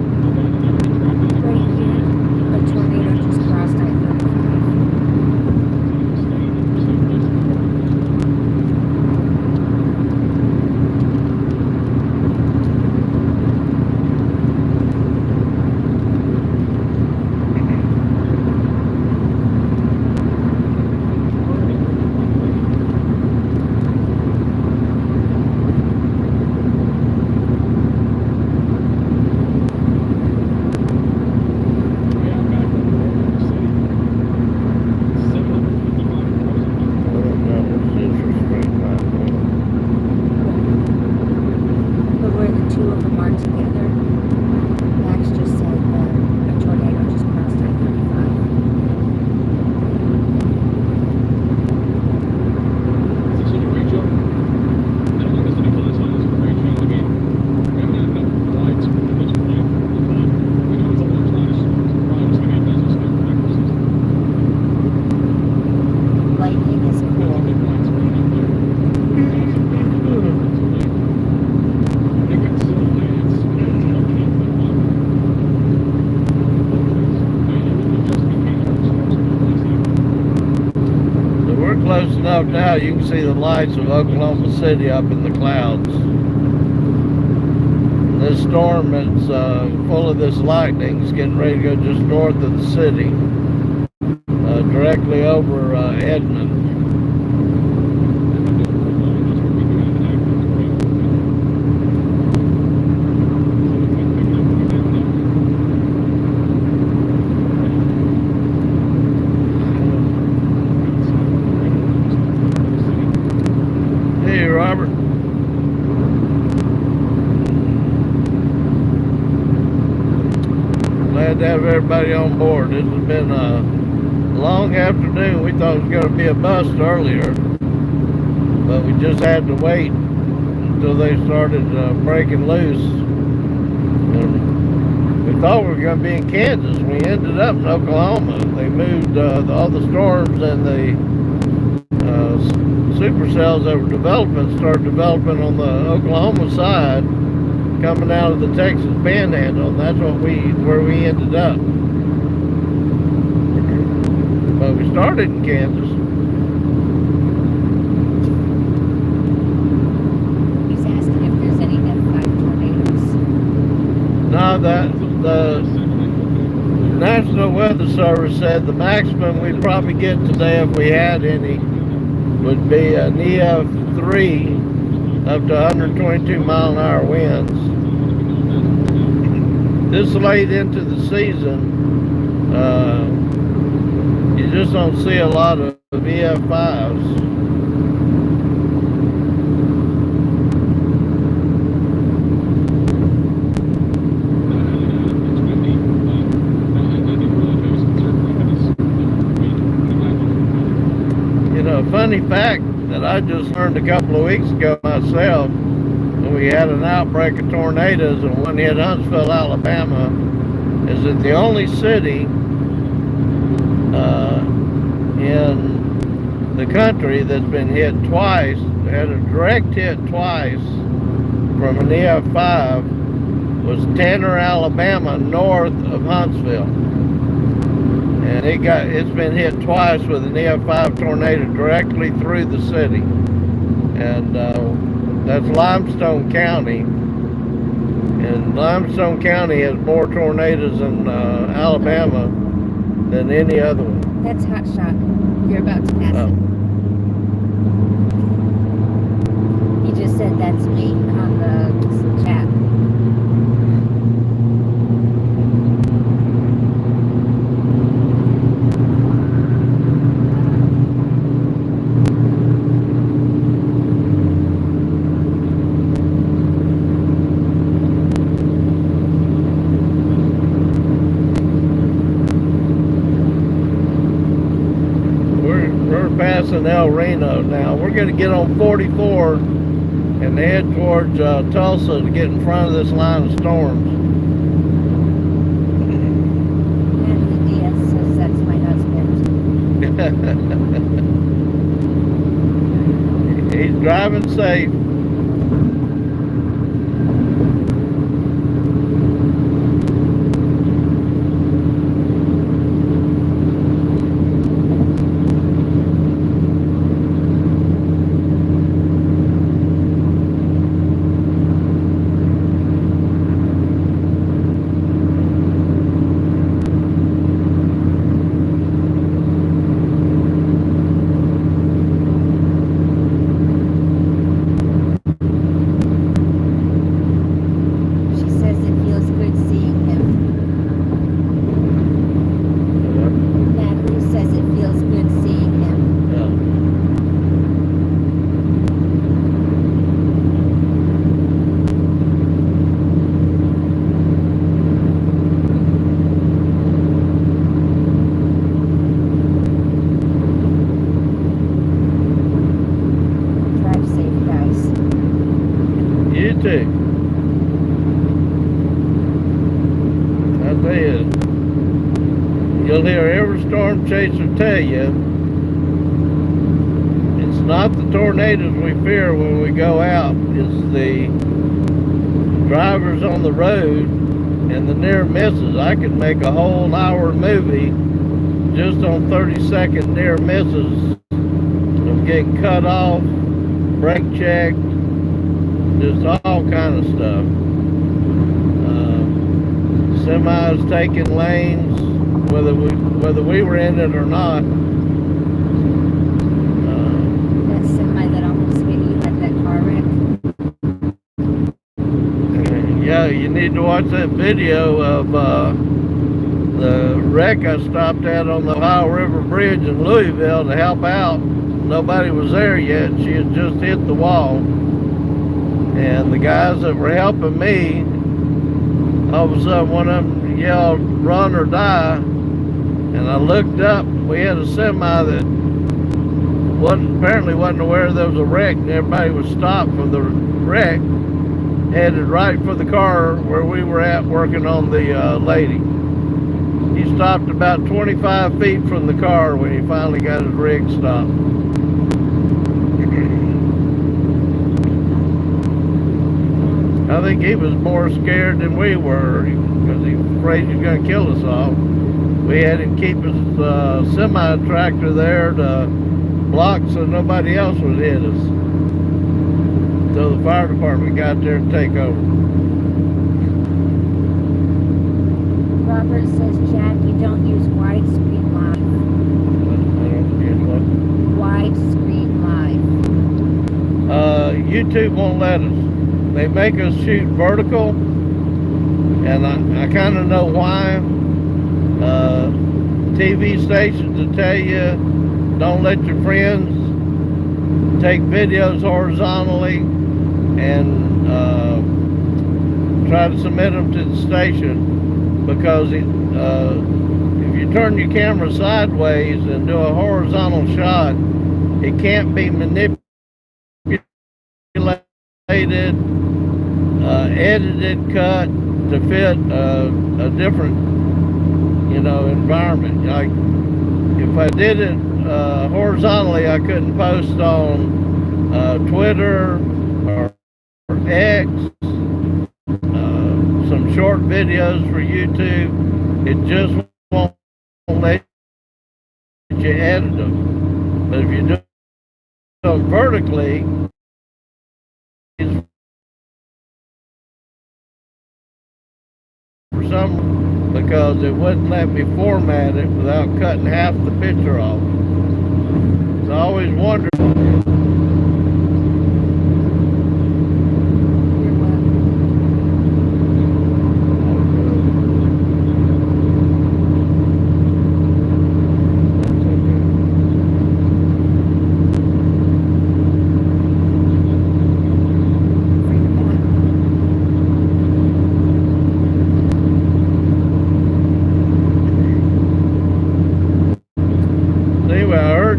Right here, a tornado just crossed I-35. close enough now you can see the lights of Oklahoma City up in the clouds. This storm is full of this lightning. It's getting ready to go just north of the city, directly over Edmond. Hey, Robert. Glad to have everybody on board. This has been a long afternoon. We thought it was going to be a bust earlier, but we just had to wait until they started breaking loose. And we thought we were going to be in Kansas. We ended up in Oklahoma. They moved all the storms and the supercells that were developing started developing on the Oklahoma side, coming out of the Texas Panhandle. And that's where we ended up. But we started in Kansas. He's asking if there's any F5 tornadoes. No, the National Weather Service said the maximum we'd probably get today, if we had any, would be an EF3 up to 122 mile an hour winds. This late into the season, you just don't see a lot of EF5s. You know, a funny fact that I just learned a couple of weeks ago myself, when we had an outbreak of tornadoes and one hit Huntsville, Alabama, is that the only city in the country that's been hit twice, had a direct hit twice from an EF5, was Tanner, Alabama, north of Huntsville. And it's been hit twice with an EF5 tornado directly through the city. And that's Limestone County. And Limestone County has more tornadoes in Alabama than any other one. That's hot shot. You're about to pass it. He just said that's me on the chat. Passing El Reno now. We're going to get on 44 and head towards Tulsa to get in front of this line of storms. And Diaz says that's my husband. He's driving safe. You'll hear every storm chaser tell you it's not the tornadoes we fear when we go out, it's the drivers on the road and the near misses. I could make a whole hour movie just on 30-second near misses getting cut off, brake checked, just all kind of stuff. Semis taking lanes, whether we were in it or not. That semi that almost hit you, like that car wreck. Yeah, you need to watch that video of the wreck I stopped at on the Ohio River Bridge in Louisville to help out. Nobody was there yet. She had just hit the wall. And the guys that were helping me, all of a sudden one of them yelled, "Run or die." And I looked up, we had a semi that apparently wasn't aware there was a wreck, and everybody was stopped for the wreck, headed right for the car where we were at working on the lady. He stopped about 25 feet from the car when he finally got his rig stopped. I think he was more scared than we were because he was afraid he was going to kill us all. We had him keep his semi-tractor there to block so nobody else would hit us. So the fire department got there to take over. Robert says, Jack, you don't use widescreen live. Widescreen live. YouTube won't let us. They make us shoot vertical, and I kind of know why. TV stations will tell you, don't let your friends take videos horizontally and try to submit them to the station, because if you turn your camera sideways and do a horizontal shot, it can't be manipulated, edited, cut to fit a different, environment. Like if I did it horizontally, I couldn't post on Twitter or X, some short videos for YouTube. It just won't let you edit them. But if you do them vertically, for some, because it wouldn't let me format it without cutting half the picture off. So I always wondered.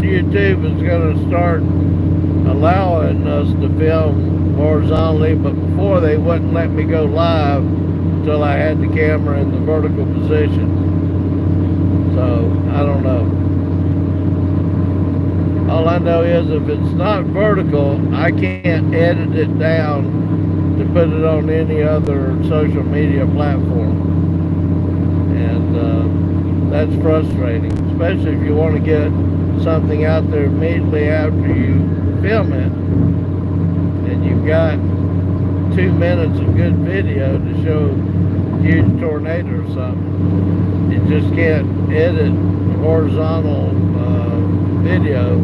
YouTube is going to start allowing us to film horizontally, but before they wouldn't let me go live until I had the camera in the vertical position. So I don't know. All I know is if it's not vertical, I can't edit it down to put it on any other social media platform. And that's frustrating, especially if you want to get something out there immediately after you film it, and you've got 2 minutes of good video to show a huge tornado or something. You just can't edit horizontal video.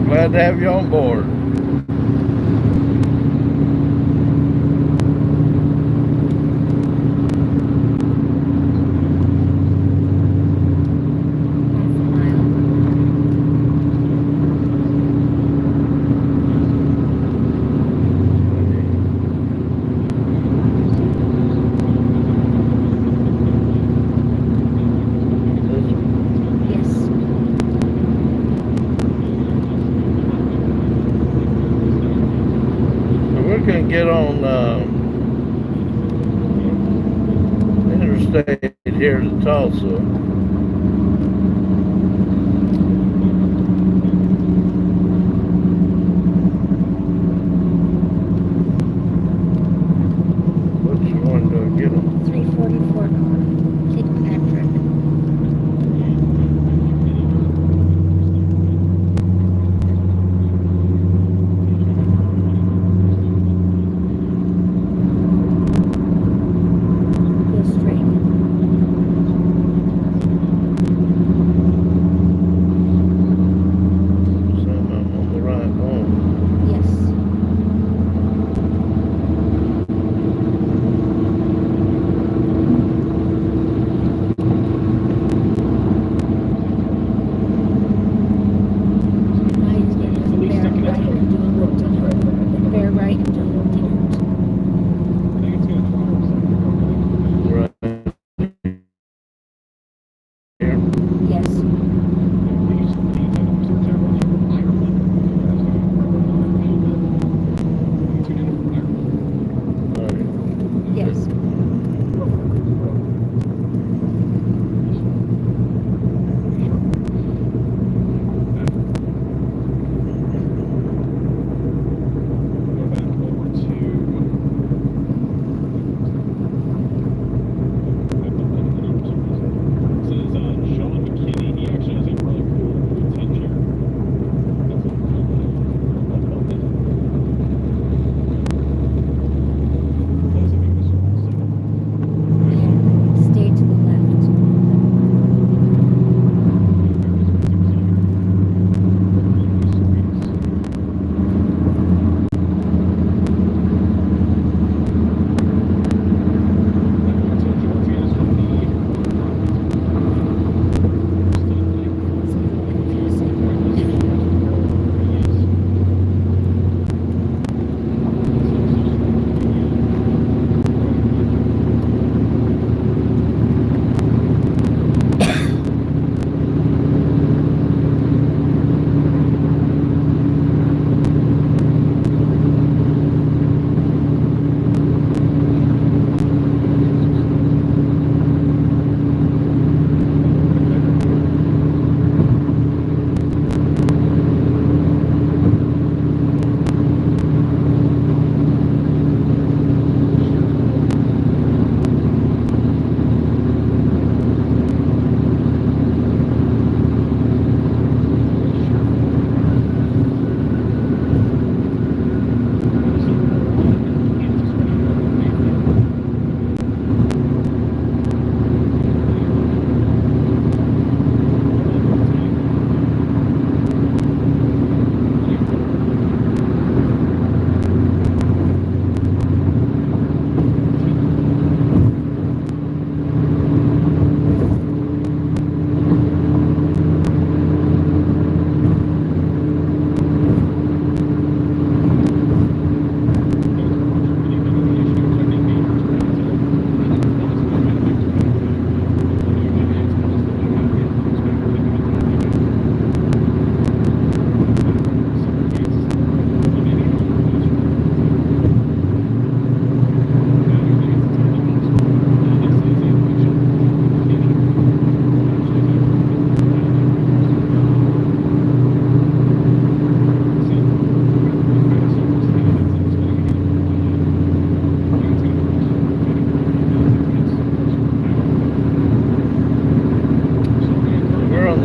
Glad to have you on board. Get on interstate here to Tulsa. Which one do I get on? 344 St. Patrick.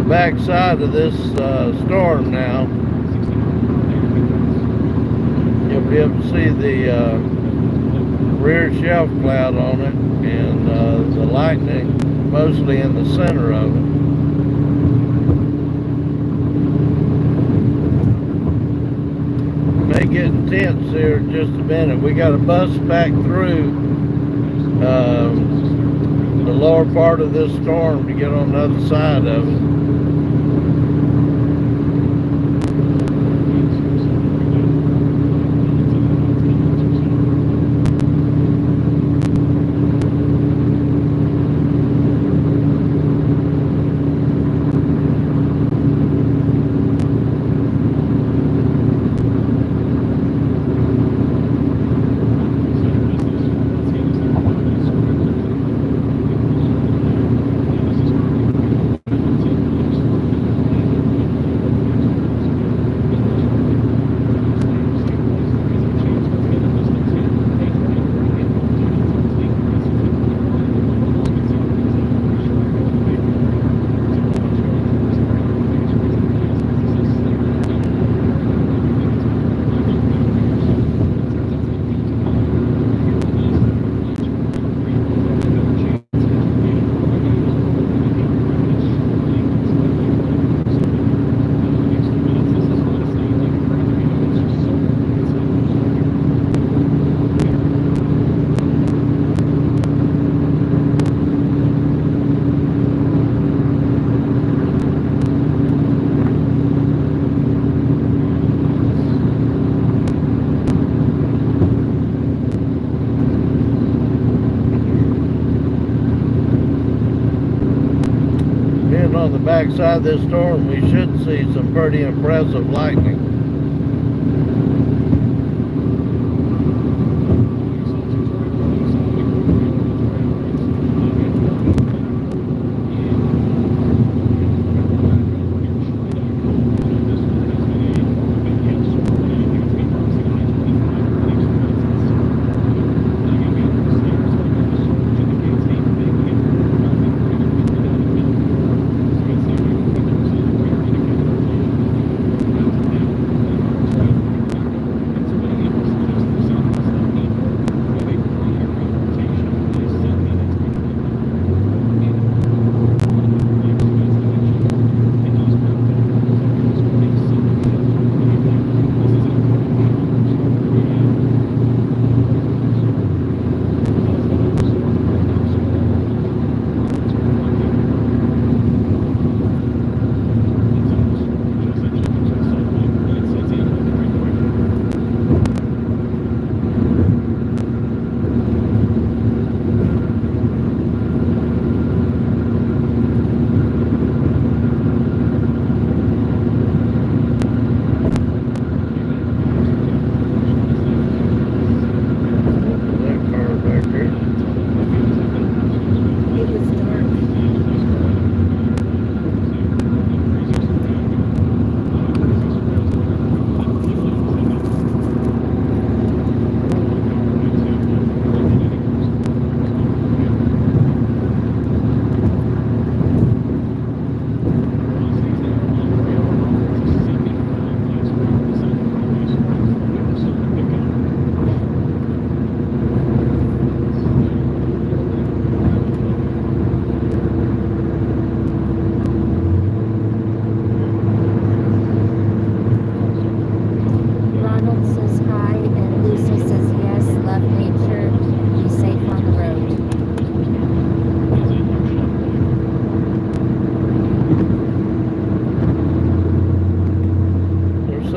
back side of this storm now. You'll be able to see the rear shelf cloud on it, and the lightning mostly in the center of it. getting tense here in just a minute. We got a bus back through the lower part of this storm to get on the other side of it. On the backside of this storm, we should see some pretty impressive lightning.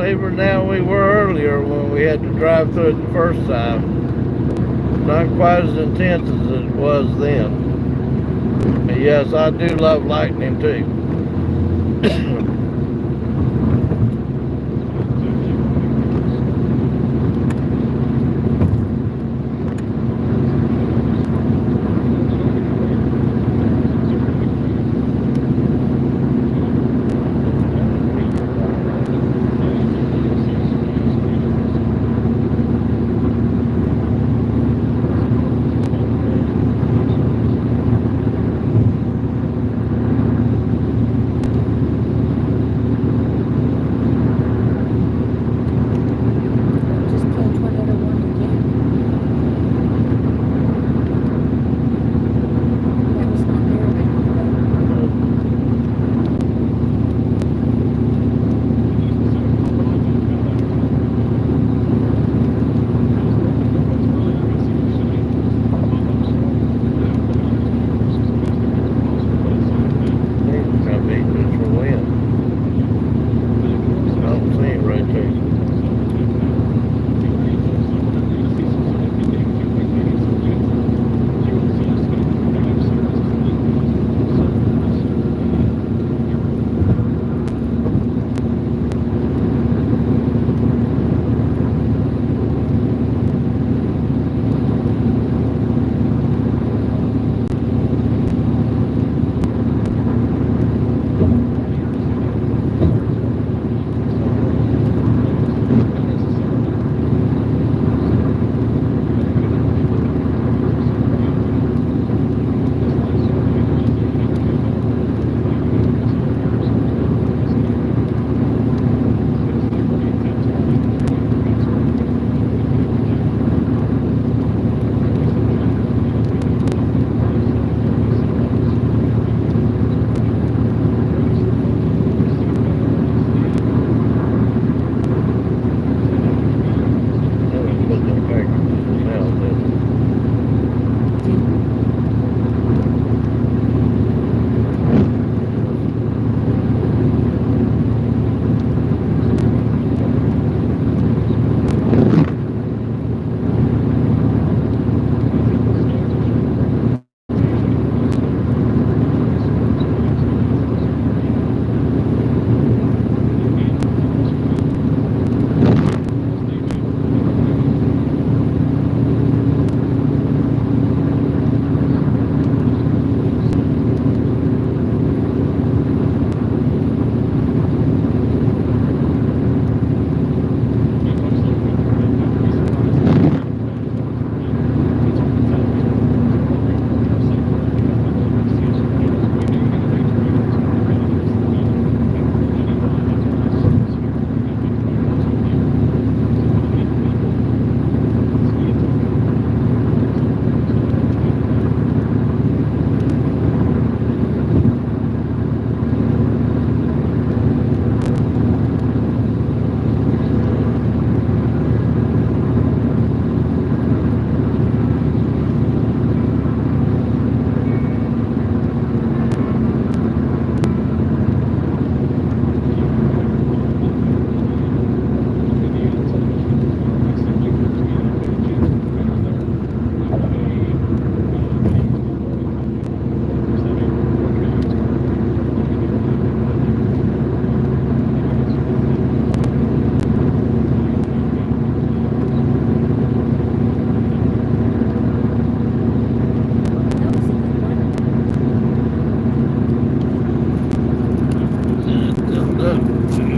safer now than we were earlier when we had to drive through it the first time. Not quite as intense as it was then. But yes, I do love lightning too.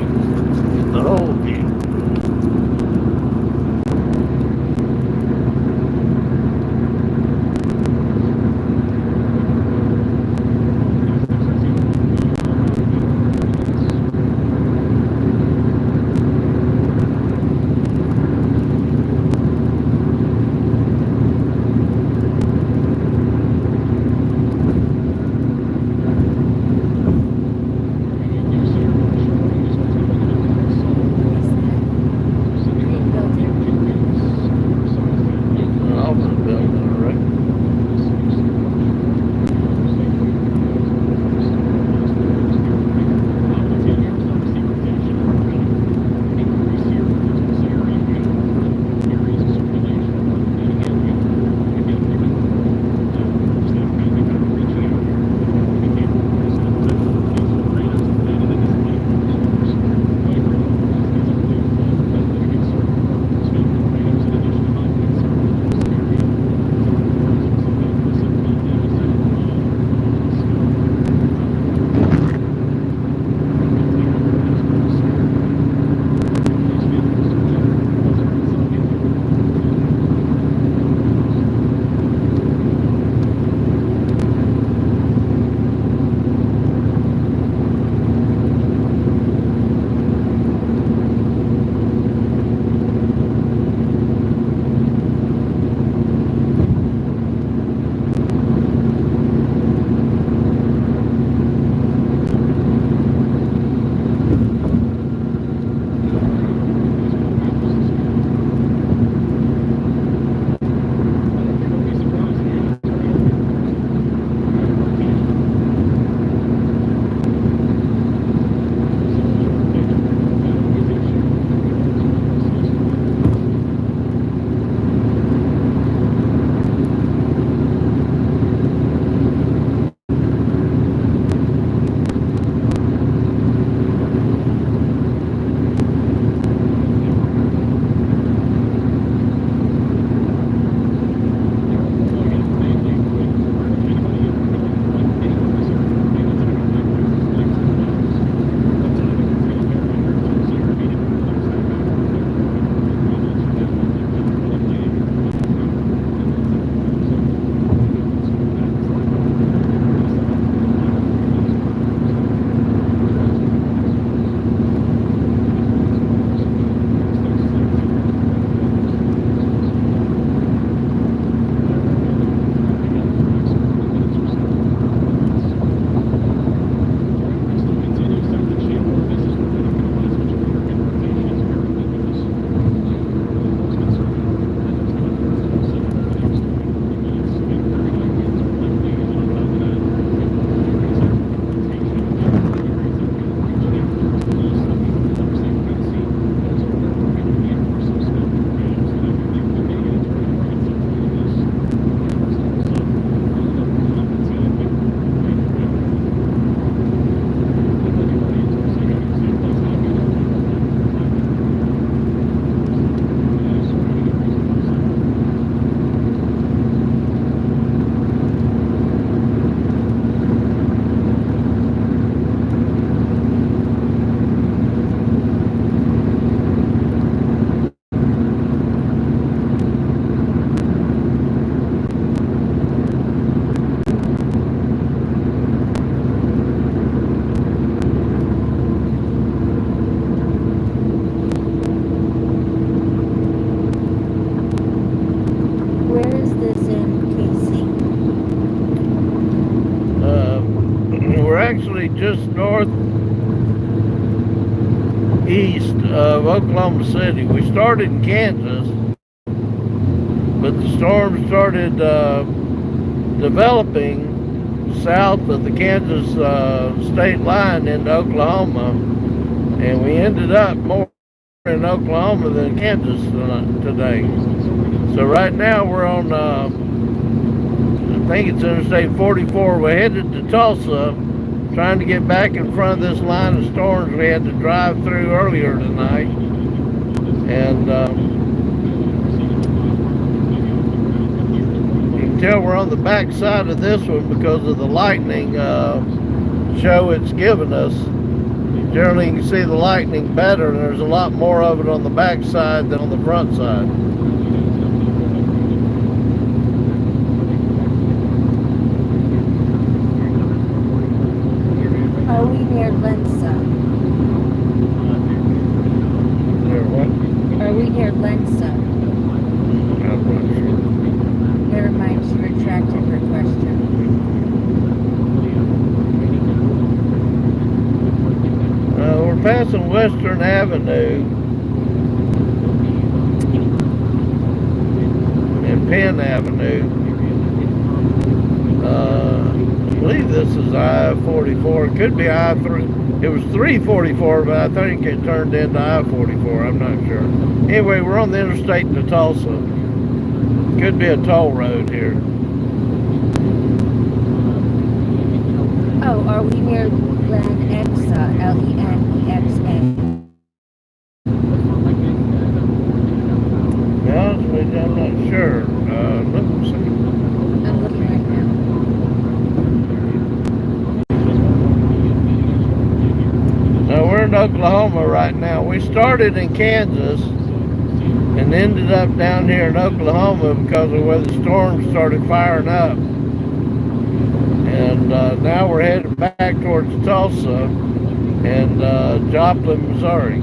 Oh, yeah. Office building, all right. Where is this in Casey? We're actually just northeast of Oklahoma City. We started in Kansas, but the storm started developing south of the Kansas state line into Oklahoma, and we ended up more in Oklahoma than Kansas today. So right now we're on, I think it's Interstate 44. We're headed to Tulsa, trying to get back in front of this line of storms we had to drive through earlier tonight. And you can tell we're on the back side of this one because of the lightning show it's given us. generally you can see the lightning better, and there's a lot more of it on the back side than on the front side. Are we near Lensa? There, what? Are we near Lensa? I'm not sure. Never mind, she retracted her question. We're passing Western Avenue and Penn Avenue. I believe this is I-44. It could be I-3. It was 344, but I think it turned into I-44. I'm not sure. Anyway, we're on the interstate to Tulsa. Could be a toll road here. Oh, are we near Lenexa? Lenexa. To be honest with you, I'm not sure. Let me see. I'm looking right now. Now we're in Oklahoma right now. We started in Kansas and ended up down here in Oklahoma because of where the storm started firing up. And now we're headed back towards Tulsa and Joplin, Missouri.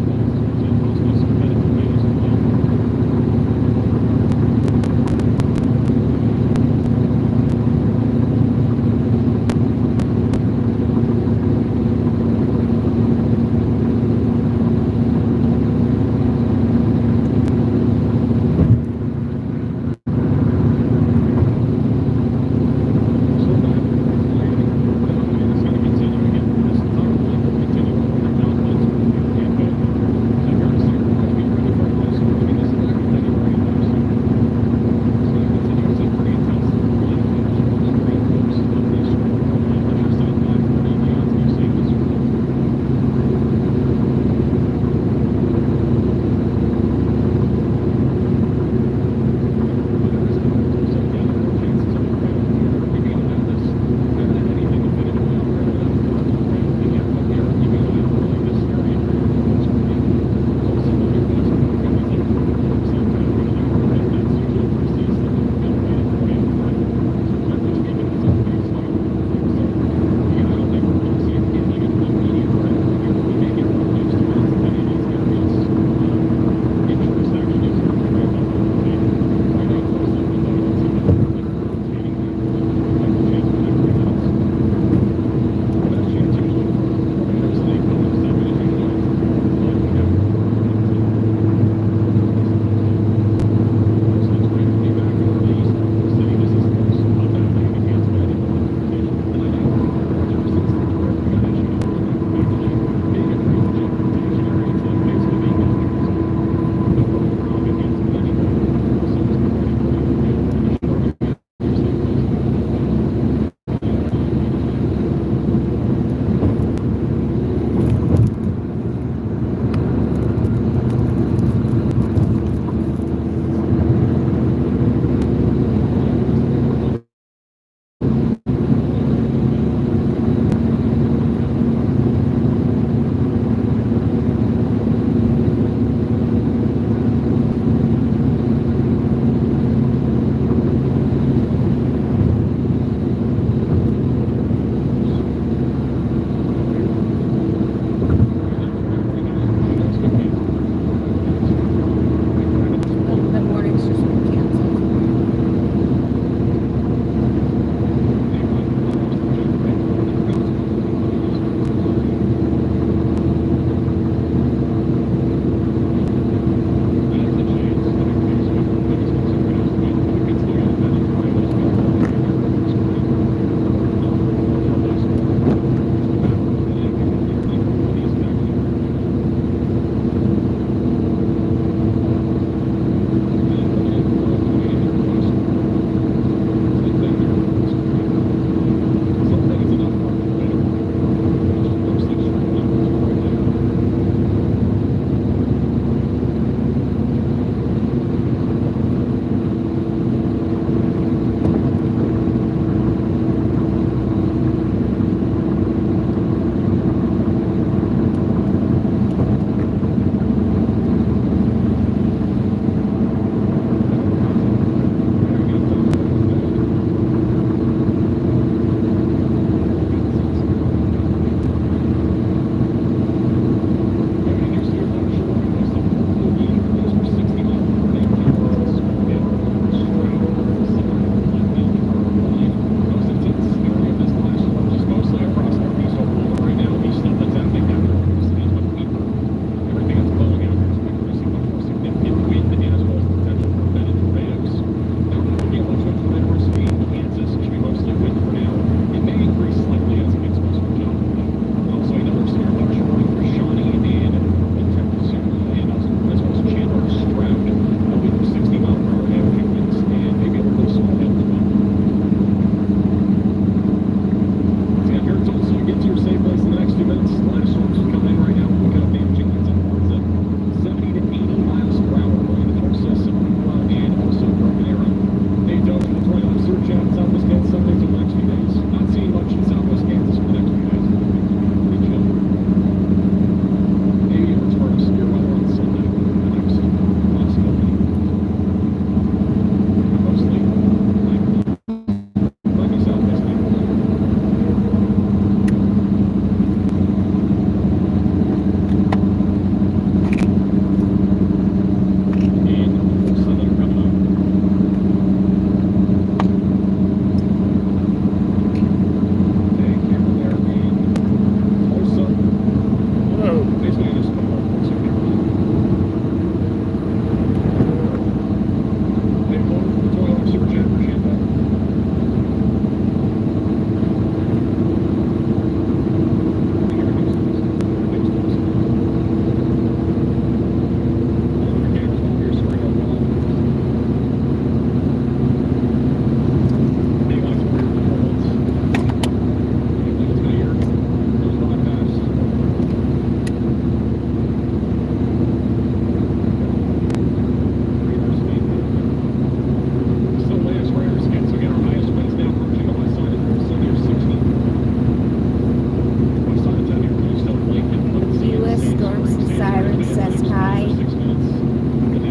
says hi.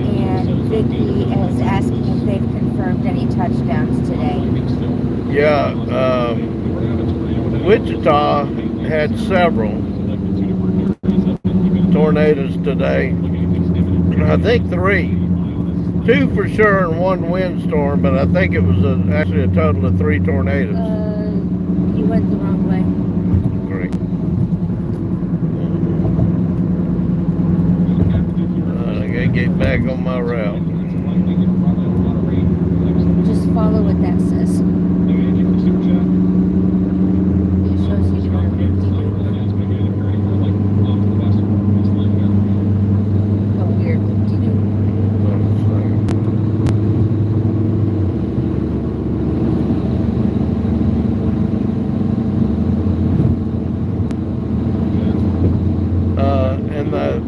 And Vicky is asking if they've confirmed any touchdowns today. Yeah, Wichita had several tornadoes today. I think 3. 2 for sure and 1 windstorm, but I think it was actually a total of 3 tornadoes. You went the wrong way. 3. I gotta get back on my route. Just follow what that says. It shows you doing a loop-de-loop. A weird loop-de-loop. And I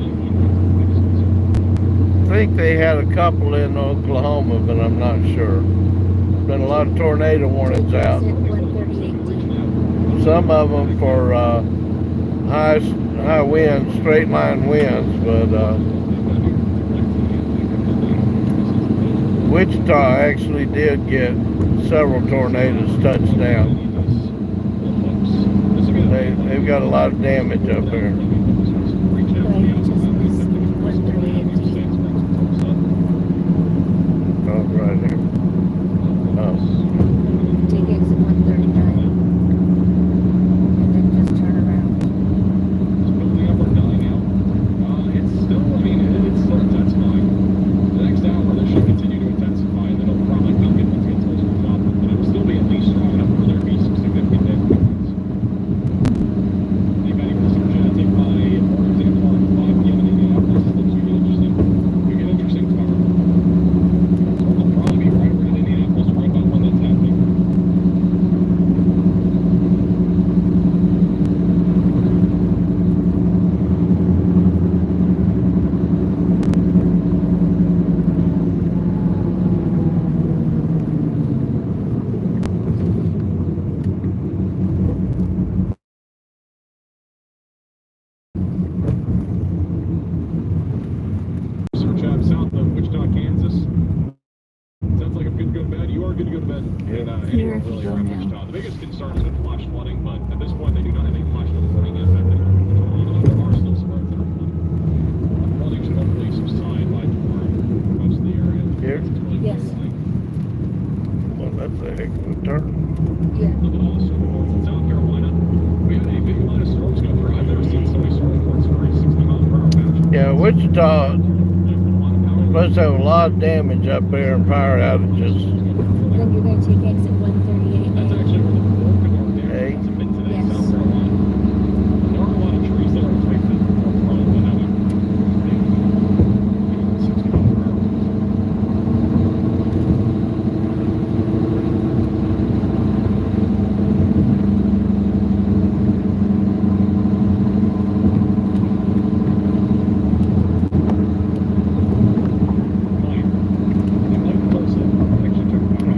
think they had a couple in Oklahoma, but I'm not sure. Been a lot of tornado warnings out. Exit 138D. Some of them for high winds, straight line winds, but Wichita actually did get several tornadoes touched down. They've got a lot of damage up there. Right, just missed 138D. Oh, right here. Oh. Take exit 139. And then just turn around. It's still, I mean, it's still intensifying. The next hour, this should continue to intensify, and then it'll probably peak it once it gets closer to the top, but it'll still be at least strong enough for there to be some significant damage. They've got even a surge take by, for example, on 5 p.m. in Indianapolis. This looks really interesting. We get interesting tomorrow. So we'll probably be right over in Indianapolis, right about when that's happening. Search out south of Wichita, Kansas. Sounds like I'm good to go to bed. You are good to go to bed. Yeah. And Here, anywhere really go around now. Wichita. The biggest concern has been flash flooding, but at this point they do not have any flash flooding yet. There are still some roads that are flooded. Flooding should hopefully subside by tomorrow for most of the area. Here? It's really Yes. like Well, that's a heck of a turn. Yeah. look at all the storm reports in South Carolina. We had a big line of storms go through. I've never seen so many storm reports for a 60 mile per hour patch. Yeah, Wichita A lot of power. supposed to have a lot of damage up there and power outages. Then you're going to take exit That's 138A. actually where the bulk of our damage Hey. has been today, Yes. South Carolina. There are a lot of trees that are affected more prone to having big 60 mile per hour.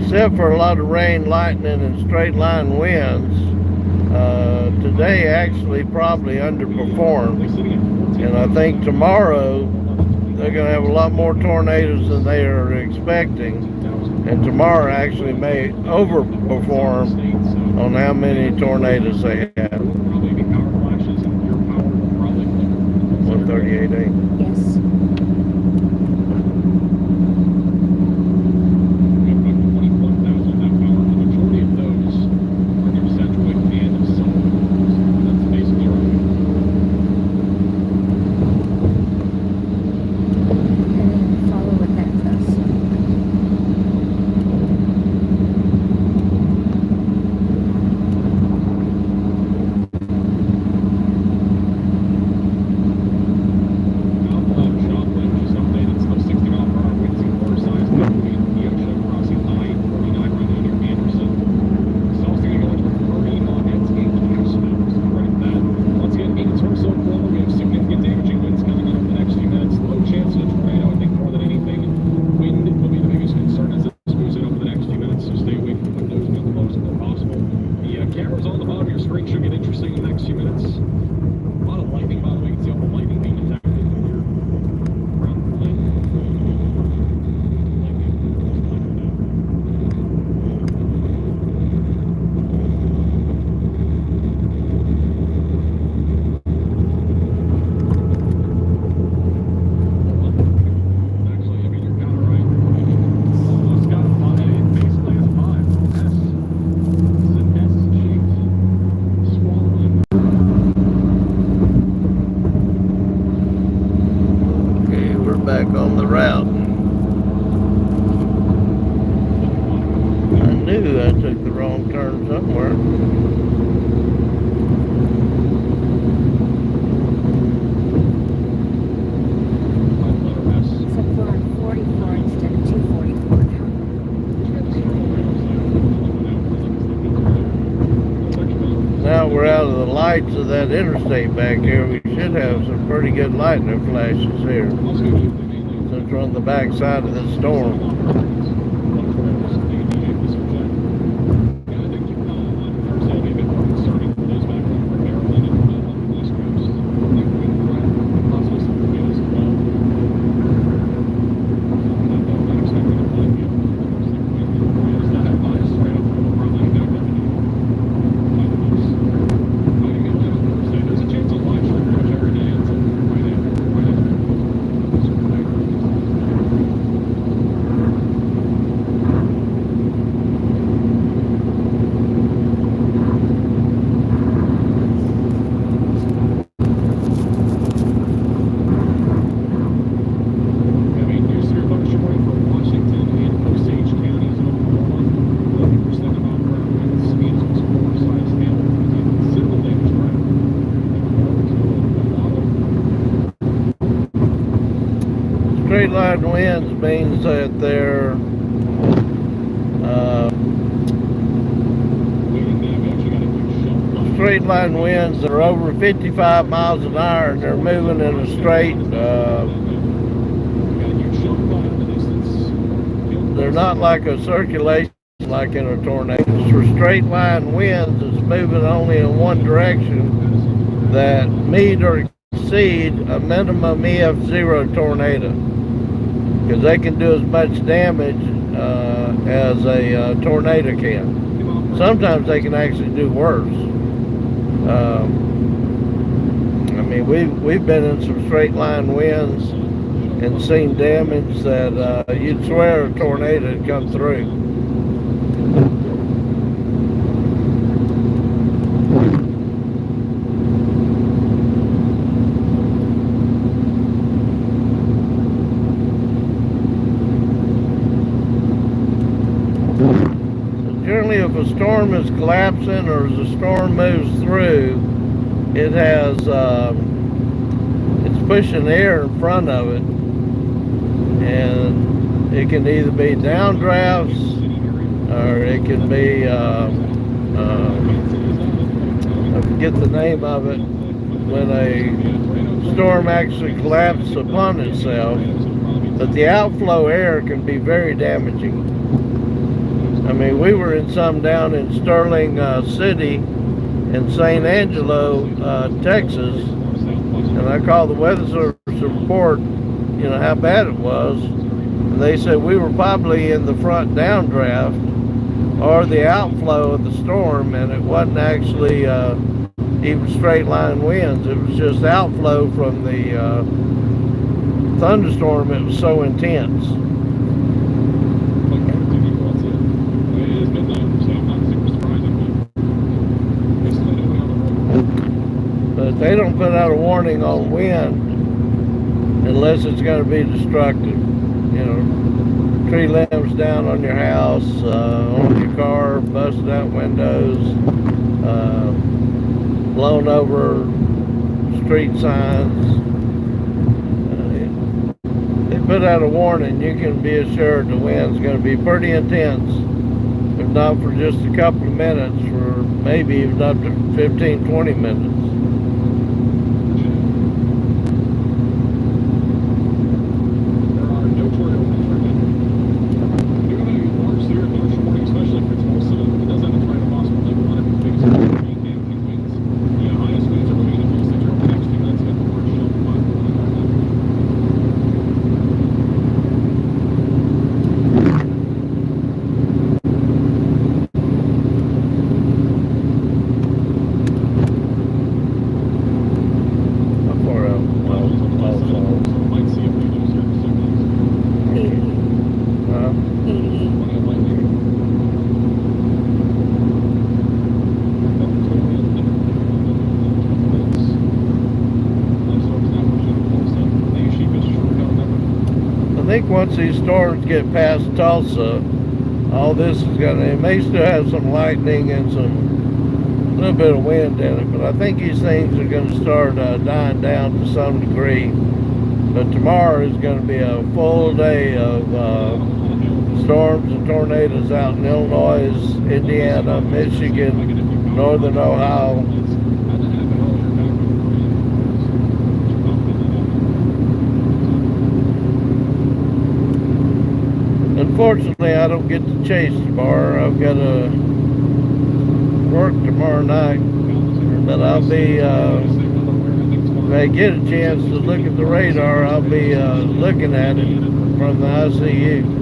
Except for a lot of rain, lightning, and straight line winds, today actually probably underperformed. And I think tomorrow they're going to have a lot more tornadoes than they are expecting. And tomorrow actually may overperform on how many tornadoes they have. 138A. Yes. And then follow what that says. back on the route. I knew I took the wrong turn somewhere. Except we're on 44 instead of 244 now. Now we're out of the lights of that interstate back here. We should have some pretty good lightning flashes here, since we're on the back side of this storm. Straight line winds means that they're straight line winds that are over 55 miles an hour, and they're moving in a straight. They're not like a circulation like in a tornado. For straight line winds, it's moving only in one direction that meet or exceed a minimum EF0 tornado, because they can do as much damage as a tornado can. Sometimes they can actually do worse. I mean, we've been in some straight line winds and seen damage that you'd swear a tornado had come through. Generally, if a storm is collapsing or as a storm moves through, it has it's pushing air in front of it, and it can either be downdrafts or it can be I forget the name of it, when a storm actually collapses upon itself. But the outflow air can be very damaging. I mean, we were in some down in Sterling City in St. Angelo, Texas, and I called the weather service to report, you know, how bad it was. And they said we were probably in the front downdraft or the outflow of the storm, and it wasn't actually even straight line winds. It was just outflow from the thunderstorm. It was so intense. But they don't put out a warning on wind unless it's going to be destructive. You know, tree limbs down on your house, on your car, busted out windows, blown over street signs. They put out a warning. You can be assured the wind's going to be pretty intense, if not for just a couple of minutes, for maybe even up to 15, 20 minutes. think once these storms get past Tulsa, all this is gonna, it may still have some lightning and some little bit of wind in it, but I think these things are gonna start dying down to some degree. But tomorrow is gonna be a full day of storms and tornadoes out in Illinois, Indiana, Michigan, northern Ohio. Unfortunately, I don't get to chase tomorrow. I've got to work tomorrow night, but I'll be, if I get a chance to look at the radar, I'll be looking at it from the ICU.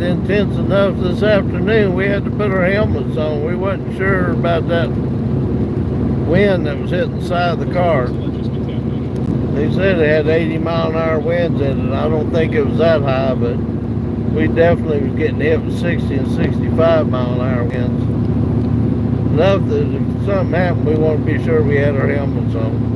intense enough this afternoon we had to put our helmets on. We wasn't sure about that wind that was hitting the side of the car. They said it had 80-mile-an-hour winds in it. I don't think it was that high, but we definitely was getting hit with 60 and 65-mile-an-hour winds. Enough that if something happened, we want to be sure we had our helmets on.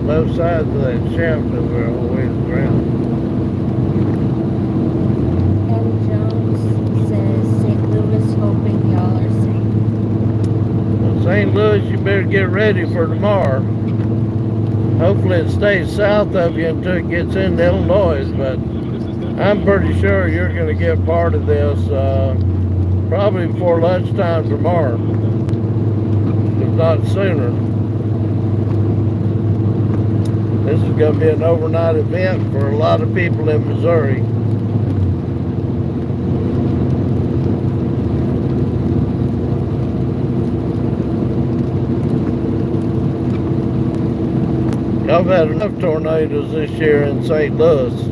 Both sides of that shaft over all the way to the ground. And Jones says St. Louis hoping y'all are safe. Well, St. Louis, you better get ready for tomorrow. Hopefully it stays south of you until it gets into Illinois, but I'm pretty sure you're going to get part of this probably before lunchtime tomorrow, if not sooner. This is going to be an overnight event for a lot of people in Missouri. I've had enough tornadoes this year in St. Louis.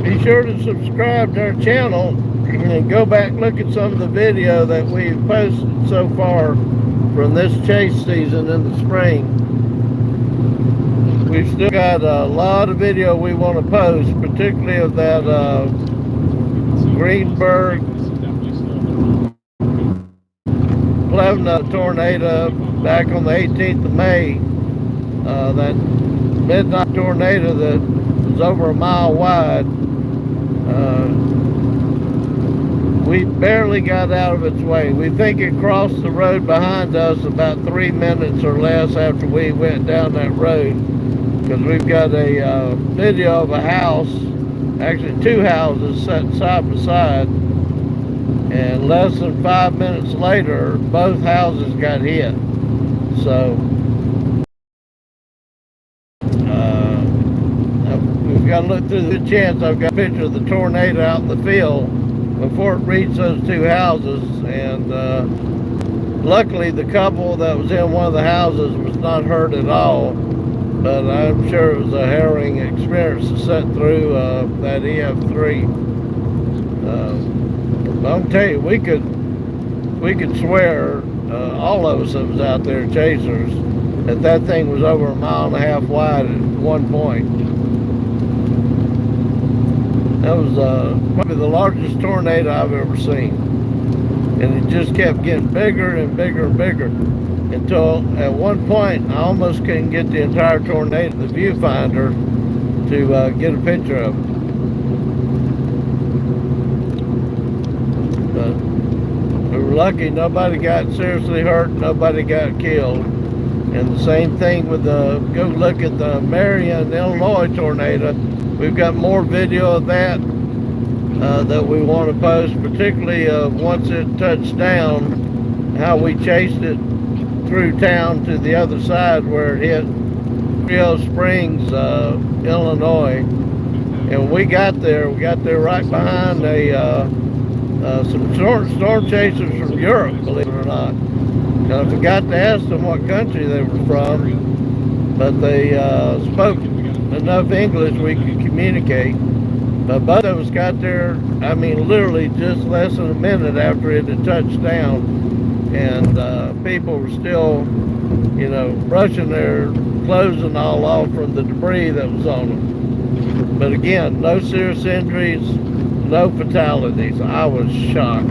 Be sure to subscribe to our channel and go back and look at some of the video that we've posted so far from this chase season in the spring. we've still got a lot of video we want to post, particularly of that Greenberg Plevna tornado back on the 18th of May. That midnight tornado that was over a mile wide. We barely got out of its way. We think it crossed the road behind us about 3 minutes or less after we went down that road, because we've got a video of a house, actually 2 houses set side by side, and less than 5 minutes later both houses got hit. So we've got to look through the chance. I've got a picture of the tornado out in the field before it reached those 2 houses, and luckily the couple that was in one of the houses was not hurt at all, but I'm sure it was a harrowing experience to sit through that EF3. I'll tell you, we could swear, all of us that was out there, chasers, that thing was over a mile and a half wide at one point. That was probably the largest tornado I've ever seen. And it just kept getting bigger and bigger and bigger, until at one point I almost couldn't get the entire tornado in the viewfinder to get a picture of it. But we were lucky, nobody got seriously hurt, nobody got killed. And the same thing with go look at the Marion, Illinois tornado. We've got more video of that that we want to post, particularly once it touched down, how we chased it through town to the other side where it hit Rio Springs, Illinois. And when we got there right behind some storm chasers from Europe, believe it or not. Now, I forgot to ask them what country they were from, but they spoke enough English we could communicate. But both of us got there, I mean, literally just less than a minute after it had touched down, and people were still, you know, brushing their clothes and all off from the debris that was on them. But again, no serious injuries, no fatalities. I was shocked.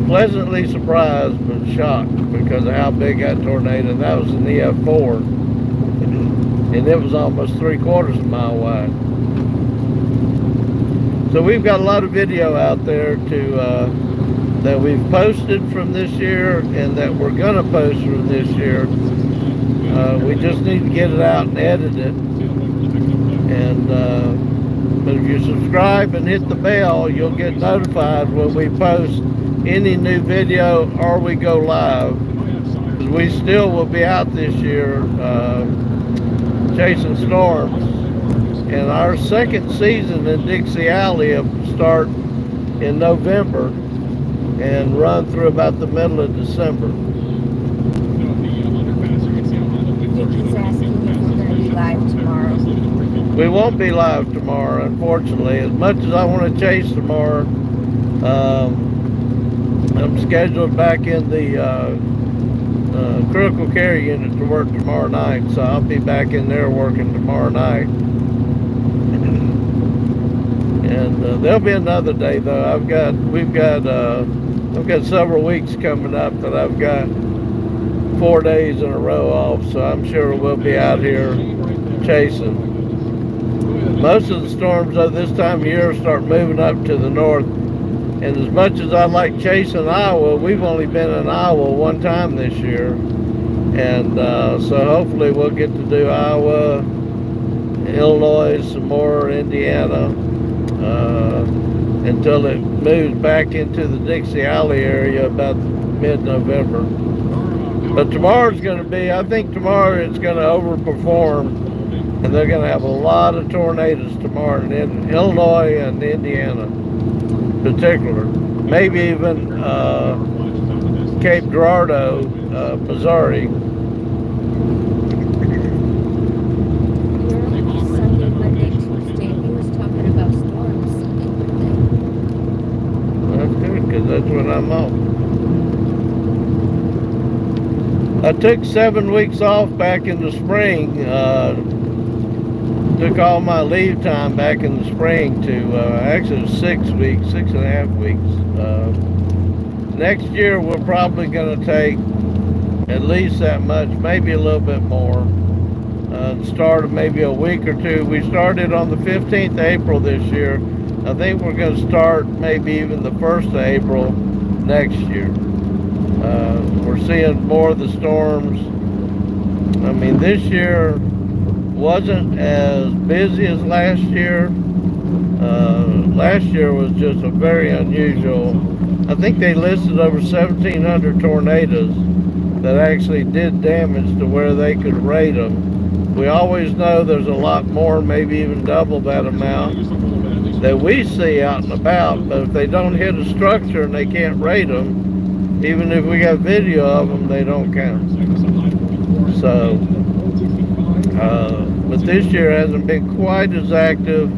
Pleasantly surprised, but shocked because of how big that tornado, and that was an EF4, and it was almost 3/4 of a mile wide. So we've got a lot of video out there that we've posted from this year, and that we're going to post from this year. We just need to get it out and edit it. And but if you subscribe and hit the bell, you'll get notified when we post any new video or we go live. We still will be out this year chasing storms, and our second season in Dixie Alley will start in November and run through about the middle of December. Vicky's asking if we're going to be live tomorrow. We won't be live tomorrow, unfortunately. As much as I want to chase tomorrow, I'm scheduled back in the critical care unit to work tomorrow night, so I'll be back in there working tomorrow night. And there'll be another day though. I've got several weeks coming up that I've got 4 days in a row off, so I'm sure we'll be out here chasing. Most of the storms of this time of year start moving up to the north. And as much as I like chasing Iowa, we've only been in Iowa one time this year. And so hopefully we'll get to do Iowa, Illinois, some more, Indiana, until it moves back into the Dixie Alley area about mid-November. But tomorrow's going to be, I think tomorrow it's going to overperform. And they're going to have a lot of tornadoes tomorrow in Illinois and Indiana. Particular, maybe even Cape Girardeau, Missouri. Sunday, Monday, Tuesday. He was talking about storms Sunday, Monday. That's good, because that's when I'm off. I took 7 weeks off back in the spring. Took all my leave time back in the spring to actually it was 6 weeks, 6.5 weeks. Next year we're probably going to take at least that much, maybe a little bit more. Started maybe a week or two. We started on the 15th of April this year. I think we're going to start maybe even the 1st of April next year. We're seeing more of the storms. I mean, this year wasn't as busy as last year. Last year was just a very unusual. I think they listed over 1,700 tornadoes that actually did damage to where they could rate them. We always know there's a lot more, maybe even double that amount that we see out and about, but if they don't hit a structure and they can't rate them, even if we got video of them, they don't count. So, but this year hasn't been quite as active.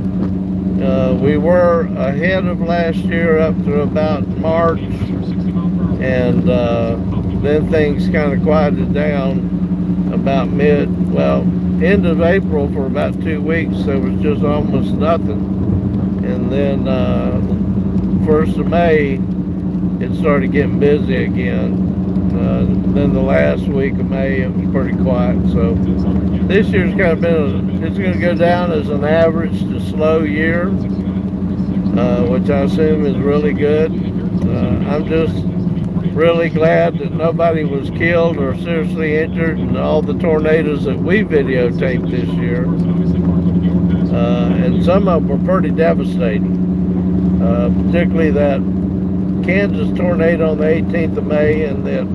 We were ahead of last year up to about March, and then things kind of quieted down about end of April for about 2 weeks. There was just almost nothing, and then 1st of May it started getting busy again. Then the last week of May it was pretty quiet. So this year's kind of been it's going to go down as an average to slow year, which I assume is really good. I'm just really glad that nobody was killed or seriously injured in all the tornadoes that we videotaped this year. And some of them were pretty devastating, particularly that Kansas tornado on the 18th of May and that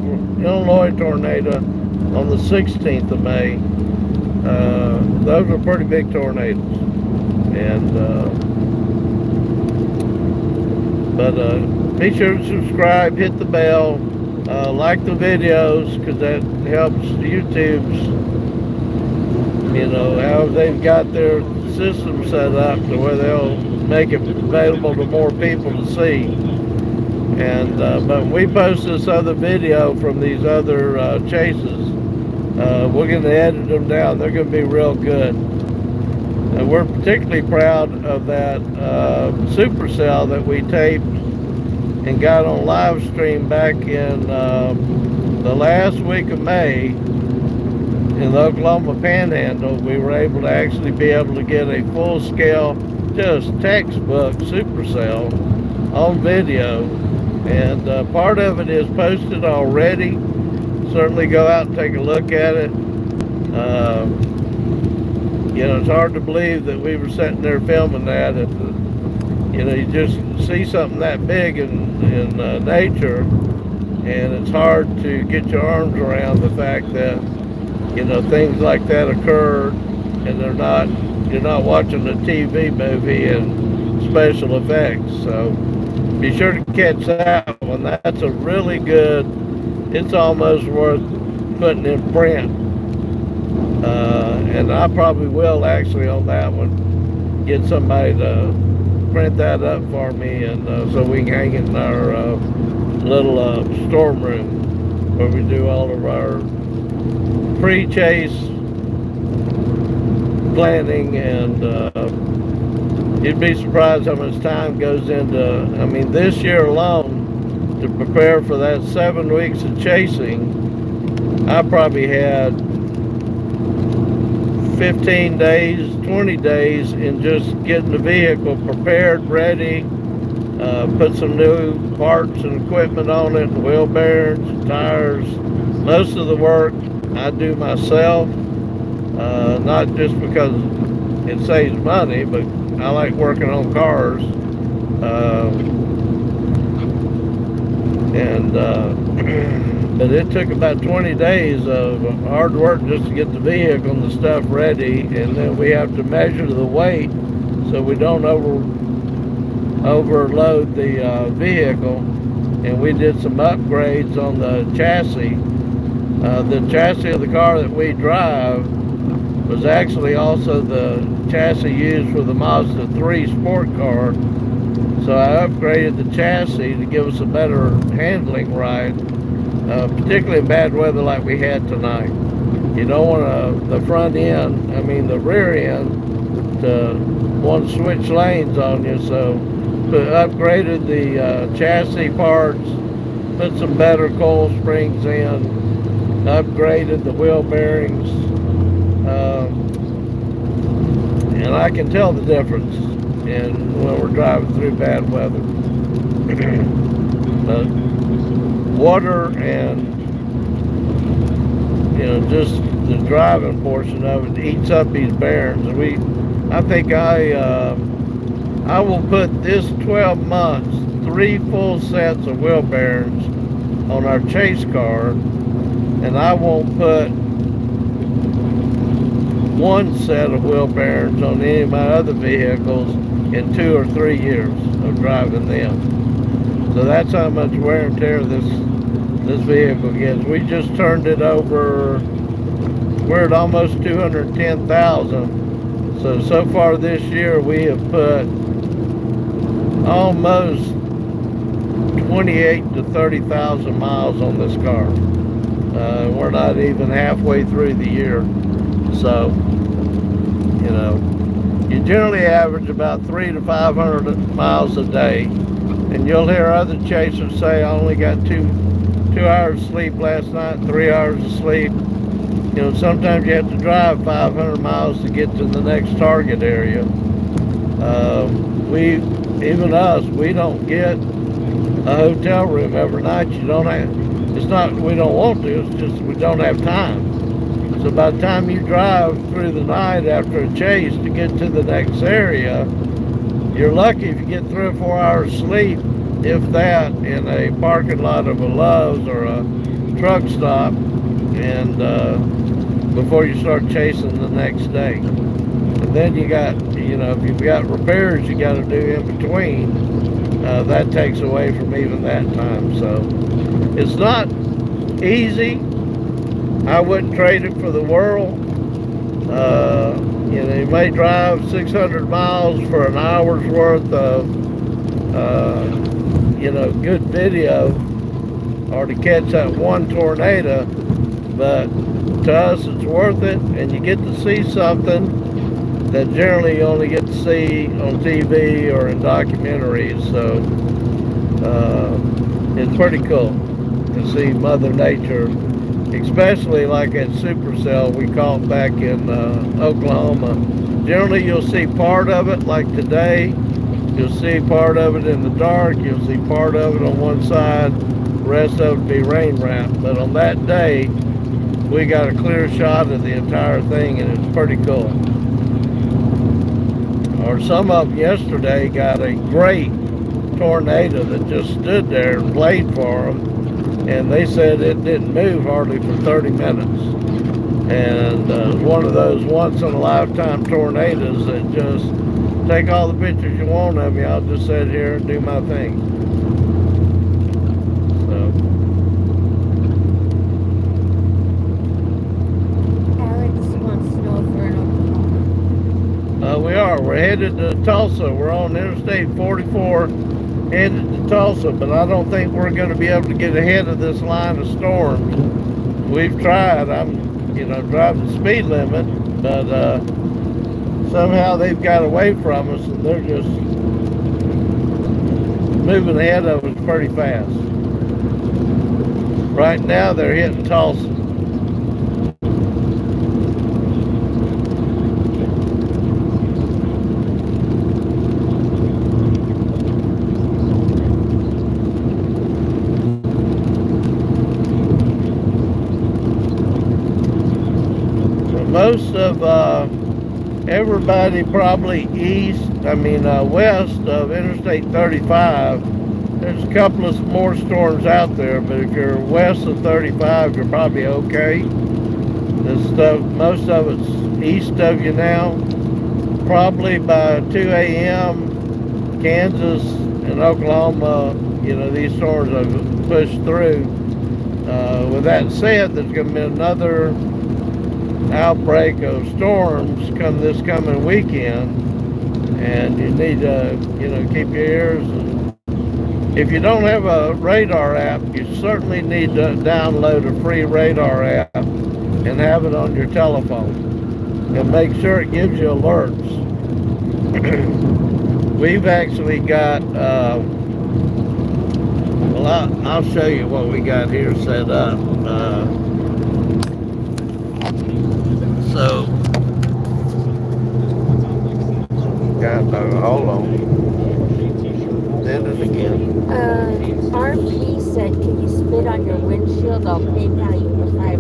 Illinois tornado on the 16th of May. Those were pretty big tornadoes. And be sure to subscribe, hit the bell, like the videos, because that helps YouTube's, how they've got their system set up to where they'll make it available to more people to see. And but when we post this other video from these other chases, we're going to edit them down. They're going to be real good. And we're particularly proud of that supercell that we taped and got on Livestream back in the last week of May in the Oklahoma Panhandle. We were able to actually be able to get a full-scale, just textbook supercell on video, and part of it is posted already. Certainly go out and take a look at it. It's hard to believe that we were sitting there filming that. You just see something that big in nature, and it's hard to get your arms around the fact that things like that occurred, and you're not watching a TV movie and special effects. So be sure to catch that one. That's a really good. It's almost worth putting in print. And I probably will actually on that one get somebody to print that up for me, and so we can hang it in our little storm room where we do all of our pre-chase planning. And you'd be surprised how much time goes into, this year alone, to prepare for that 7 weeks of chasing. I probably had 15 days, 20 days in just getting the vehicle prepared, ready, put some new parts and equipment on it, wheel bearings, tires. Most of the work I do myself, not just because it saves money, but I like working on cars. But it took about 20 days of hard work just to get the vehicle and the stuff ready, and then we have to measure the weight so we don't overload the vehicle. And we did some upgrades on the chassis. The chassis of the car that we drive was actually also the chassis used for the Mazda 3 sport car. So I upgraded the chassis to give us a better handling ride. particularly in bad weather like we had tonight. You don't want the front end, the rear end, to want to switch lanes on you. So upgraded the chassis parts, put some better coil springs in, upgraded the wheel bearings, and I can tell the difference when we're driving through bad weather. But water and just the driving portion of it eats up these bearings. I think I will put this 12 months 3 full sets of wheel bearings on our chase car, and I won't put 1 set of wheel bearings on any of my other vehicles in 2 or 3 years of driving them. So that's how much wear and tear this vehicle gets. We just turned it over. We're at almost 210,000. So far this year we have put almost 28 to 30,000 miles on this car. We're not even halfway through the year. So, you generally average about 300 to 500 miles a day. And you'll hear other chasers say, I only got 2 hours of sleep last night, 3 hours of sleep. Sometimes you have to drive 500 miles to get to the next target area. We don't get a hotel room every night. It's not we don't want to, it's just we don't have time. So by the time you drive through the night after a chase to get to the next area, you're lucky if you get 3 or 4 hours sleep, if that, in a parking lot of a Love's or a truck stop, and before you start chasing the next day. And then you got, if you've got repairs you got to do in between, that takes away from even that time. So it's not easy. I wouldn't trade it for the world. You may drive 600 miles for an hour's worth of good video, or to catch that one tornado, but to us it's worth it, and you get to see something that generally you only get to see on TV or in documentaries. So it's pretty cool to see Mother Nature, especially like at Supercell we caught back in Oklahoma. Generally you'll see part of it, like today. You'll see part of it in the dark, you'll see part of it on one side, the rest of it will be rain wrapped. But on that day, we got a clear shot of the entire thing, and it's pretty cool. Or some of them yesterday got a great tornado that just stood there and played for them, and they said it didn't move hardly for 30 minutes. And one of those once-in-a-lifetime tornadoes that just take all the pictures you want of me, I'll just sit here and do my thing. So. Alex wants to know if we're in Oklahoma. We are. We're headed to Tulsa. We're on Interstate 44 headed to Tulsa, but I don't think we're going to be able to get ahead of this line of storms. We've tried. I'm, driving the speed limit, but somehow they've got away from us, and they're just moving ahead of us pretty fast. Right now they're hitting Tulsa. Most of everybody probably west of Interstate 35, there's a couple of more storms out there, but if you're west of 35, you're probably okay. This stuff, most of it's east of you now. Probably by 2 a.m., Kansas and Oklahoma, these storms have pushed through. With that said, there's going to be another outbreak of storms this coming weekend, and you need to keep your ears and If you don't have a radar app, you certainly need to download a free radar app and have it on your telephone. And make sure it gives you alerts. We've actually got, well, I'll show you what we got here set up. So, hold on. Did it again. RP said, can you spit on your windshield? I'll PayPal you for $5.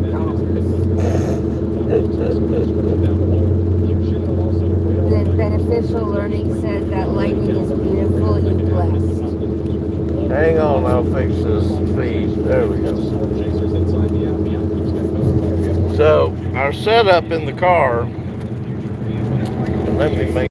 Then Beneficial Learning said that lightning is beautiful, you blessed. Hang on, I'll fix this feed. There we go. So, our setup in the car, let me make